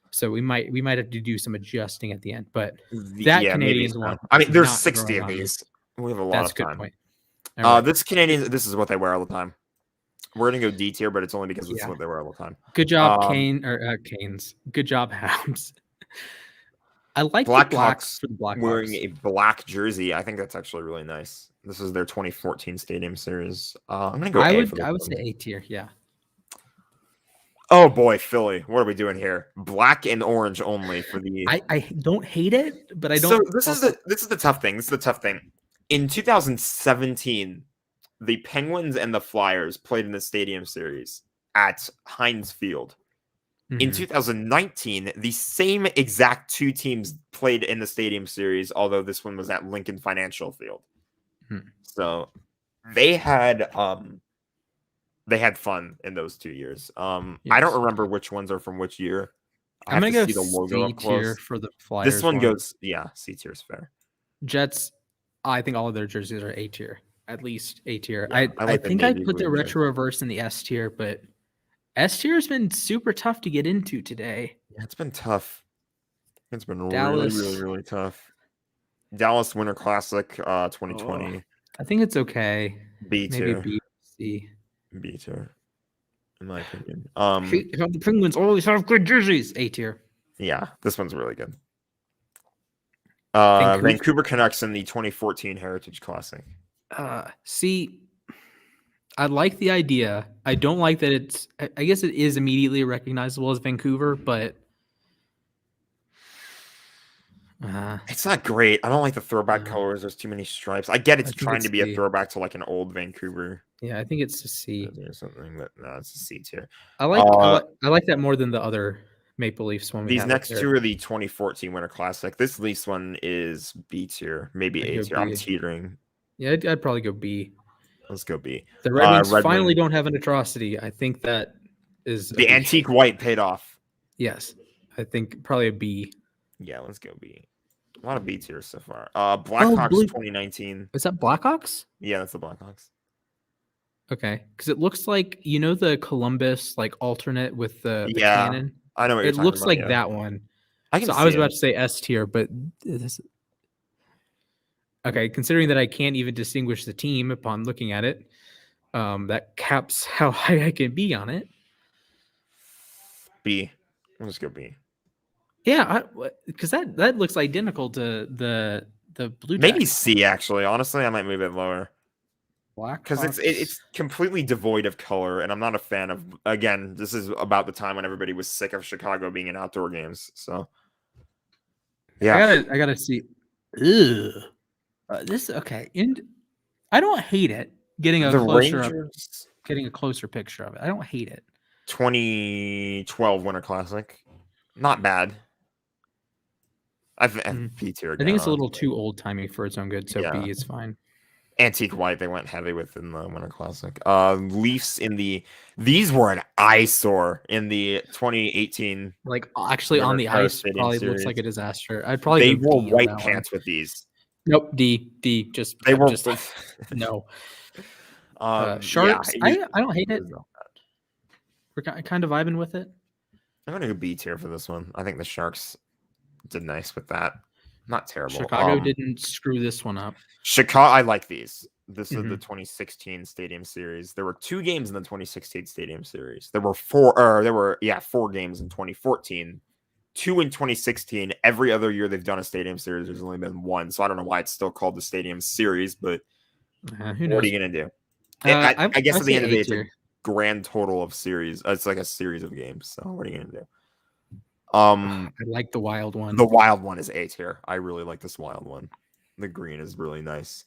So we might have to do some adjusting at the end, but Canadians one. I mean, there's 60 of these. We have a lot of time. That's a good point. Right. This Canadians, this is what they wear all the time. We're gonna go D tier, but it's only because it's what they wear all the time. Good job, Canes. Good job, Hounds. I like Blackhawks wearing a black jersey. I think that's actually really nice. This is their 2014 Stadium Series. I'm gonna go A for this I would say A tier. Yeah. Oh boy, Philly! What are we doing here? Black and orange only for the. I don't hate it, but I don't. So this is the tough thing. This is the tough thing. In 2017, the Penguins and the Flyers played in the Stadium Series. at Heinz Field. In Mhm. 2019, the same exact two teams played in the Stadium Series, although this one was at Lincoln Financial Field. Mhm. So they had fun in those 2 years. I Yes. don't remember which ones are from which year. I I'm have gonna to go see the logo C up tier close. for the This Flyers one one. goes, yeah, C tier is fair. Jets, I think all of their jerseys are A tier, at least A tier. Yeah, I I like the think I'd navy put the blue jersey. retro reverse in the S tier, but S tier has been super tough to get into today. Yeah, it's been tough. It's been really, really, Dallas, really tough. Dallas Winter Classic, oh, 2020, I think it's okay. B Maybe tier, B, C. B tier, in my opinion. Hate how the Penguins always have good jerseys. A tier. Yeah, this one's really good. Vancouver. Vancouver Canucks in the 2014 Heritage Classic. See, I like the idea. I don't like that it's. I guess it is immediately recognizable as Vancouver, but It's not great. I don't like the throwback colors. There's too many stripes. I get I it's think trying it's to be a C. throwback to like an old Vancouver Yeah, I think it's a C. or something, but no, it's a C tier. I like that more than the other Maple Leafs one we These have up next there. two are the 2014 Winter Classic. This Leafs one is B tier, maybe I'd A go tier. I'm B. teetering. Yeah, I'd probably go B. Let's go B. The Red Wings Red finally Wings. don't have an atrocity. I think that is The antique white paid off. Yes, I think probably a B. Yeah, let's go B. A lot of B tiers so far. Blackhawks 2019. Is that Blackhawks? Yeah, that's the Blackhawks. Okay, because it looks like the Columbus like alternate with the cannon. I know what you're It talking looks about. like Yeah. that one. I can So see I was it. about to say S tier, but okay, considering that I can't even distinguish the team upon looking at it, that caps how high I can be on it. B. Let's go B. Yeah, because that looks identical to the Blue Maybe Jackets. C actually. Honestly, I might move it lower. Because it's completely devoid of color, and I'm not a fan of. Again, this is about the time when everybody was sick of Chicago being in outdoor games. So, yeah, I gotta see. Ugh. This okay, and I don't hate it. Getting a the closer Rangers picture of it. I don't hate it. 2012 Winter Classic, not bad. I've B tier again. I think it's a little too old timey for its own good, so Yeah. B is fine. Antique white they went heavy with in the Winter Classic. Leafs these were an eyesore in the 2018. Like actually on the ice probably looks like a disaster. I'd probably They go wore D white on that pants with these. Nope, D. Just They were no. Sharks. Yeah, I don't hate it. We're kind of vibing with it. I'm gonna go B tier for this one. I think the Sharks did nice with that. Not terrible. Chicago didn't screw this one up. Chicago, I like these. This is the 2016 Stadium Series. There were 2 games in the 2016 Stadium Series. There were 4 games in 2014, 2 in 2016. Every other year they've done a Stadium Series, there's only been 1. So I don't know why it's still called the Stadium Series, but who knows? what are you gonna do? I guess at the end of the day, it's a tier. grand total of series. It's like a series of games. So what are you gonna do? I like the wild one. The wild one is A tier. I really like this wild one. The green is really nice.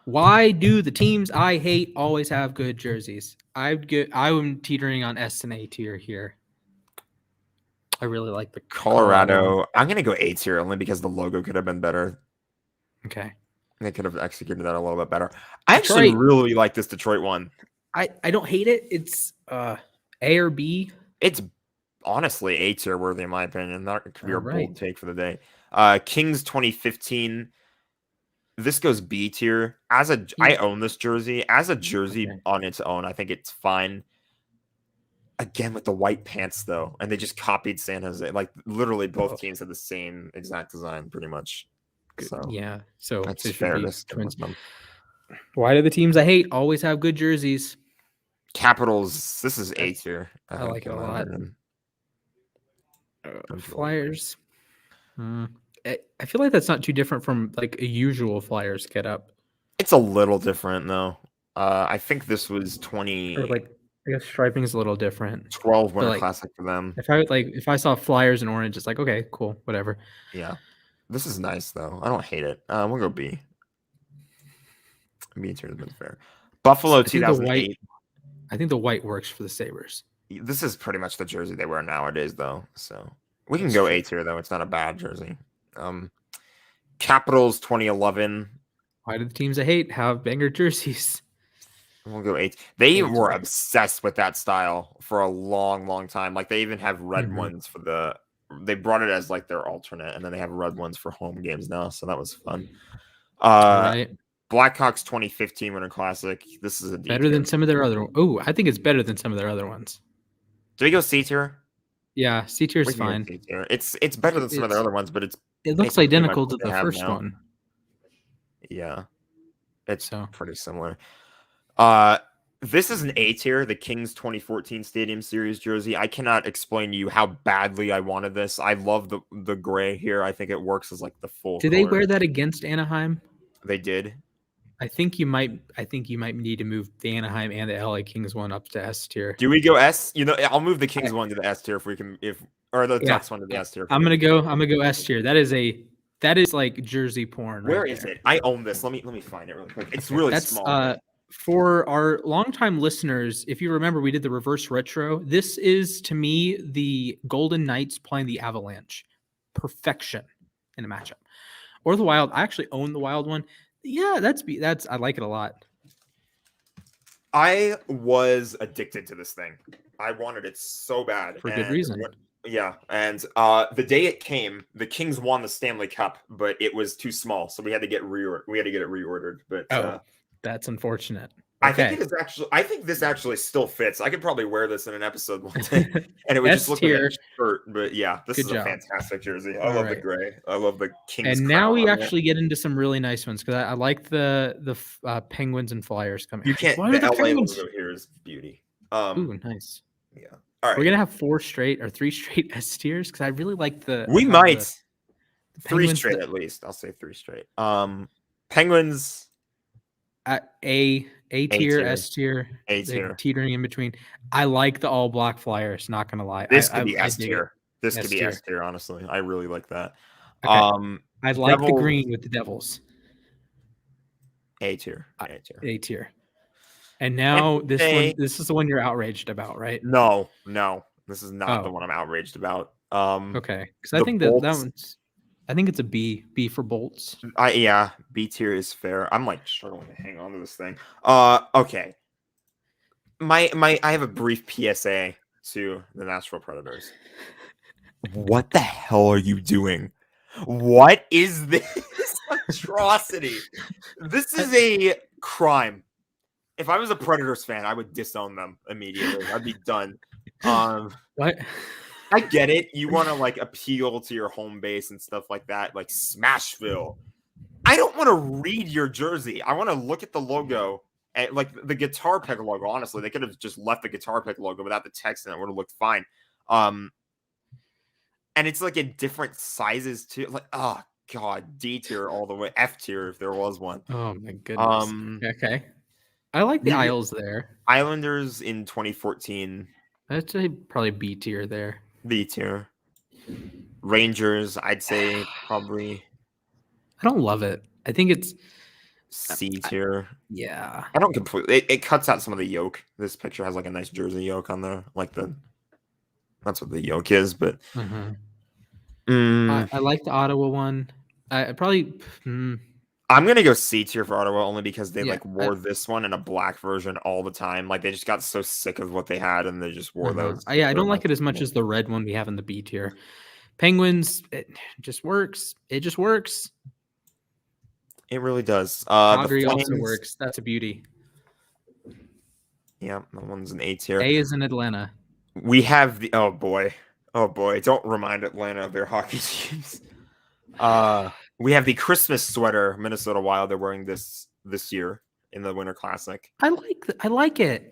Why do the teams I hate always have good jerseys? I'm teetering on S and A tier here. I really like the Colorado. I'm gonna go A tier only because the logo could have been better. Okay. They could have executed that a little bit better. I actually really like this Detroit one. I don't hate it. It's A or B. It's honestly A tier worthy in my opinion. That could be our bold take for the day. Kings 2015. This goes B tier. I own this jersey. As a jersey on its own, I think it's fine. Again with the white pants though, and they just copied San Jose. Like literally both teams had the same exact design pretty much. So yeah, so that's fair. Why do the teams I hate always have good jerseys? Capitals, this is A tier. I like it a lot. Flyers. I feel like that's not too different from like a usual Flyers get up. It's a little different though. I think this was 20. Or like I guess striping is a little different. 12 Winter Classic for them. If I saw Flyers in orange, it's like okay, cool, whatever. Yeah, this is nice though. I don't hate it. We'll go B. B tier has been fair. Buffalo 2008. I think the white works for the Sabres. This is pretty much the jersey they wear nowadays, though. So we can That's go true. A tier though. It's not a bad jersey. Capitals 2011. Why do the teams I hate have banger jerseys? We'll go 8. They A were tier. obsessed with that style for a long, long time. Like they even have red ones for the. They brought it as like their alternate, and then they have red ones for home games now. So that was fun. All right. Blackhawks 2015 Winter Classic. This is a D Better tier. than some of their other. Oh, I think it's better than some of their other ones. Do we go C tier? Yeah, C tier We is can go fine. C tier. It's better than some of their other ones, but it's It looks basically pretty much identical what to they the have first now. one. Yeah, it's So pretty similar. This is an A tier, the Kings 2014 Stadium Series jersey. I cannot explain to you how badly I wanted this. I love the gray here. I think it works as like the full did they color. wear that against Anaheim? They did. I think you might need to move the Anaheim and the LA Kings one up to S tier. Do we go S? You know, I'll move the Kings one to the S tier if we can, or the Ducks one to the S tier. I'm gonna go S tier. That is like jersey porn. Where right is there. it? I own this. Let me find it really quick. It's really small. For our longtime listeners, if you remember, we did the reverse retro. This is, to me, the Golden Knights playing the Avalanche. Perfection in a matchup. Or the Wild. I actually own the Wild one. Yeah, that's I like it a lot. I was addicted to this thing. I wanted it so bad. For good reason. Yeah, and the day it came, the Kings won the Stanley Cup, but it was too small, so we had to get it reordered. But that's unfortunate. I think I think this actually still fits. I could probably wear this in an episode one day, and it would just look like a shirt. But yeah, this is a fantastic jersey. I love the gray. I love the Kings. And now we actually get into some really nice ones because I like the Penguins and Flyers coming. You can't. The LA logo here is beauty. Ooh, nice. Yeah. All right. We're gonna have 3 straight S tiers because I really like the. We might. The 3 straight at least. I'll say 3 straight. Penguins. A tier, S tier, A tier, teetering in between. I like the all black Flyers. Not gonna lie, this could be S tier. This could be S tier. Honestly, I really like that. Okay. I like the green with the Devils. A tier. A tier. And now this is the one you're outraged about, right? No, this is not the one I'm outraged about. Okay, because I think that one's. I think it's a B. B for bolts. Yeah, B tier is fair. I'm like struggling to hang on to this thing. Okay. I have a brief PSA to the Nashville Predators. What the hell are you doing? What is this atrocity? This is a crime. If I was a Predators fan, I would disown them immediately. I'd be done. What? I get it. You want to like appeal to your home base and stuff like that, like Smashville. I don't want to read your jersey. I want to look at the logo and like the Guitar Pick logo. Honestly, they could have just left the Guitar Pick logo without the text, and it would have looked fine. And it's like in different sizes too. Like, oh god, D tier all the way, F tier if there was one. Oh my goodness. Okay, I like the Isles there. Islanders in 2014. I'd say probably B tier there. B tier. Rangers, I'd say probably. I don't love it. I think it's C tier. Yeah. I don't completely. It cuts out some of the yoke. This picture has like a nice jersey yoke on there, like that's what the yoke is. But I like the Ottawa one. I probably. I'm gonna go C tier for Ottawa only because they wore this one in a black version all the time. Like they just got so sick of what they had and they just wore those. I don't like it as much as the red one we have in the B tier. Penguins, it just works. It just works. It really does. Calgary also works. That's a beauty. Yeah, that one's an A tier. A is in Atlanta. We have the oh boy. Don't remind Atlanta of their hockey teams. We have the Christmas sweater Minnesota Wild. They're wearing this year in the Winter Classic. I like it.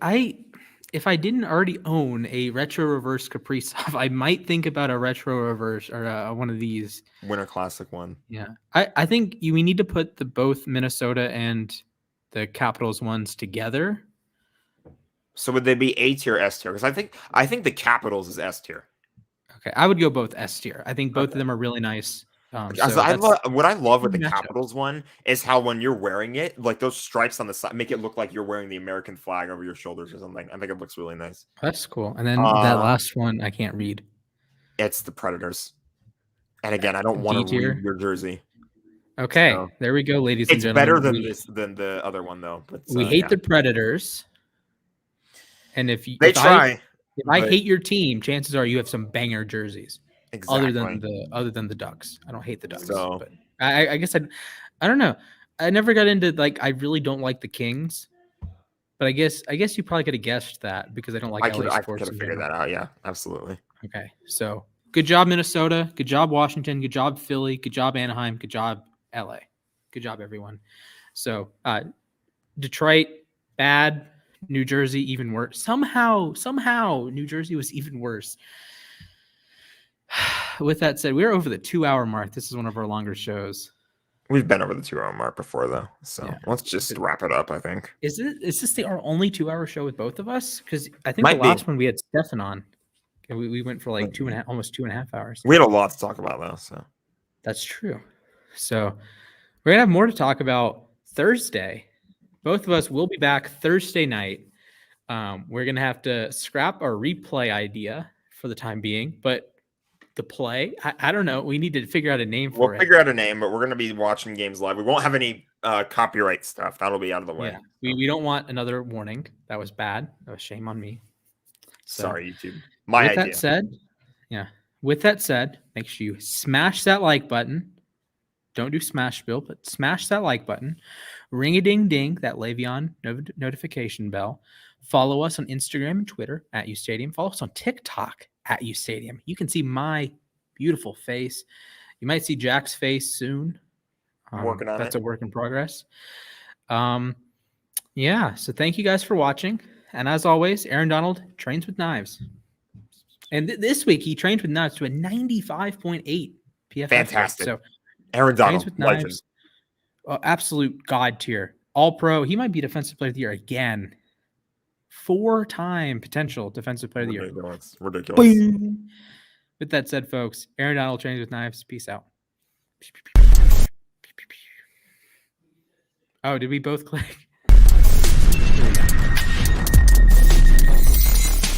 If I didn't already own a retro reverse Kaprizov, I might think about a retro reverse or one of these Winter Classic one. Yeah, I think we need to put both Minnesota and the Capitals ones together. So would they be A tier, S tier? Because I think the Capitals is S tier. Okay, I would go both S tier. I think both of them are really nice. What I love with the Capitals one is how when you're wearing it, like those stripes on the side make it look like you're wearing the American flag over your shoulders or something. I think it looks really nice. That's cool. And then that last one I can't read. It's the Predators. And again, I don't want to read your jersey. Okay, so, there we go, ladies and gentlemen. It's better than the other one though. But we hate the Predators. And if I hate your team, chances are you have some banger jerseys. Exactly. Other than the Ducks. I don't hate the Ducks. So, but I guess I don't know. I never got into I really don't like the Kings. But I guess you probably could have guessed that because I don't like LA sports. I could have figured that out. Yeah, absolutely. Okay. So good job, Minnesota. Good job, Washington. Good job, Philly. Good job, Anaheim. Good job, LA. Good job, everyone. So Detroit, bad. New Jersey, even worse. Somehow, New Jersey was even worse. With that said, we're over the 2-hour mark. This is one of our longer shows. We've been over the 2-hour mark before, though. So let's just wrap it up, I think. Is this our only 2-hour show with both of us? Because I think the last one we had Stefan on. And we went for like almost 2.5 hours. We had a lot to talk about, though. So that's true. So we're going to have more to talk about Thursday. Both of us will be back Thursday night. We're going to have to scrap our replay idea for the time being, but the play, I don't know. We need to figure out a name for it. We'll figure out a name, but we're going to be watching games live. We won't have any copyright stuff. That'll be out of the way. Yeah. We don't want another warning. That was bad. That was shame on me. So, sorry, YouTube. My idea. With that said, make sure you smash that like button. Don't do smash bill, but smash that like button. Ring a ding ding, that Le'Veon notification bell. Follow us on Instagram and Twitter at UStadium. Follow us on TikTok at UStadium. You can see my beautiful face. You might see Jack's face soon. Working on that's a work in progress. So thank you guys for watching. And as always, Aaron Donald trains with knives. And this week he trained with knives to a 95.8 PFF. Fantastic. So Aaron Donald, with knives, absolute god tier. All pro. He might be Defensive Player of the Year again. 4-time potential Defensive Player of the Year. Ridiculous. Boom. With that said, folks, Aaron Donald trains with knives. Peace out. Oh, did we both click?